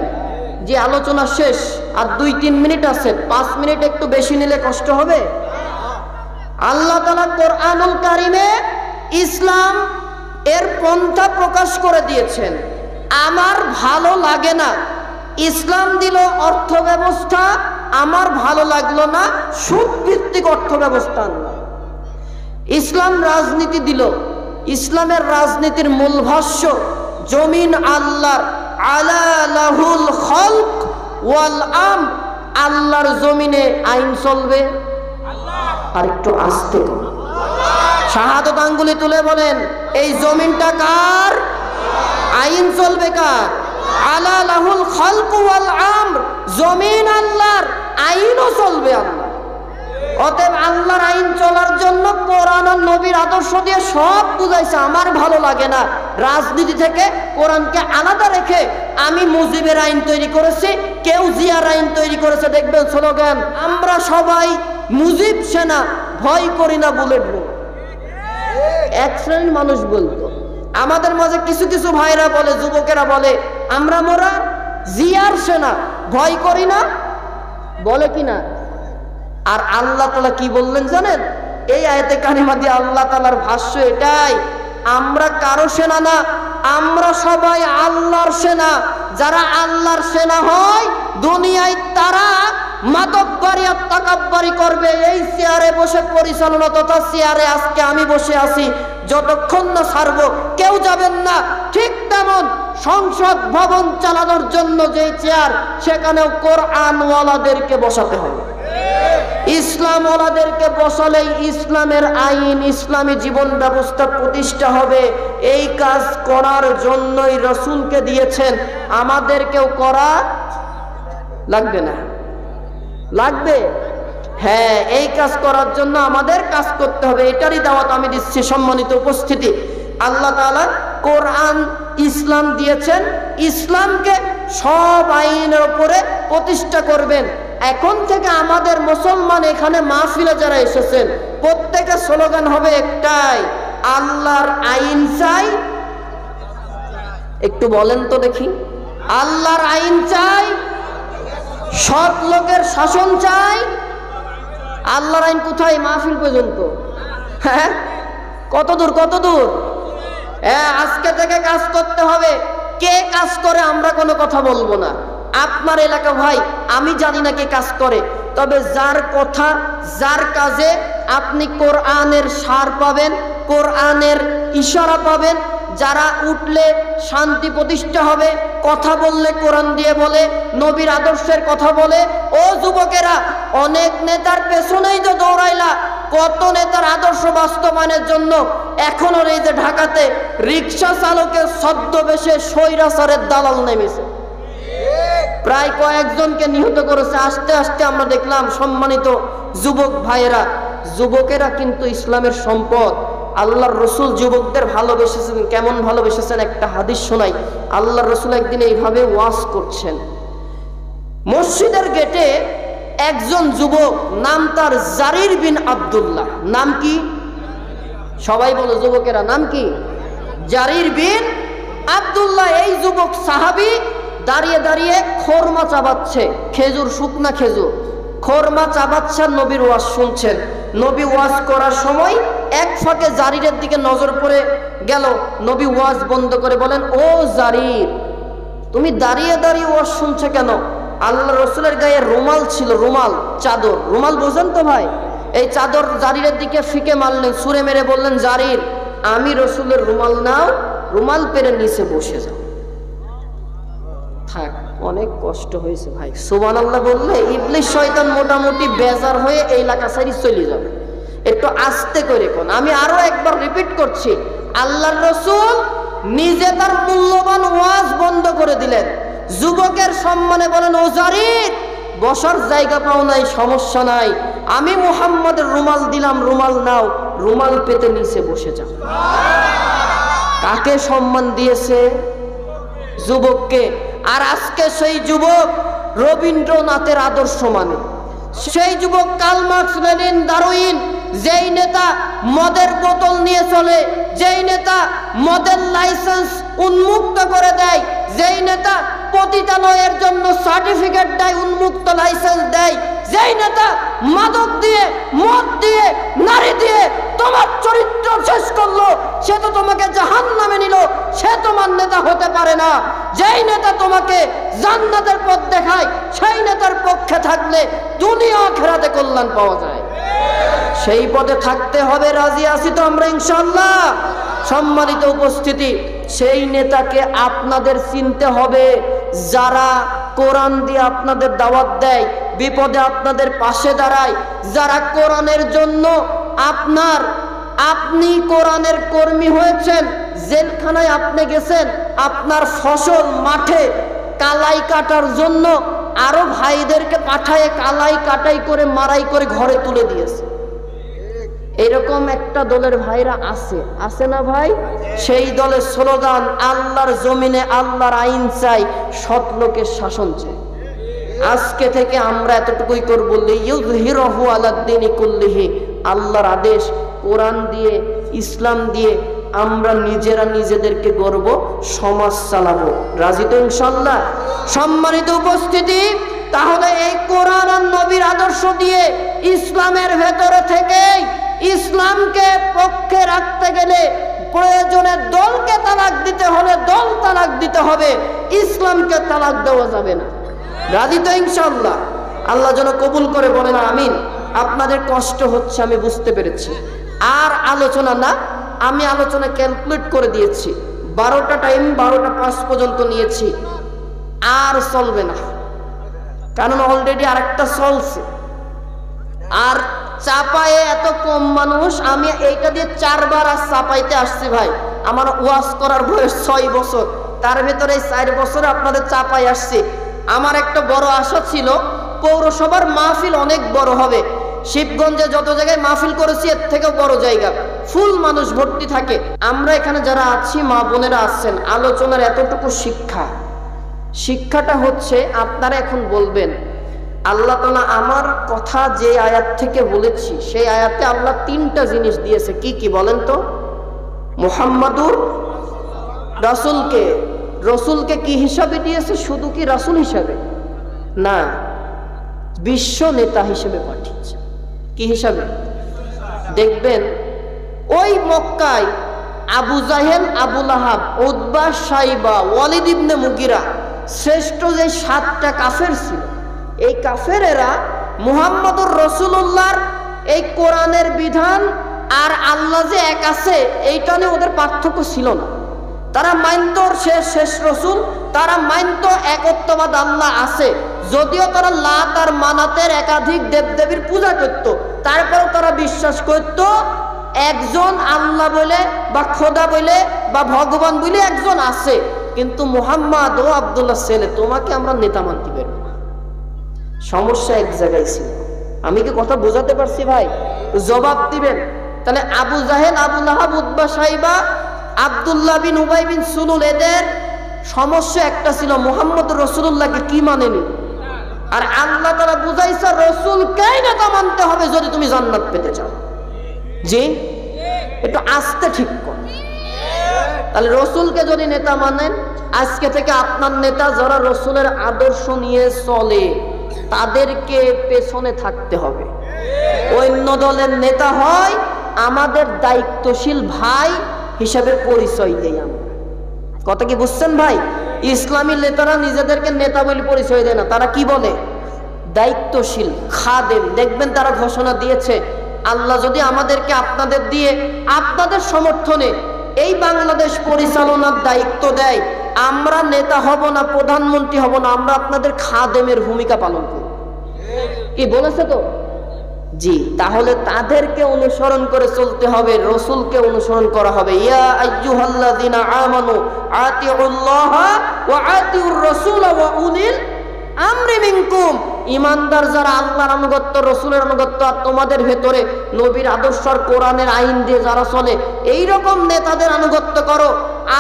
যে আলোচনা শেষ, আর 2-3 মিনিট আছে, 5 মিনিট একটু বেশি নিলে কষ্ট হবে। আল্লাহ তাআলা কোরআনুল কারীমে ইসলাম এর পন্থা প্রকাশ করে দিয়েছেন। আমার ভালো লাগে না, ইসলাম দিল অর্থ ব্যবস্থা, আমার ভালো লাগলো না, সুদ ভিত্তিক অর্থ ব্যবস্থা আনলাম। ইসলাম রাজনীতি দিল, ইসলামের রাজনীতির মূল ভাষ্য জমিন আল্লাহর, আলা লাহুল খালক ওয়াল আম, আল্লাহর জমিনে আইন চলবে। আর একটু আস্তে করে শাহাদাত আঙ্গুলি তুলে বলেন, এই জমিনটা কার? আইন চলবে কার? আলা লাহুল খালক ওয়াল আমর, জমিন আল্লাহর, আইনও চলবে আল্লাহ। অতএব আল্লাহর আইন চলার জন্য কোরআন আর নবীর আদর্শ দিয়ে সব বুঝাইছে। আমার ভালো লাগে না, রাজনীতি থেকে কোরআনকে আলাদা রেখে আমি মুজিবের আইন তৈরি করেছি, কেউ জিয়ার আইন তৈরি করেছে। দেখবেন স্লোগান, আমরা সবাই মুজিব সেনা, ভয় করি না বুলেট। এক শ্রেণীর মানুষ বলতো, আমাদের মাঝে কিছু কিছু ভাইরা বলে, যুবকেরা বলে, আমরা মোরা জিয়ার সেনা, ভয় করি না, বলে কিনা? আর আল্লাহ তাআলা কি বললেন জানেন? এই আয়াতে কারিমা দিয়ে আল্লাহ তাআলার ভাষ্য এটাই, আমরা কারো সেনা না, আমরা সবাই আল্লাহর সেনা। যারা আল্লাহর সেনা হয় দুনিয়ায় তারা মাতব্বরি আর তাকাব্বরি করবে। এই চেয়ারে বসে পরিচালনা তথা চেয়ারে আজকে আমি বসে আছি, যতক্ষণ না ছাড়বো কেউ যাবেন না। ঠিক তেমন সংসদ ভবন চালানোর জন্য যে চেয়ার, সেখানেও কোরআনওয়ালাদেরকে বসাতে হবে। ইসলাম ওয়ালাদেরকে বসালেই ইসলামের আইন, ইসলামী জীবন ব্যবস্থা প্রতিষ্ঠা হবে। এই কাজ করার জন্যই রাসূলকে দিয়েছেন, আমাদেরকেও করা লাগবে না? লাগবে। হ্যাঁ, এই কাজ করার জন্য আমাদের কাজ করতে হবে, এটারই দাওয়াত আমি দিচ্ছি। সম্মানিত উপস্থিতি, আল্লাহ তাআলা কোরআন ইসলাম দিয়েছেন, ইসলামকে সব আইনের উপরে প্রতিষ্ঠা করবেন। এখন থেকে আমাদের মুসলমান এখানে মাহফিলে যারা এসেছেন, প্রত্যেকের স্লোগান হবে একটাই, আল্লাহর আইন চাই। একটু বলেন তো দেখি, আল্লাহর আইন চাই, সৎ লোকের শাসন চাই। আল্লাহর আইন কোথায়? মাহফিল পর্যন্ত। হ্যাঁ, কত দূর, কত দূর? হ্যাঁ, আজকে থেকে কাজ করতে হবে। কে কাজ করে আমরা কোনো কথা বলবো না। আপনার এলাকা ভাই আমি জানি না কে কাজ করে, তবে যার কথা, যার কাজে আপনি কোরআনের সার পাবেন, কোরআনের ইশারা পাবেন, যারা উঠলে শান্তি প্রতিষ্ঠা হবে, কথা বললে কোরআন দিয়ে বলে, নবীর আদর্শের কথা বলে। ও যুবকেরা, অনেক নেতার পেছনেই তো দৌড়াইলা, কত নেতার আদর্শ বাস্তবায়নের জন্য এখনো এই যে ঢাকাতে রিক্সা চালকের ছদ্মবেশে স্বৈরাচারের দালাল নেমেছে, প্রায় কয়েকজনকে নিহত করেছে। আস্তে আস্তে আমরা দেখলাম, সম্মানিত যুবক ভাইয়েরা, যুবকেরা কিন্তু ইসলামের সম্পদ। আল্লাহর রসুল যুবকদের ভালোবেসেছেন। কেমন ভালোবেসেছেন? একটা হাদিস শোনাই। আল্লাহর রসুল একদিন এইভাবে ওয়াজ করছেন, মসজিদের গেটে একজন যুবক, নাম তার জারির বিন আব্দুল্লাহ। নাম কি? সবাই বলো যুবকেরা, নাম কি? জারির বিন আব্দুল্লাহ। এই যুবক সাহাবী দাঁড়িয়ে দাঁড়িয়ে খোরমা চাবাচ্ছে, খেজুর, শুকনা খেজুর, খোরমা চাবাচ্ছে, নবীর ওয়াজ শুনছেন। নবী ওয়াজ করার সময় এক ফাঁকে জারিরের দিকে নজর পড়ে গেল। নবী ওয়াজ বন্ধ করে বলেন, ও জারির, তুমি দাঁড়িয়ে দাঁড়িয়ে ওয়াজ শুনছো কেন? আল্লাহ রসুলের গায়ে রুমাল ছিল, রুমাল, চাদর। রুমাল বোঝেন তো ভাই? এই চাদর জারিরের দিকে ফিকে মারলেন, ছুঁড়ে মেরে বললেন, জারির, আমি রসুলের রুমাল নাও, রুমাল পেরে নিচে বসে যাও। থাক, অনেক কষ্ট হয়েছে ভাই। সুবহানাল্লাহ বললে ইবলিস শয়তান মোটামুটি বেজার হয়ে এই এলাকা সারি চলে যাবে। একটু আস্তে করে কোন, আমি আরো একবার রিপিট করছি, আল্লাহর রসুল নিজে তার মূল্যবান ওয়াজ বন্ধ করে দিলেন। যুবকের সম্মানে বলেন, ও জারির, বসার জায়গা পাও নাই, সমস্যা নাই, আমি মুহাম্মদের রুমাল দিলাম, রুমাল নাও, রুমাল পেতে নিচে বসে যাও। কাকে সম্মান দিয়েছে? যুবককে। আর আজকে সেই যুবক রবীন্দ্রনাথের আদর্শ মানে, সেই যুবক কার্ল মার্কস, লেনিন, ডারউইন, যেই নেতা মদের বোতল নিয়ে চলে, যেই নেতা মদের লাইসেন্স উন্মুক্ত করে দেয়, যেই নেতা পতিতালয়ের জন্য সার্টিফিকেট দেয়, উন্মুক্ত লাইসেন্স দেয়, যেই নেতা মাদক দিয়ে, মদ দিয়ে, নারী দিয়ে তোমার চরিত্র শেষ করলো, সে তো তোমাকে জাহান্নামে নিল, সে তোমার নেতা হতে পারে না। যেই নেতা তোমাকে জান্নাতের পথ দেখায়, সেই নেতার পক্ষে থাকলে দুনিয়া আখিরাতে কল্যাণ পাওয়া যায়। সেই পথে থাকতে হবে, রাজি আছি তো আমরা ইনশাআল্লাহ? সম্মানিত উপস্থিতি, সেই নেতাকে আপনাদের চিনতে হবে, যারা কোরআন দিয়ে আপনাদের দাওয়াত দেয়, বিপদে আপনাদের পাশে দাঁড়ায়, যারা কোরআনের জন্য আপনি কোরআনের কর্মী হয়েছেন, জেলখানায় আপনি গেছেন, আপনার ফসল মাঠে কালাই কাটার জন্য আরো ভাইদেরকে পাঠায় কালাই কাটাই করে মারাই করে ঘরে তুলে দিয়েছে। এরকম একটা দলের ভাইরা আছে না ভাই? সেই দলের স্লোগান, আল্লাহর জমিনে আল্লাহর আইন চাই, সৎ লোকের শাসন চাই। আজকে থেকে আমরা এতটুকুই করবো, লিইয়ুযহিরাহু আলাদ-দীনি কুল্লিহি, আল্লাহর আদেশ কোরআন দিয়ে, ইসলাম দিয়ে আমরা নিজেরা নিজেদেরকে গর্ব, সমাজ চালাবো। রাজি তো ইনশাল্লাহ? সম্মানিত উপস্থিতি, তাহলে এই কোরআন আর নবীর আদর্শ দিয়ে ইসলামের ভেতরে থেকে ইসলামকে পক্ষে রাখতে গেলে প্রয়োজনে দলকে তালাক দিতে হলে দল তালাক দিতে হবে, ইসলামকে তালাক দেওয়া যাবে না। রাজি তো ইনশাল্লাহ? আল্লাহ যেন কবুল করে, বলেন আমিন। আপনাদের কষ্ট হচ্ছে আমি বুঝতে পেরেছি। আর আলোচনা না, আমি আলোচনা ক্যালকুলেট করে দিয়েছি। 12টা টাইম 12টা 5 পর্যন্ত নিয়েছি, আর চলবে না, কারণ অলরেডি আরেকটা চলছে। আর চাপায়ে এত কম মানুষ, আমি এইটা দিয়ে 4 বার আর চাপাইতে আসছি ভাই। আমার ওয়াজ করার বয়স 6 বছর, তার ভেতরে 4 বছরে আপনাদের চাপাই আসছি। আমার একটা বড় আশা ছিল পৌরসভার মাহফিল অনেক বড় হবে। শিবগঞ্জে যত জায়গায় মাহফিল করেছি এর থেকেও বড় জায়গা, ফুল মানুষ ভর্তি থাকে। আমরা এখানে যারা আছি, মা বোনেরা আছেন, আলোচনার এতটুকু শিক্ষাটা হচ্ছে আপনারা এখন বলবেন, আল্লাহ তাআলা আমার কথা যে আয়াত থেকে বলেছি সেই আয়াতে আল্লাহ 3টা জিনিস দিয়েছে। কি কি বলেন তো? মুহাম্মাদুর রাসূলকে, রসুলকে কি হিসাবে দিয়েছে? শুধু কি রাসূল হিসাবে না, বিশ্ব নেতা হিসেবে পাঠিয়েছে। কি হিসাবে? দেখবেন ওই মক্কায় আবু জাহেল, আবু লাহাব, উতবা, সাইবা, ওয়ালিদ ইবনে মুগিরা, শ্রেষ্ঠ যে 7টা কাফের ছিল, এই কাফেরেরা মুহাম্মদুর রাসূলুল্লাহর এই কোরআনের বিধান আর আল্লাহ যে এক আছে এইটা নিয়ে ওদের পার্থক্য ছিল না। তারা মানত শেষ রসুল, তারা মানত একত্ববাদ আল্লাহ আছে, যদিও তারা লাত আর মানাতের একাধিক দেবদেবীর পূজা করত, তারপরেও তারা বিশ্বাস করত একজন আল্লাহ বলে বা খোদা বলে বা ভগবান বলে একজন আছে, কিন্তু মুহাম্মদ ও আব্দুল্লাহ ছেলে, তোমাকে আমরা নেতা মানতে পারবো না। সমস্যা এক জায়গায় ছিল। আমি কি কথা বোঝাতে পারছি ভাই? জবাব দিবেন। তাহলে আবু জাহেল, আবু লাহাব, উতবা, সাইবা, আব্দুল্লাহ বিন উবাই বিন সুলুল, এদের সমস্যা একটা ছিল, মুহাম্মদ রাসূলুল্লাহকে কি মানেনি। আর আল্লাহ তাআলা বুঝাইছে রাসূলকেই নেতা মানতে হবে যদি তুমি জান্নাত পেতে চাও। জি, একটু আস্তে ঠিক কর। তাহলে রসুলকে যদি নেতা মানেন, আজকে থেকে আপনার নেতা যারা রসুলের আদর্শ নিয়ে চলে তাদেরকে পেছনে থাকতে হবে। অন্য দলের নেতা হয় আমাদের দায়িত্বশীল ভাই হিসাবে পরিচয় দেই আমরা। কথা কি বুঝছেন ভাই? ইসলামী নেতারা নিজেদেরকে নেতা বলে পরিচয় দেয় না, তারা কি বলে? দায়িত্বশীল খাদেম। দেখবেন তারা ঘোষণা দিয়েছে, আল্লাহ যদি আমাদেরকে আপনাদের দিয়ে আপনাদের সমর্থনে এই বাংলাদেশ পরিচালনার দায়িত্ব দেয়, আমরা নেতা হব না, প্রধানমন্ত্রী হব না, আমরা আপনাদের খাদেমের ভূমিকা পালন করব। কি বলেছে তো? জি, তাহলে তাদেরকে অনুসরণ করে চলতে হবে, রসুলকে অনুসরণ করা হবে। ইয়া আইয়ুহাল্লাযিনা আমানু আতিউল্লাহ ওয়া আতিউর রাসূল ওয়া উলিল আমরি মিনকুম। ঈমানদার যারা আল্লাহর আনুগত্য, রসুলের আনুগত্য, আর তোমাদের ভেতরে নবীর আদর্শ আর কোরআনের আইন দিয়ে যারা চলে এই রকম নেতাদের আনুগত্য করো।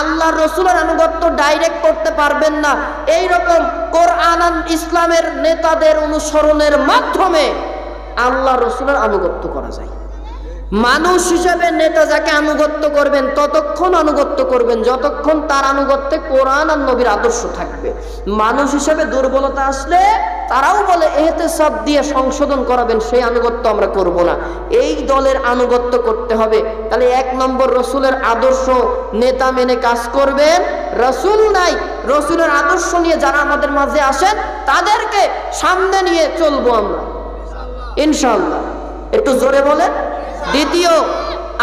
আল্লাহর রসুলের আনুগত্য ডাইরেক্ট করতে পারবেন না, এই রকম কোরআন আর ইসলামের নেতাদের অনুসরণের মাধ্যমে আল্লাহ রসুলের আনুগত্য করা যায়। মানুষ হিসেবে নেতা যাকে আনুগত্য করবেন ততক্ষণ আনুগত্য করবেন যতক্ষণ তার আনুগত্যে কোরআন আর নবীর আদর্শ থাকবে। মানুষ হিসেবে দুর্বলতা আসলে তারাও বলে ইহতিসাব দিয়ে সংশোধন করাবেন, সেই আনুগত্য আমরা করব না। এই দলের আনুগত্য করতে হবে। তাহলে 1 নম্বর রসুলের আদর্শ নেতা মেনে কাজ করবেন। রসুল নাই, রসুলের আদর্শ নিয়ে যারা আমাদের মাঝে আসেন তাদেরকে সামনে নিয়ে চলবো আমরা ইনশাআল্লাহ। একটু জোরে বলেন। দ্বিতীয়,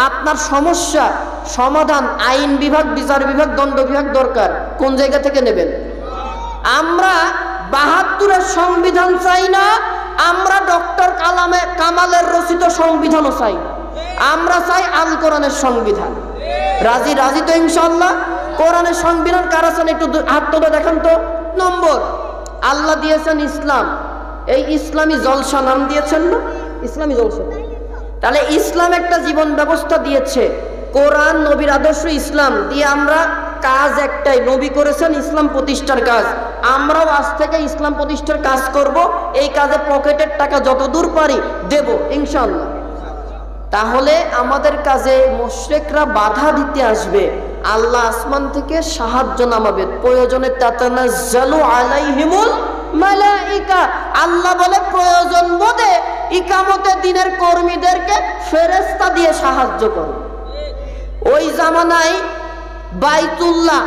আপনার সমস্যা সমাধান আইন বিভাগ, বিচার বিভাগ, দণ্ড বিভাগ দরকার। কোন জায়গা থেকে নেবেন? আমরা 72-এর সংবিধান চাই না, আমরা ডক্টর কামালের রচিত সংবিধানও চাই না, আমরা চাই আল কোরআনের সংবিধান। রাজি? রাজি তো ইনশাআল্লাহ? কোরআনের সংবিধান কারা চান একটু হাত তুলে দেখান তো। নম্বর, আল্লাহ দিয়েছেন ইসলাম, এই ইসলামী জলসা নাম দিয়েছেন না? ইসলামী জলসা। তাহলে ইসলাম একটা জীবন ব্যবস্থা দিয়েছে, কোরআন নবীর আদর্শ ইসলাম দিয়ে আমরা কাজ একটাই, নবী করেছেন ইসলাম প্রতিষ্ঠার কাজ, আমরাও আজ থেকে ইসলাম প্রতিষ্ঠার কাজ করব। এই কাজে পকেটের টাকা যত দূর পারি দেব ইনশাআল্লাহ। তাহলে আমাদের কাজে মুশরিকরা বাধা দিতে আসবে, আল্লাহ আসমান থেকে সাহায্য নামাবে, প্রয়োজনে তাতানাজ্জালু আলাইহিমুল মালাইকা, আল্লাহ বলে প্রয়োজন বোধে ইকামতে দিনের কর্মীদেরকে ফেরেশতা দিয়ে সাহায্য করো। ওই জামানায় বাইতুল্লাহ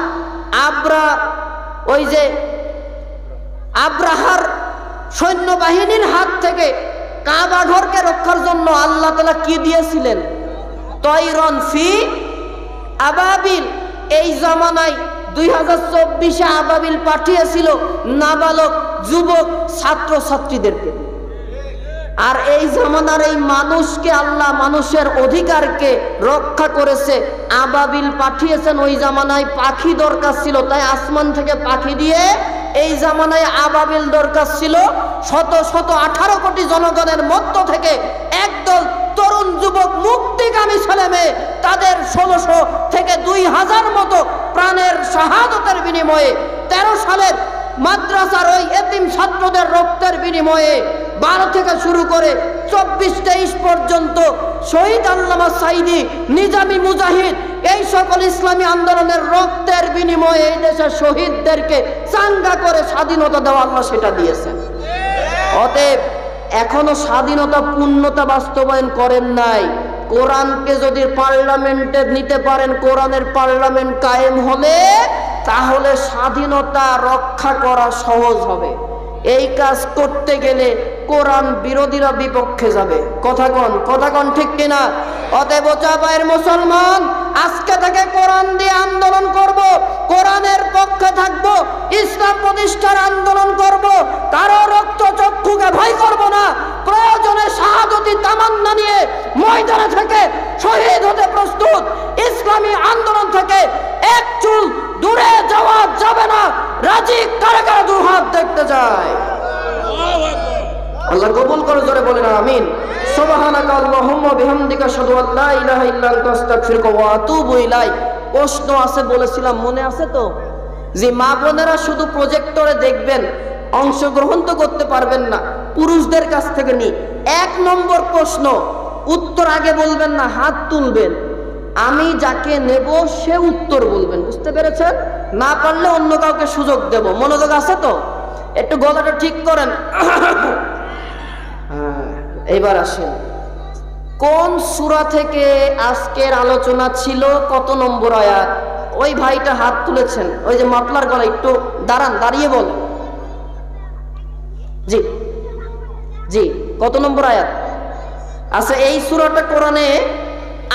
আব্রাহার সৈন্যবাহিনীর হাত থেকে কাবা ঘরকে রক্ষার জন্য আল্লাহ তাআলা কি দিয়েছিলেন? তয়রন ফি আবাবিল। এই জামানায় 2024 আবাবিল পাঠিয়েছিল নাবালক যুবক ছাত্র ছাত্রীদেরকে। আর এই জামানার এই মানুষকে আল্লাহ মানুষের অধিকারকে রক্ষা করেছে, আবাবিল পাঠিয়েছেন। ওই জামানায় পাখি দরকার ছিল, তাই আসমান থেকে পাখি দিয়ে এই জামানায় আবাবিল দরকার ছিল। শত শত 18 কোটি জনগণের মধ্য থেকে একদল তরুণ যুবক মুক্তিগামী ছেলে মেয়ে, তাদের 1600 থেকে 2000 মতো প্রাণের শাহাদতের বিনিময়ে 13 সালের মাদ্রাসার ওই এতিম ছাত্রদের রক্তের বিনিময়ে 12 থেকে শুরু করে 24-23 পর্যন্ত শহীদ আল্লামা সাইদি, নিজামী মুজাহিদ, এই সকল ইসলামী আন্দোলনের রক্তের বিনিময়ে এই দেশের শহীদদেরকে চাঙ্গা করে স্বাধীনতা দেওয়া আল্লাহ সেটা দিয়েছেন। অতএব এখনো স্বাধীনতা পূর্ণতা বাস্তবায়ন করেন নাই। কোরআনকে যদি পার্লামেন্টে নিতে পারেন, কোরআনের পার্লামেন্ট কায়েম হলে তাহলে স্বাধীনতা রক্ষা করা সহজ হবে। এই কাজ করতে গেলে কোরআন বিরোধীরা বিপক্ষে যাবে। কথা কন ঠিক কিনা? অতএব চাপায়ের মুসলমান, আজকে থেকে কোরআন দিয়ে আন্দোলন করব, কোরআনের পক্ষে থাকব, ইসলাম প্রতিষ্ঠার আন্দোলন করব, কারো রক্ত চক্ষুকে ভয় করব না। প্রয়োজনে শাহাদতি তামান্না নিয়ে ময়দানে থেকে শহীদ হতে প্রস্তুত। ইসলামী আন্দোলন থেকে এক চুল দূরে যাওয়া যাবে না। রাজি কারা কারা দু হাত দেখতে যায়? আল্লাহ কবুল করে, জোরে বলেন আমিন। সুবহানাকা আল্লাহুম্মা বিহামদিকা আশহাদু আল লা ইলাহা ইল্লা আনতা আস্তাগফিরুকা ওয়া আতুবু ইলাইক। প্রশ্ন আছে বলেছিলাম, মনে আছে তো? যে মা বোনেরা শুধু প্রজেক্টরে দেখবেন, অংশগ্রহণ তো করতে পারবেন না। পুরুষদের কাছ থেকে নি 1 নম্বর প্রশ্ন, উত্তর আগে বলবেন না, হাত তুলবেন। আমি যাকে নেব সে উত্তর বলবেন। বুঝতে পেরেছেন? না পারলে অন্য কাউকে সুযোগ দেব। মনোযোগ আছে তো? একটু গলাটা ঠিক করেন। এবার আসেন, কোন সূরা থেকে আজকের আলোচনা ছিল? কত নম্বর আয়াত? ওই ভাইটা হাত তুলেছেন, ওই যে মাতলার গলা, একটু দাঁড়ান, দাঁড়িয়ে বলেন। জি জি, কত নম্বর আয়াত? আচ্ছা, এই সূরাটা কোরআনে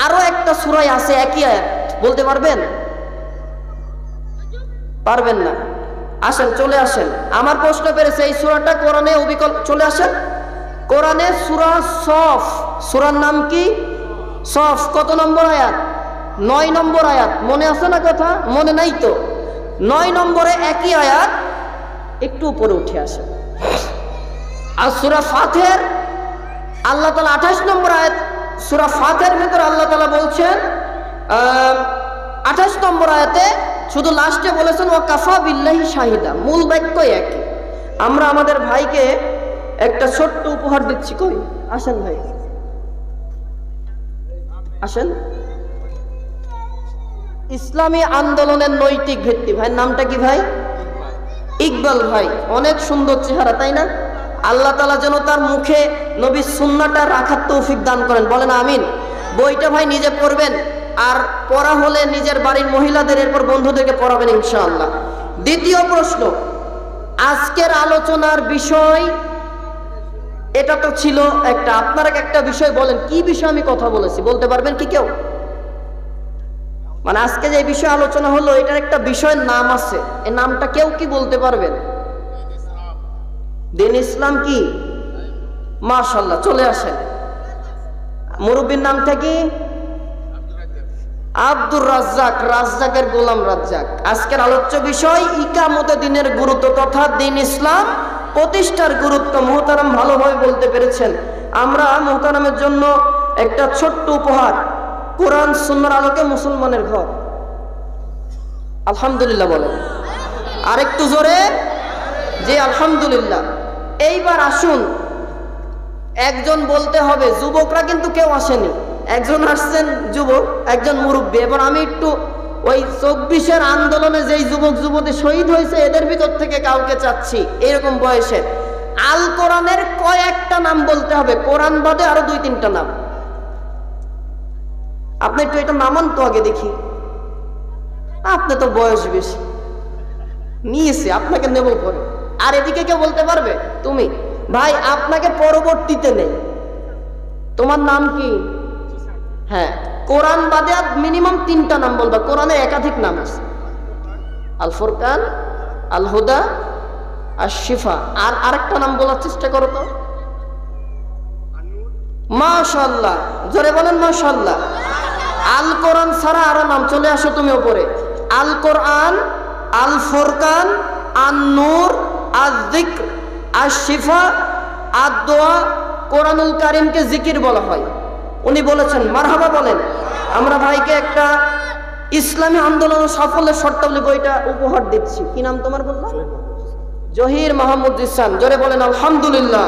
আরো একটা সূরায় আছে একই আয়াত, বলতে পারবেন? পারবেন না? আসেন, চলে আসেন। আমার প্রশ্ন পেরেছে, এই সূরাটা কোরআনে অবিকল, চলে আসেন। কোরআনে সূরা সফ, সূরার নাম কি? সফ। কত নম্বর আয়াত? 9 নম্বর আয়াত। মনে আছে না কথা? মনে নাই তো? 9 নম্বরে একই আয়াত, একটু উপরে উঠে আসে। আর সূরা ফাতিহার আল্লাহ তাআলা 28 নম্বর আয়াত, সূরা ফাতিহার ভিতরে আল্লাহ তাআলা বলছেন 28 নম্বর আয়াতে শুধু লাস্টে বলেছেন ওয়া কাফা বিল্লাহি শাহিদা। মূল বাক্য একই। আমরা আমাদের ভাইকে একটা ছোট্ট উপহার দিচ্ছি। কই আসেন ভাই, আসেন। ইসলামী আন্দোলনের নৈতিক ভিত্তি। ভাইয়ের নামটা কি ভাই? ইকবাল ভাই। অনেক সুন্দর চেহারা, তাই না? আল্লাহ তাআলা যেন তার মুখে নবীর সুন্নাহটা রাখার তৌফিক দান করেন, বলেন আমিন। বইটা ভাই নিজে পড়বেন, আর পড়া হলে নিজের বাড়ির মহিলাদের, এরপর বন্ধুদেরকে পড়াবেন ইনশাআল্লাহ। দ্বিতীয় প্রশ্ন, আজকের আলোচনার বিষয় এটা তো ছিল একটা, আপনারা একটা বিষয় বলেন, কি বিষয় আমি কথা বলেছি বলতে পারবেন কি কেউ? মানে আজকে যে বিষয় আলোচনা হলো, এটার একটা বিষয়ের নাম আছে, এই নামটা কেউ কি বলতে পারবেন? দিন ইসলাম কি? মাশাআল্লাহ, চলে আসেন। মুরব্বীর নামটা কি? আব্দুর রাজ্জাক, রাজ্জাকের গোলাম রাজ্জাক। আজকের আলোচ্য বিষয় ইকামতে দিনের গুরুত্ব তথা দিন ইসলাম প্রতিষ্ঠার গুরুত্ব। মুহতারাম ভালোভাবে বলতে পেরেছেন। আমরা মুহতারামের জন্য একটা ছোট্ট উপহার, কোরআন সুন্নাহর আলোকে মুসলমানের ঘর। আলহামদুলিল্লাহ বলেন আরেকটু জোরে। জি আলহামদুলিল্লাহ। এইবার আসুন, একজন বলতে হবে, যুবকরা কিন্তু কেউ আসেনি, একজন আসছেন যুবক, একজন মুরব্বী, এবং আমি একটু ওই 24-এর আন্দোলনে যেই যুবক যুবতী শহীদ হয়েছে এদের ভিতর থেকে কাউকে চাচ্ছি এরকম বয়সের, আল কোরআনের কয়েকটা নাম বলতে হবে, কোরআন বাদে আরো 2-3টা নাম। আপনি একটু এটা নামান তো আগে দেখি। আপনি তো বয়স বেশি, নিয়েছে, আপনাকে নেব পরে। আর এদিকে কে বলতে পারবে? তুমি ভাই, আপনাকে পরবর্তীতে নেই। তোমার নাম কি? হ্যাঁ, কোরআন বাদে আর মিনিমাম 3টা নাম বলবা। কোরআনে একাধিক নাম আছে, আল ফুরকান, আল হুদা, আর শিফা। আর আরেকটা নাম বলার চেষ্টা করো তো। মাশাআল্লাহ, জোরে বলেন মাশাআল্লাহ। আল কোরআন ছাড়া আরো নাম, চলে আসো তুমি উপরে। আল কোরআন, আল ফুরকান, আন নূর, আল যিকর, আশ শিফা, আদ দোয়া। কোরআনুল কারীমকে জিকির বলা হয়। উনি বলেছেন, মারহাবা বলেন। আমরা ভাইকে একটা ইসলামী আন্দোলন সাফল্যের শর্তাবলী বইটা উপহার দিচ্ছি। কি নাম তোমার বললাম? জহির মাহমুদ ইহসান। জোরে বলেন আলহামদুলিল্লাহ।